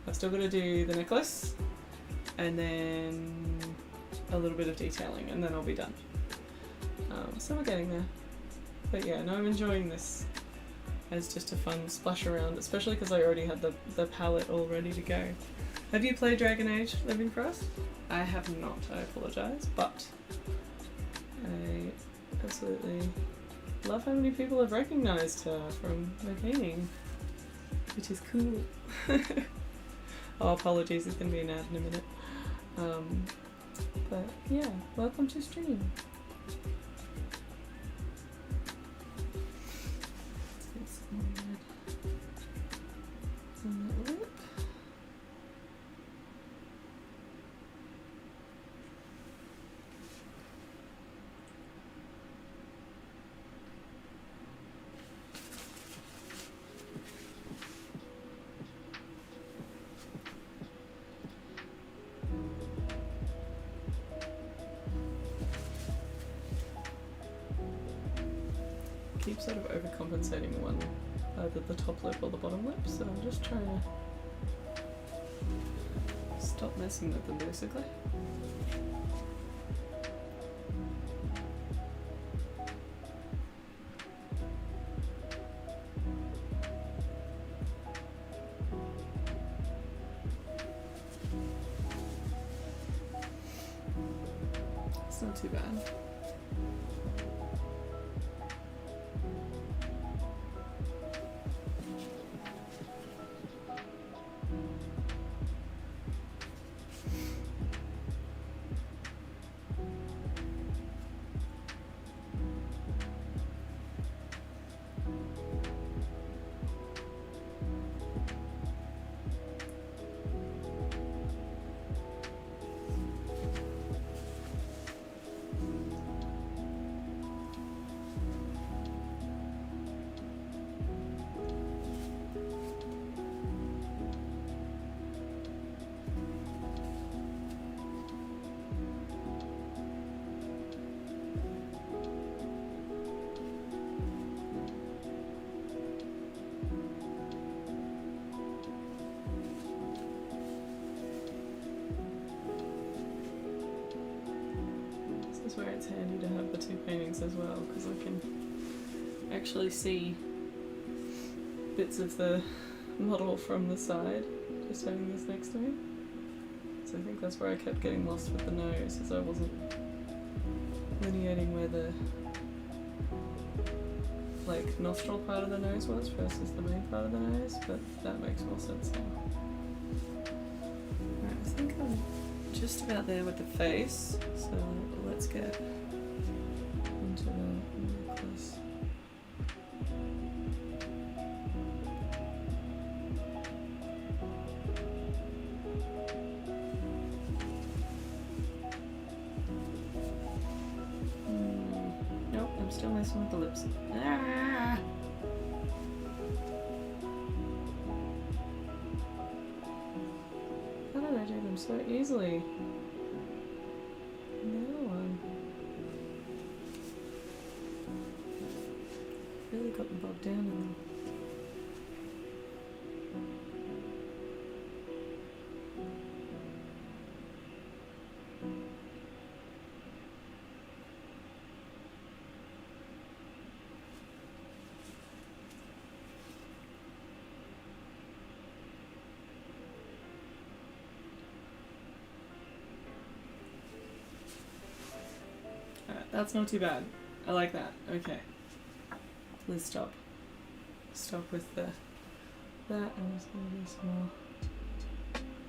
I've still got to do the necklace and then a little bit of detailing and then I'll be done. So we're getting there. But yeah, no, I'm enjoying this as just a fun splash around, especially because I already had the palette all ready to go. Have you played Dragon Age Living Frost? I have not, I apologise, but I absolutely love how many people have recognised her from my painting, which is cool. Oh, apologies, it's going to be an ad in a minute. But yeah, welcome to stream. Let's get some on that lip. Keep sort of overcompensating one, either the top lip or the bottom lip, so I'm just trying to stop messing with them basically. It's not too bad. This is where it's handy to have the two paintings as well, because I can actually see bits of the model from the side, just having this next to me. So I think that's where I kept getting lost with the nose, as I wasn't delineating where the nostril part of the nose was versus the main part of the nose, but that makes more sense now. Right, I think I'm just about there with the face, so let's get into the necklace. Nope, I'm still messing with the lips. Ah! How did I do them so easily? The other one. Really got them bogged down in them. That's not too bad. I like that. Okay. Liz, stop. Stop with the that. I'm just gonna do some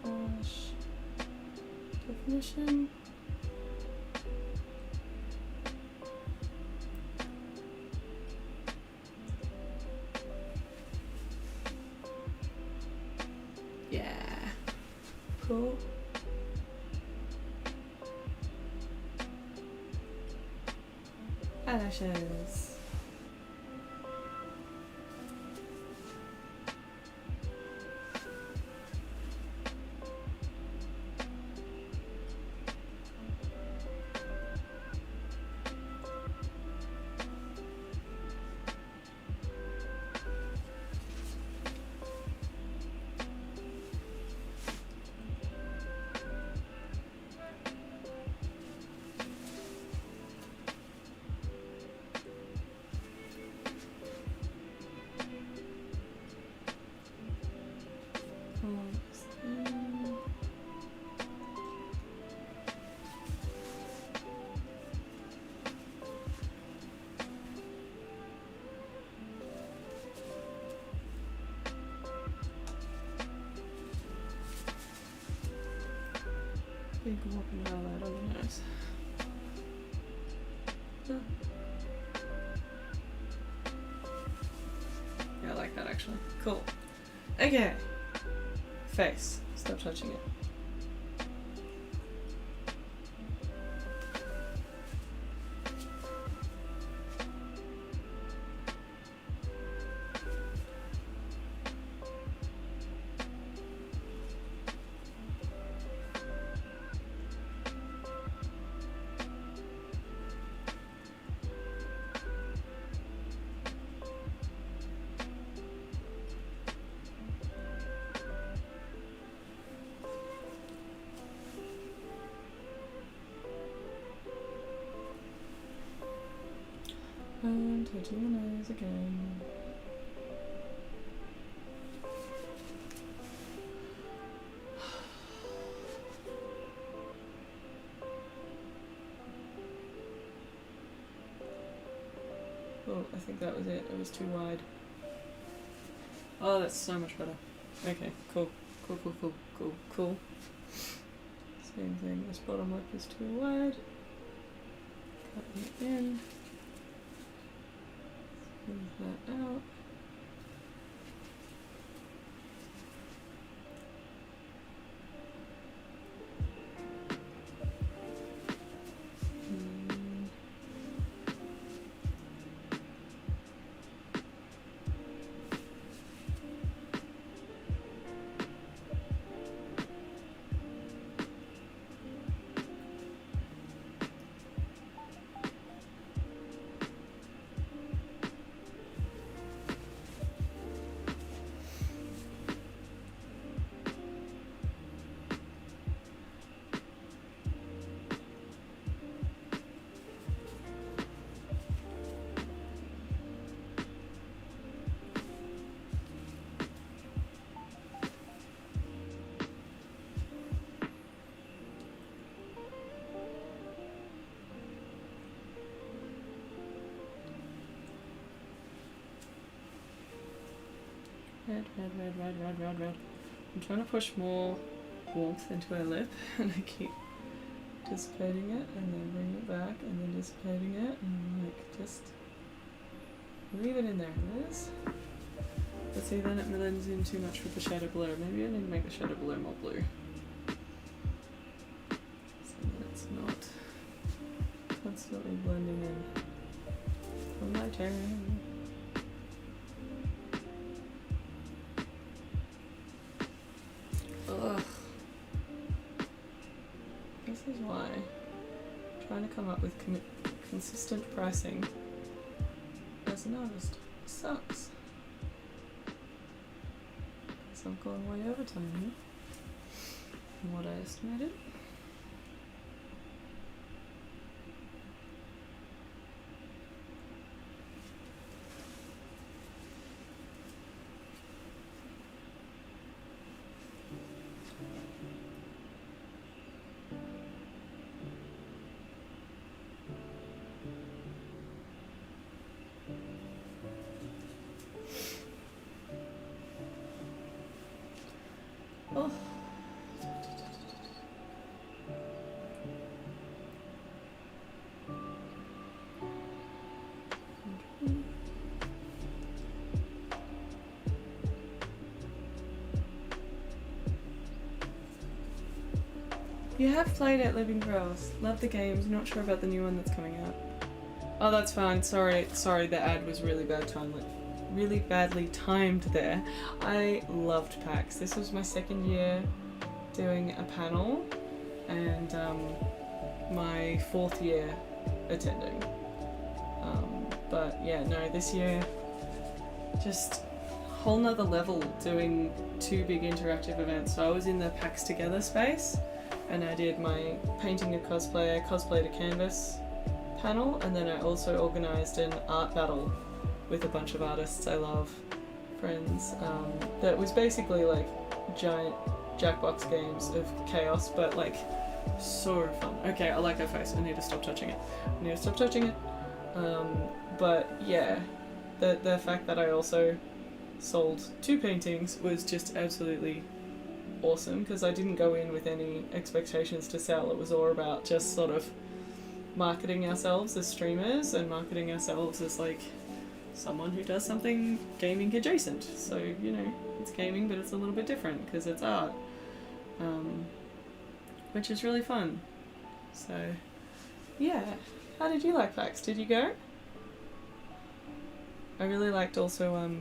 more harsh definition. Yeah. Cool. Eyelashes. Big whopping highlight on the nose. Yeah, I like that actually. Cool. Okay. Face. Stop touching it. And touching the nose again. Oh, I think that was it. It was too wide. Oh, that's so much better. Okay, cool. Cool, cool, cool, cool, cool. Same thing. This bottom lip is too wide. Cutting it in. Smooth that out. Red, red, red, red, red, red, red. I'm trying to push more warmth into her lip and I keep dissipating it and then bringing it back and then dissipating it and like just leave it in there, Liz. But see, then it blends in too much with the shadow blur. Maybe I need to make the shadow blur more blue. So that it's not constantly blending in on my turn. Ugh. This is why trying to come up with consistent pricing as an artist sucks. So I've gone way over time here from what I estimated. Oh. You have played at Living Pearls. Love the games. Not sure about the new one that's coming out. Oh, that's fine. Sorry, the ad was really really badly timed there. I loved PAX. This was my second year doing a panel and my fourth year attending. But yeah, no, this year just whole nother level doing two big interactive events. So I was in the PAX Together space and I did my painting a cosplay to canvas panel, and then I also organised an art battle with a bunch of artists I love, friends, that was basically like giant Jackbox games of chaos, but like so fun. Okay, I like her face. I need to stop touching it. But yeah, the fact that I also sold two paintings was just absolutely awesome because I didn't go in with any expectations to sell. It was all about just sort of marketing ourselves as streamers and marketing ourselves as like someone who does something gaming adjacent. So, you know, it's gaming, but it's a little bit different because it's art, which is really fun. So, yeah. How did you like PAX? Did you go? I really liked also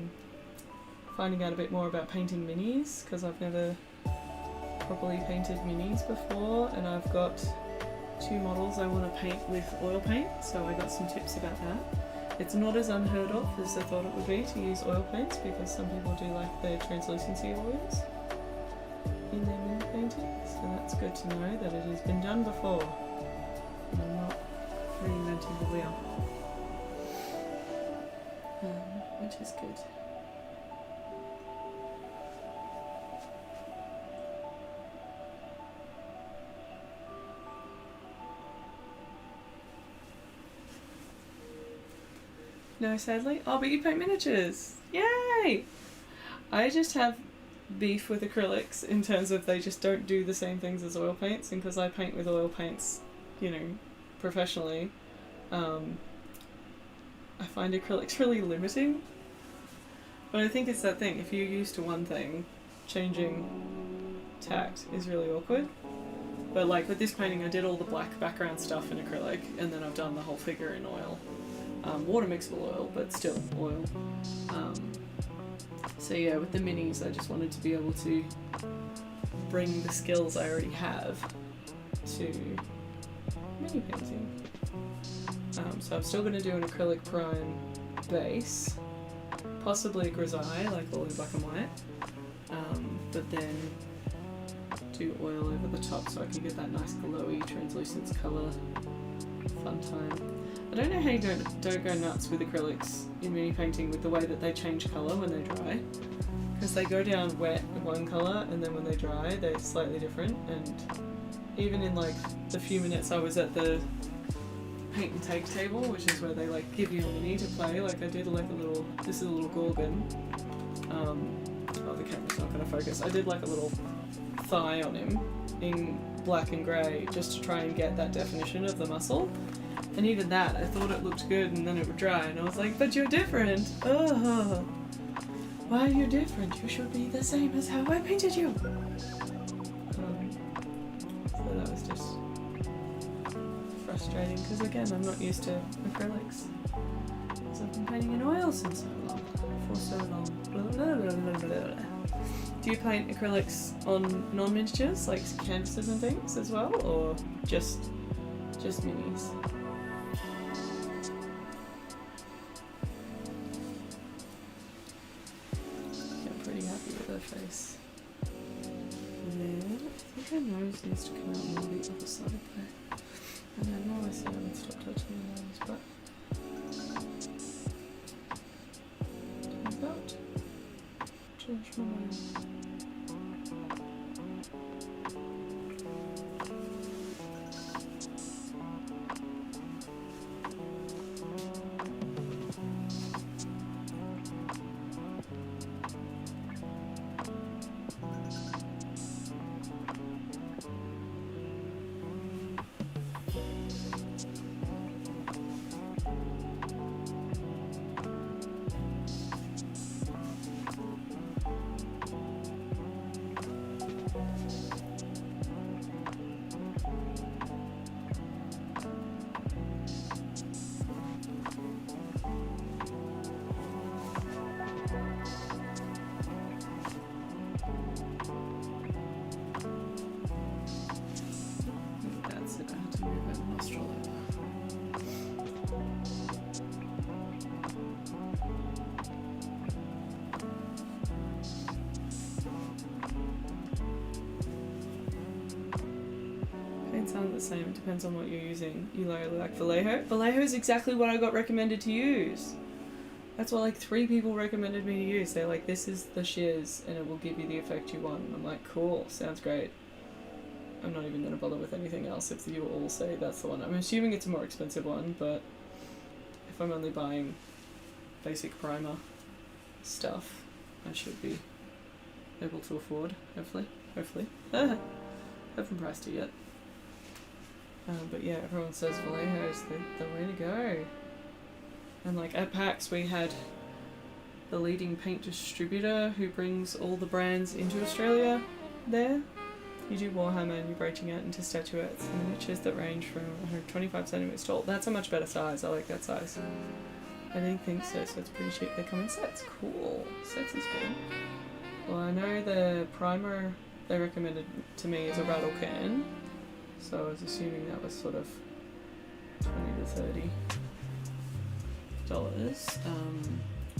finding out a bit more about painting minis because I've never properly painted minis before, and I've got 2 models I want to paint with oil paint, so I got some tips about that. It's not as unheard of as I thought it would be to use oil paints because some people do like the translucency oils in their mini paintings, and that's good to know that it has been done before and I'm not reinventing the wheel, which is good. No, sadly. Oh, but you paint miniatures! Yay! I just have beef with acrylics in terms of they just don't do the same things as oil paints, and because I paint with oil paints, you know, professionally, I find acrylics really limiting. But I think it's that thing, if you're used to one thing, changing tact is really awkward. But like with this painting, I did all the black background stuff in acrylic, and then I've done the whole figure in oil. Water mixable oil, but still oil. So yeah, with the minis, I just wanted to be able to bring the skills I already have to mini painting. So I'm still going to do an acrylic prime base, possibly a grisaille, like all in black and white, but then do oil over the top so I can get that nice glowy translucence colour. Fun time. I don't know how you don't go nuts with acrylics in mini painting with the way that they change colour when they dry, because they go down wet in one colour and then when they dry they're slightly different. And even in like the few minutes I was at the paint and take table, which is where they like give you a mini to play, like I did like a little, this is a little gorgon, oh the camera's not going to focus, I did like a little thigh on him in black and grey just to try and get that definition of the muscle. And even that, I thought it looked good and then it would dry and I was like, but you're different! Oh, why are you different? You should be the same as how I painted you! So that was just frustrating because again, I'm not used to acrylics. Because I've been painting in oil since so long. For so long. Blah, blah, blah, blah, blah. Do you paint acrylics on non-miniatures, like canvases and things as well, or just minis? Face. Yeah, I think her nose needs to come out more the other side there. And I know I said I would stop touching the nose, but about change my mind. Sound the same, it depends on what you're using. You like Vallejo? Vallejo is exactly what I got recommended to use. That's what like 3 people recommended me to use. They're like, this is the shiz and it will give you the effect you want. And I'm like, cool, sounds great. I'm not even going to bother with anything else if you all say that's the one. I'm assuming it's a more expensive one, but if I'm only buying basic primer stuff, I should be able to afford, hopefully. hopefully. Haven't priced it yet. But yeah, everyone says Vallejo is the way to go. And like at PAX we had the leading paint distributor who brings all the brands into Australia there. You do Warhammer and you're branching out into statuettes and miniatures that range from 125 centimeters tall. That's a much better size. I like that size. I didn't think so, so it's pretty cheap. They come in sets. Cool. Sets is good. Well, I know the primer they recommended to me is a rattle can, so I was assuming that was sort of $20 to $30.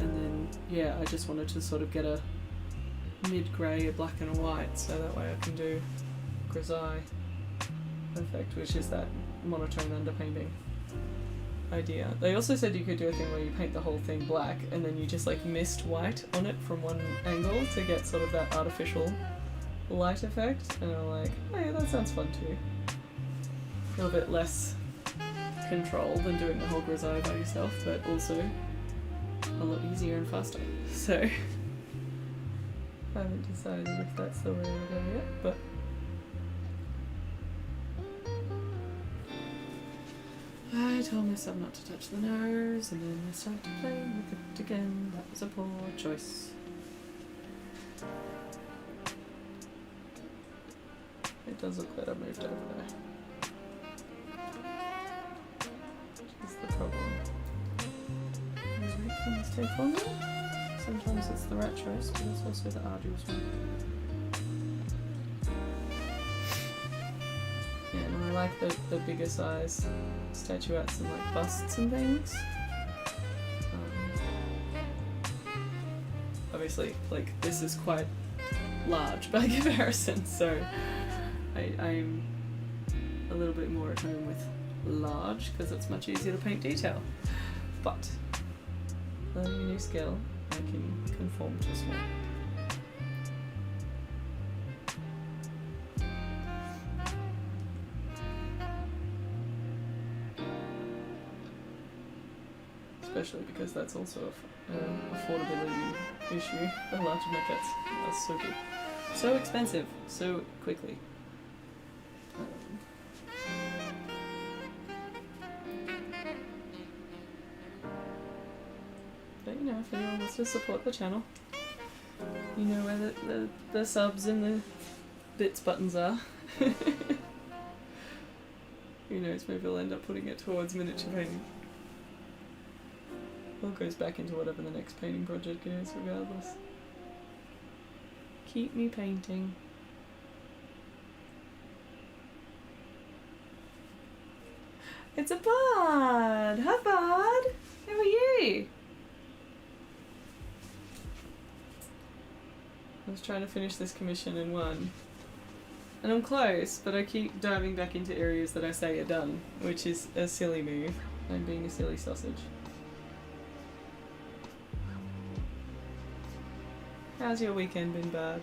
And then, yeah, I just wanted to sort of get a mid-grey, a black and a white, so that way I can do grisaille effect, which is that monotone underpainting idea. They also said you could do a thing where you paint the whole thing black and then you just like mist white on it from one angle to get sort of that artificial light effect, and I'm like, oh yeah, that sounds fun too. A little bit less control than doing the whole grisaille by yourself, but also a lot easier and faster. So I haven't decided if that's the way I'll go yet, but I told myself not to touch the nose, and then I started playing with it again. That was a poor choice. It does look like I moved over there. Which is the problem. Make things take longer. Sometimes it's the right choice, but it's also the arduous one. Yeah, and I like the bigger size statuettes and like busts and things. Obviously, like this is quite large by comparison, so I'm a little bit more at home with large because it's much easier to paint detail. But learning a new skill, I can conform to small. Especially because that's also an affordability issue. The larger maquettes are so good. So expensive, so quickly. But you know, if anyone wants to support the channel, you know where the subs and the bits buttons are. Who knows, maybe I'll end up putting it towards miniature painting. Or goes back into whatever the next painting project is, regardless. Keep me painting. It's a bud! Hi, bud! How are you? I was trying to finish this commission in one. And I'm close, but I keep diving back into areas that I say are done, which is a silly move. I'm being a silly sausage. How's your weekend been, bud?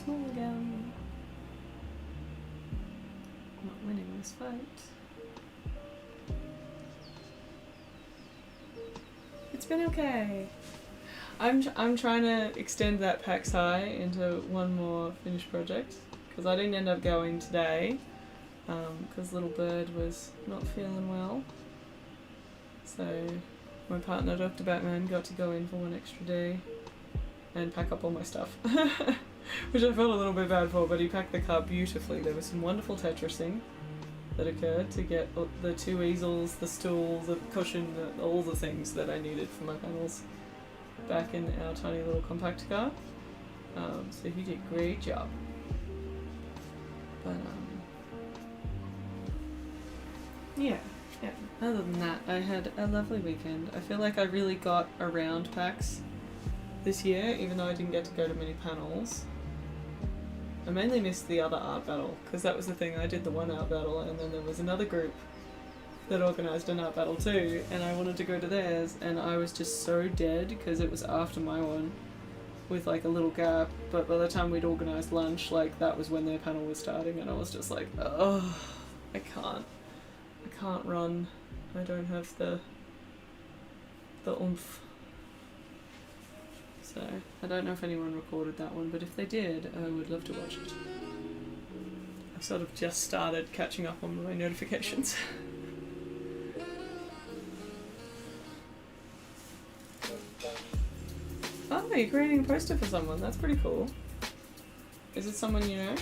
Small again. Not winning this fight. It's been okay. I'm trying to extend that PAX high into one more finished project because I didn't end up going today because little bird was not feeling well. So my partner Dr. Batman got to go in for one extra day and pack up all my stuff. Which I felt a little bit bad for, but he packed the car beautifully. There was some wonderful Tetrising that occurred to get the 2 easels, the stool, the cushion, all the things that I needed for my panels back in our tiny little compact car. So he did a great job. But yeah. Other than that, I had a lovely weekend. I feel like I really got around PAX this year, even though I didn't get to go to many panels. I mainly missed the other art battle, because that was the thing, I did the one art battle, and then there was another group that organised an art battle too, and I wanted to go to theirs, and I was just so dead, because it was after my one, with like a little gap, but by the time we'd organised lunch, like that was when their panel was starting, and I was just like, oh, I can't run, I don't have the oomph. So, I don't know if anyone recorded that one, but if they did, I would love to watch it. I've sort of just started catching up on my notifications. Oh, you're creating a poster for someone, that's pretty cool. Is it someone you know?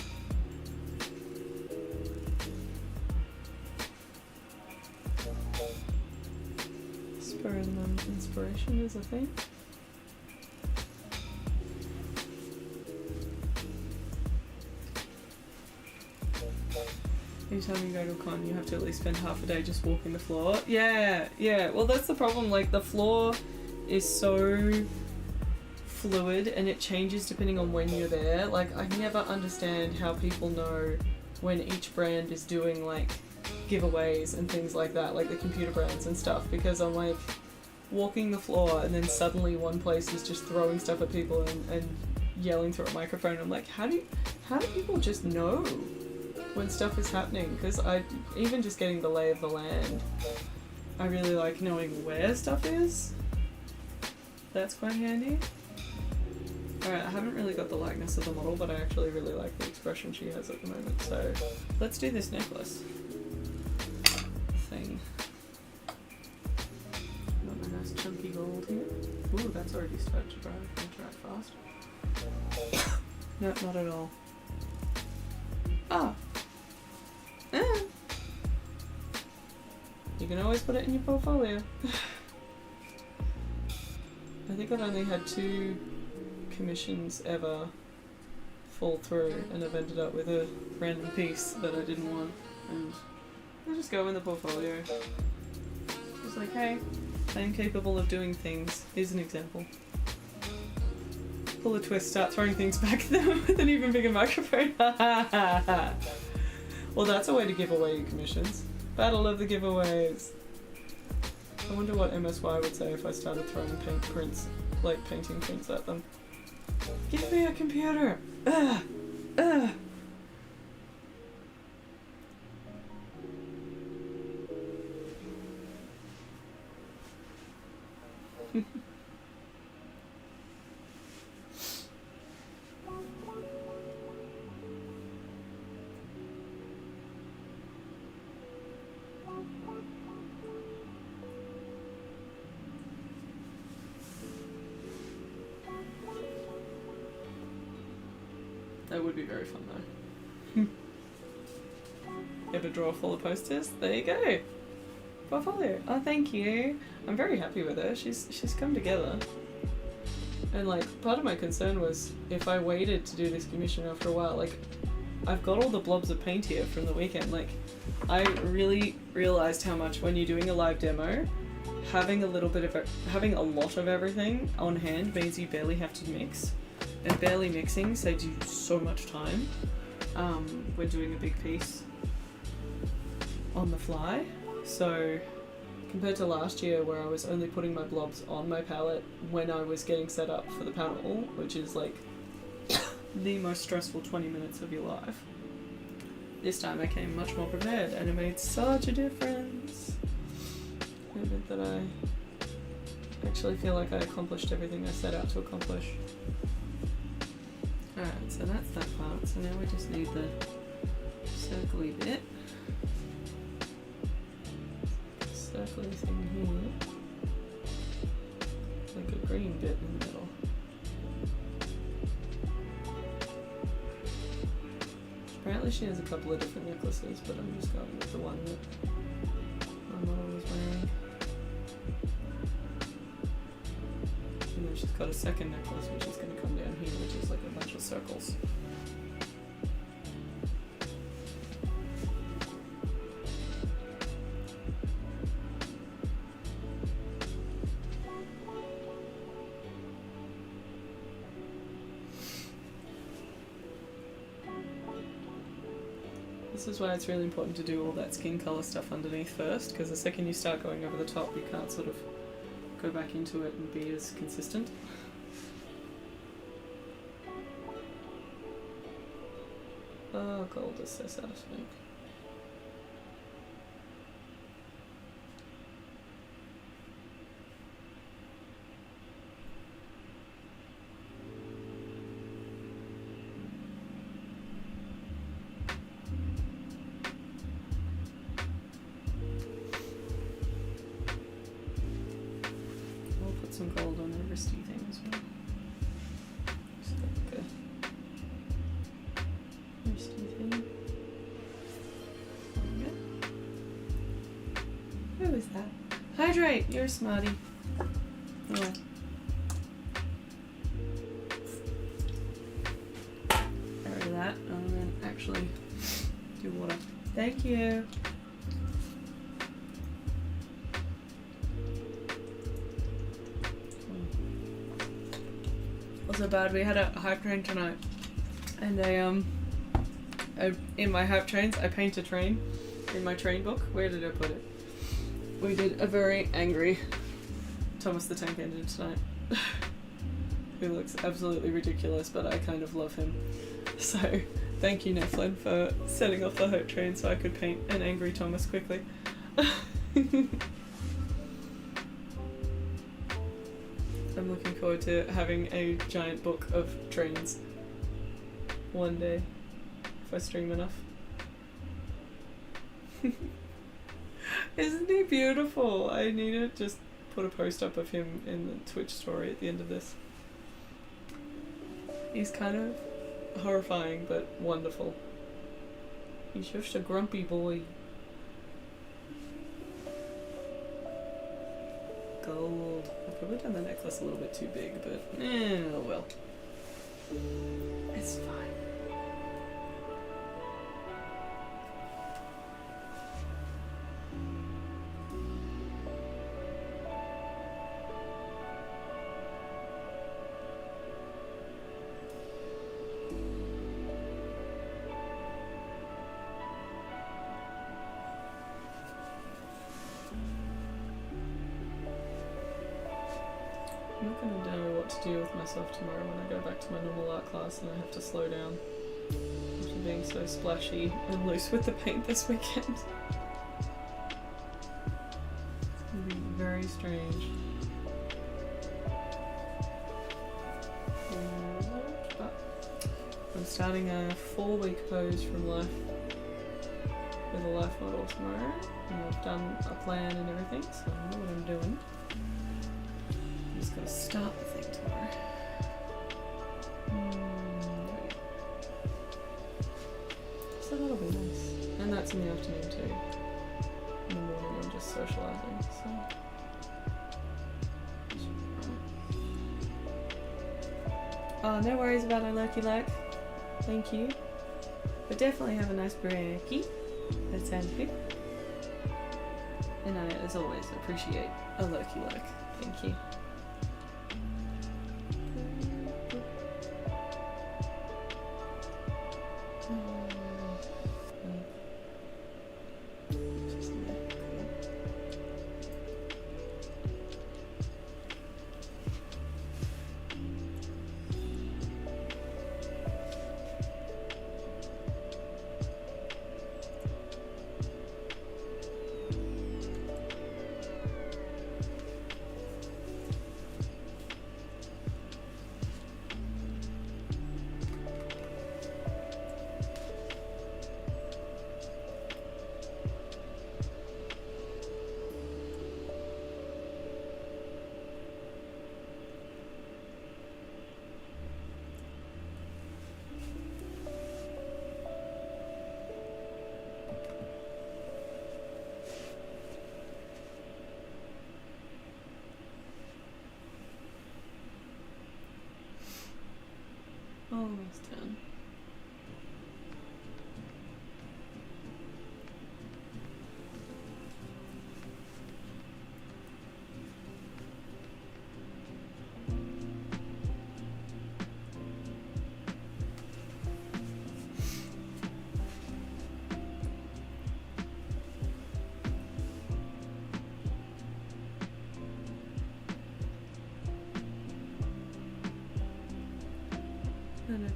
Spur and inspiration is a thing. Anytime you go to a con, you have to at least spend half a day just walking the floor. Yeah, yeah. Well, that's the problem. Like, the floor is so fluid and it changes depending on when you're there. Like, I never understand how people know when each brand is doing, like, giveaways and things like that, like the computer brands and stuff, because I'm, like, walking the floor and then suddenly one place is just throwing stuff at people and yelling through a microphone. I'm like, how do people just know when stuff is happening? Because even just getting the lay of the land, I really like knowing where stuff is. That's quite handy. Alright, I haven't really got the likeness of the model, but I actually really like the expression she has at the moment, so let's do this necklace thing. Got my nice chunky gold here. Ooh, that's already started to dry. Can I dry fast? No, not at all. Ah! You can always put it in your portfolio. I think I've only had 2 commissions ever fall through, and I've ended up with a random piece that I didn't want, and I just go in the portfolio. Just like, hey, I am capable of doing things. Here's an example. Pull a twist, start throwing things back at them with an even bigger microphone. Well, that's a way to give away your commissions. Battle of the giveaways. I wonder what MSY would say if I started throwing paint prints, like painting prints at them. Give me a computer! Ugh! Ugh! That would be very fun though. Ever draw full of posters? There you go. Portfolio. Oh, thank you. I'm very happy with her. She's come together. And like, part of my concern was if I waited to do this commission after a while, like, I've got all the blobs of paint here from the weekend. Like, I really realized how much when you're doing a live demo, having a lot of everything on hand means you barely have to mix. And barely mixing saves you so much time. We're doing a big piece on the fly. So compared to last year where I was only putting my blobs on my palette when I was getting set up for the panel, which is like the most stressful 20 minutes of your life. This time I came much more prepared and it made such a difference. It meant that I actually feel like I accomplished everything I set out to accomplish. Alright, so that's that part. So now we just need the circly bit. Circly thing here. Like a green bit in the middle. Apparently she has a couple of different necklaces, but I'm just going with the one that my model was wearing. And then she's got a second necklace which is going to come down here, which is like a bunch of circles. This is why it's really important to do all that skin colour stuff underneath first, because the second you start going over the top, you can't sort of go back into it and be as consistent. Oh, gold is so satisfying. Some gold on the wristy thing as well. Just like a wristy thing. There we go. Who is that? Hydrate! You're a smarty. Oh. Get rid of that and then actually do water. Thank you. So bad. We had a hype train tonight, and in my hype trains I paint a train in my train book. Where did I put it? We did a very angry Thomas the Tank Engine tonight, who looks absolutely ridiculous, but I kind of love him. So thank you, Nephlin, for setting off the hype train so I could paint an angry Thomas quickly. I'm looking forward to having a giant book of trains one day, if I stream enough. Isn't he beautiful? I need to just put a post up of him in the Twitch story at the end of this. He's kind of horrifying, but wonderful. He's just a grumpy boy. Gold. I've probably done the necklace a little bit too big, but oh well. It's fine. I'm not going to know what to do with myself tomorrow when I go back to my normal art class and I have to slow down after being so splashy and loose with the paint this weekend. It's going to be very strange. But I'm starting a 4-week pose from life with a life model tomorrow, and I've done a plan and everything, so I know what I'm doing. Just gotta start the thing tomorrow. So that'll be nice. And that's in the afternoon too. In the morning I'm just socialising, so. Oh, no worries about our Loki like. Thank you. But definitely have a nice brekkie. That sounds good. And I, as always, appreciate a Loki like. Thank you.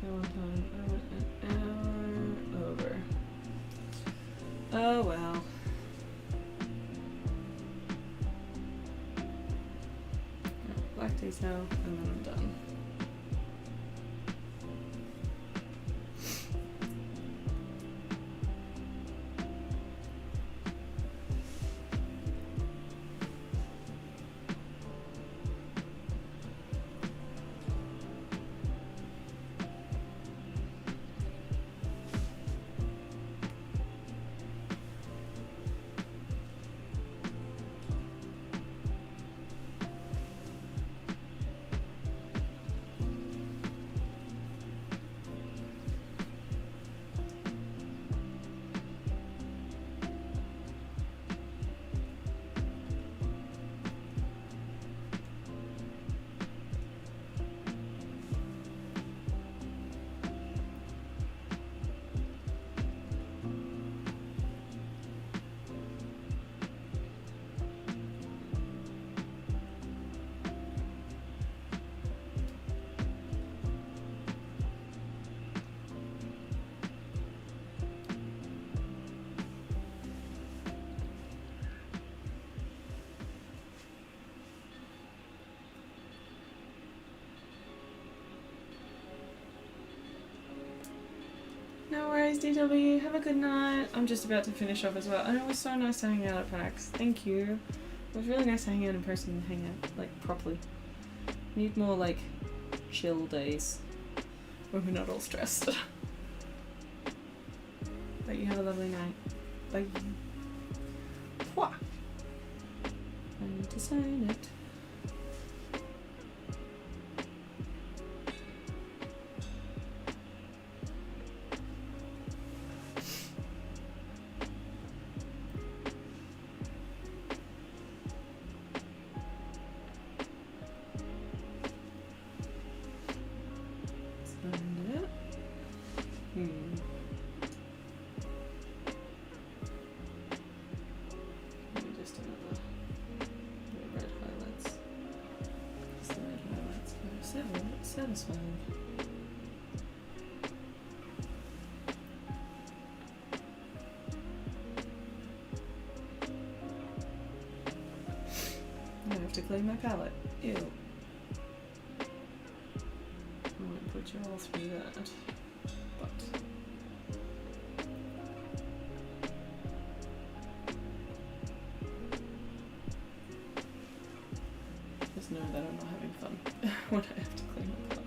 like a long time. I went an hour over. Oh well. Black teas now, and then I'm done. No worries, DW. Have a good night. I'm just about to finish off as well. And it was so nice to hang out at PAX. Thank you. It was really nice to hang out in person and hang out, like, properly. Need more, like, chill days when we're not all stressed. But you have a lovely night. Bye. Pwah! I need to sign it. Satisfying. I have to clean my palette. Ew. I won't put you all through that. But just know that I'm not having fun when I have to clean my palette.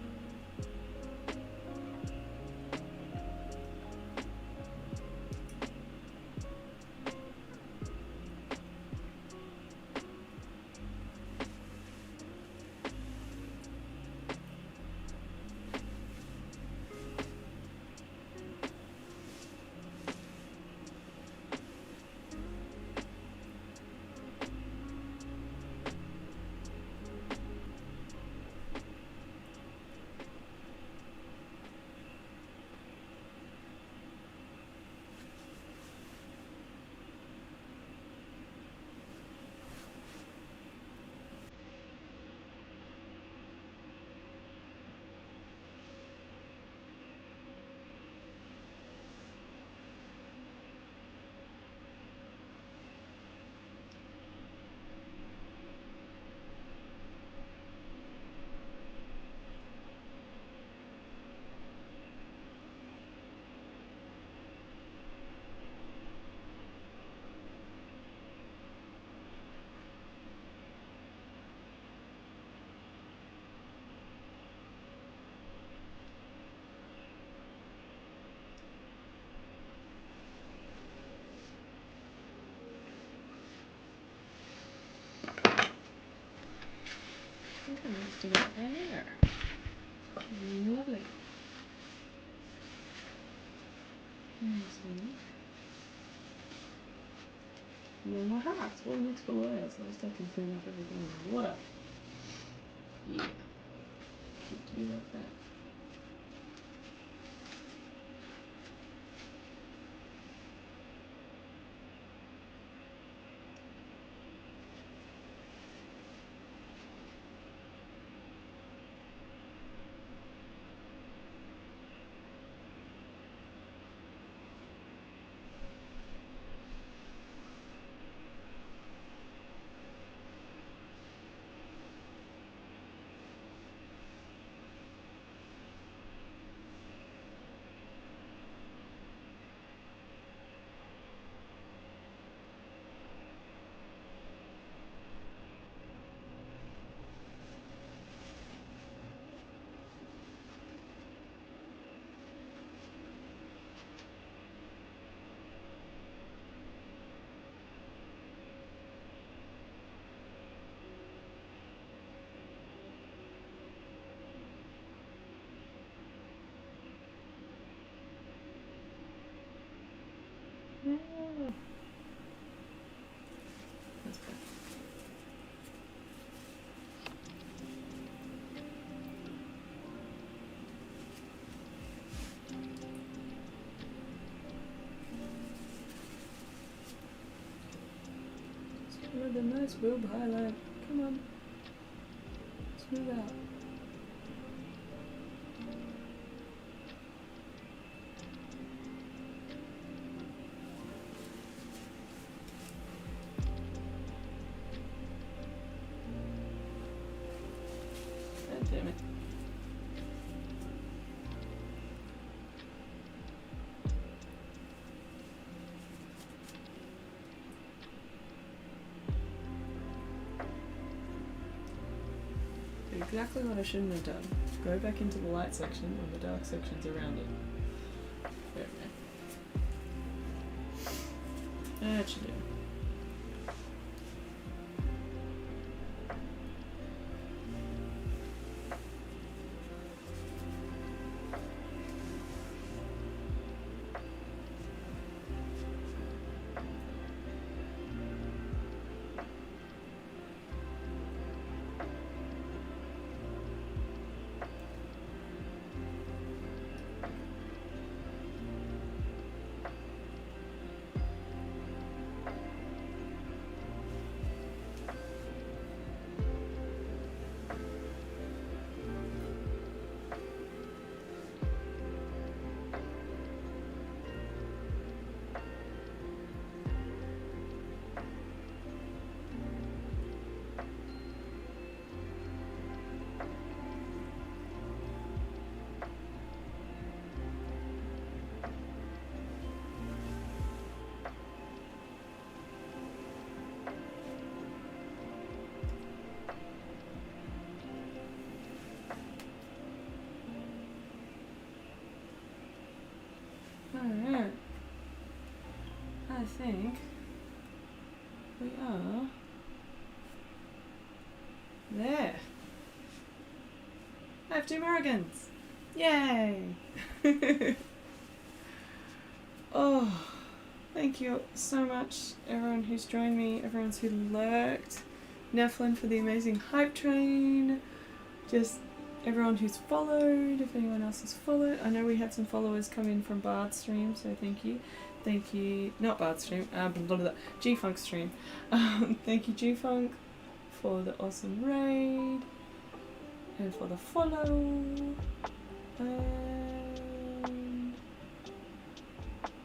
I think I need to do my hair. Lovely. No more hats. Well, next for layers. At least I can clean up everything in water. Yeah. Keep to be like that. with a nice boob highlight. Come on. Smooth out. God damn it. Exactly what I shouldn't have done. Go back into the light section when the dark section's around it. There we go. That should do. Alright. I think we are there. I have 2 Americans. Yay! Oh, thank you so much, everyone who's joined me, everyone who lurked, Nephlin for the amazing hype train, just everyone who's followed, if anyone else has followed. I know we had some followers come in from Bard's stream, so thank you. Thank you, not Bard's stream, G-Funk's stream. Thank you, G-Funk, for the awesome raid, and for the follow.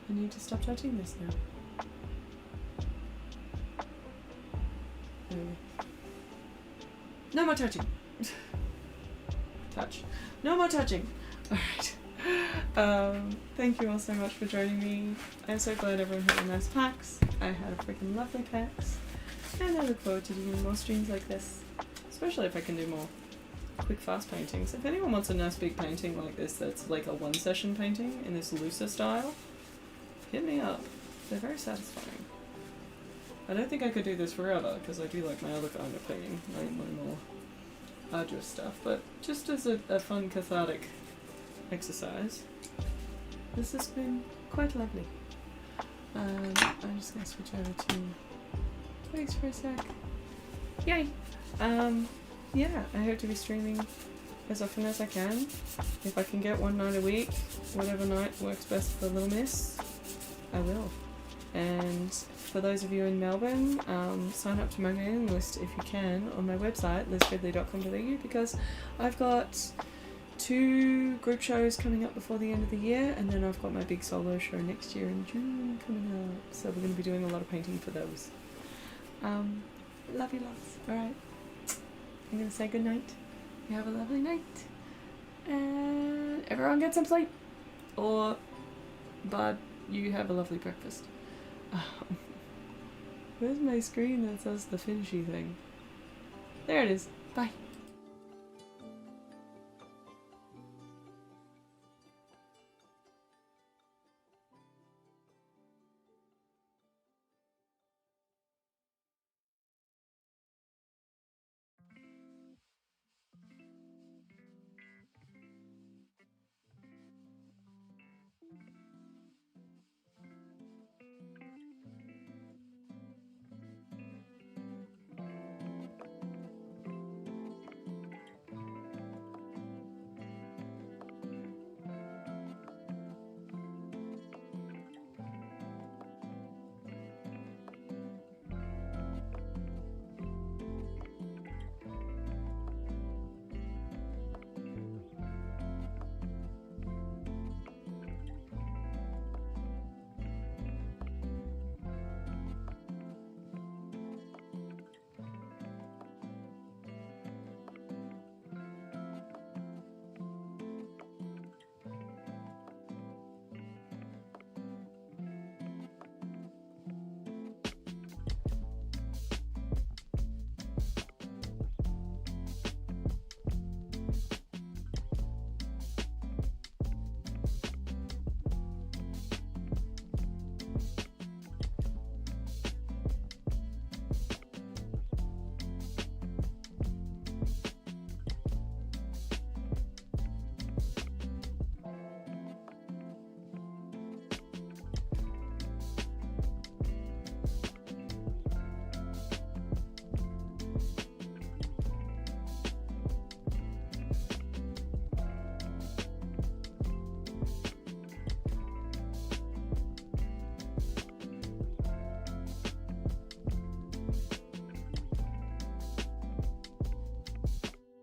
I need to stop touching this now. There we go. No more touching! Touch. No more touching! Alright. Thank you all so much for joining me. I'm so glad everyone had a nice PAX. I had a freaking lovely PAX. And I look forward to doing more streams like this. Especially if I can do more quick, fast paintings. If anyone wants a nice big painting like this that's like a 1-session painting in this looser style, hit me up. They're very satisfying. I don't think I could do this forever, because I do like my other kind of painting, like my more arduous stuff, but just as a fun cathartic exercise, this has been quite lovely. I'm just going to switch over to Twigs for a sec. Yay! Yeah, I hope to be streaming as often as I can. If I can get 1 night a week, whatever night works best for Little Miss, I will. And for those of you in Melbourne, sign up to my mailing list if you can on my website, lizgridley.com.au, because I've got 2 group shows coming up before the end of the year, and then I've got my big solo show next year in June coming up. So we're going to be doing a lot of painting for those. Love you lots. Alright. I'm going to say good night. You have a lovely night. And everyone get some sleep. Or, but you have a lovely breakfast. Where's my screen that says the finishy thing? There it is. Bye.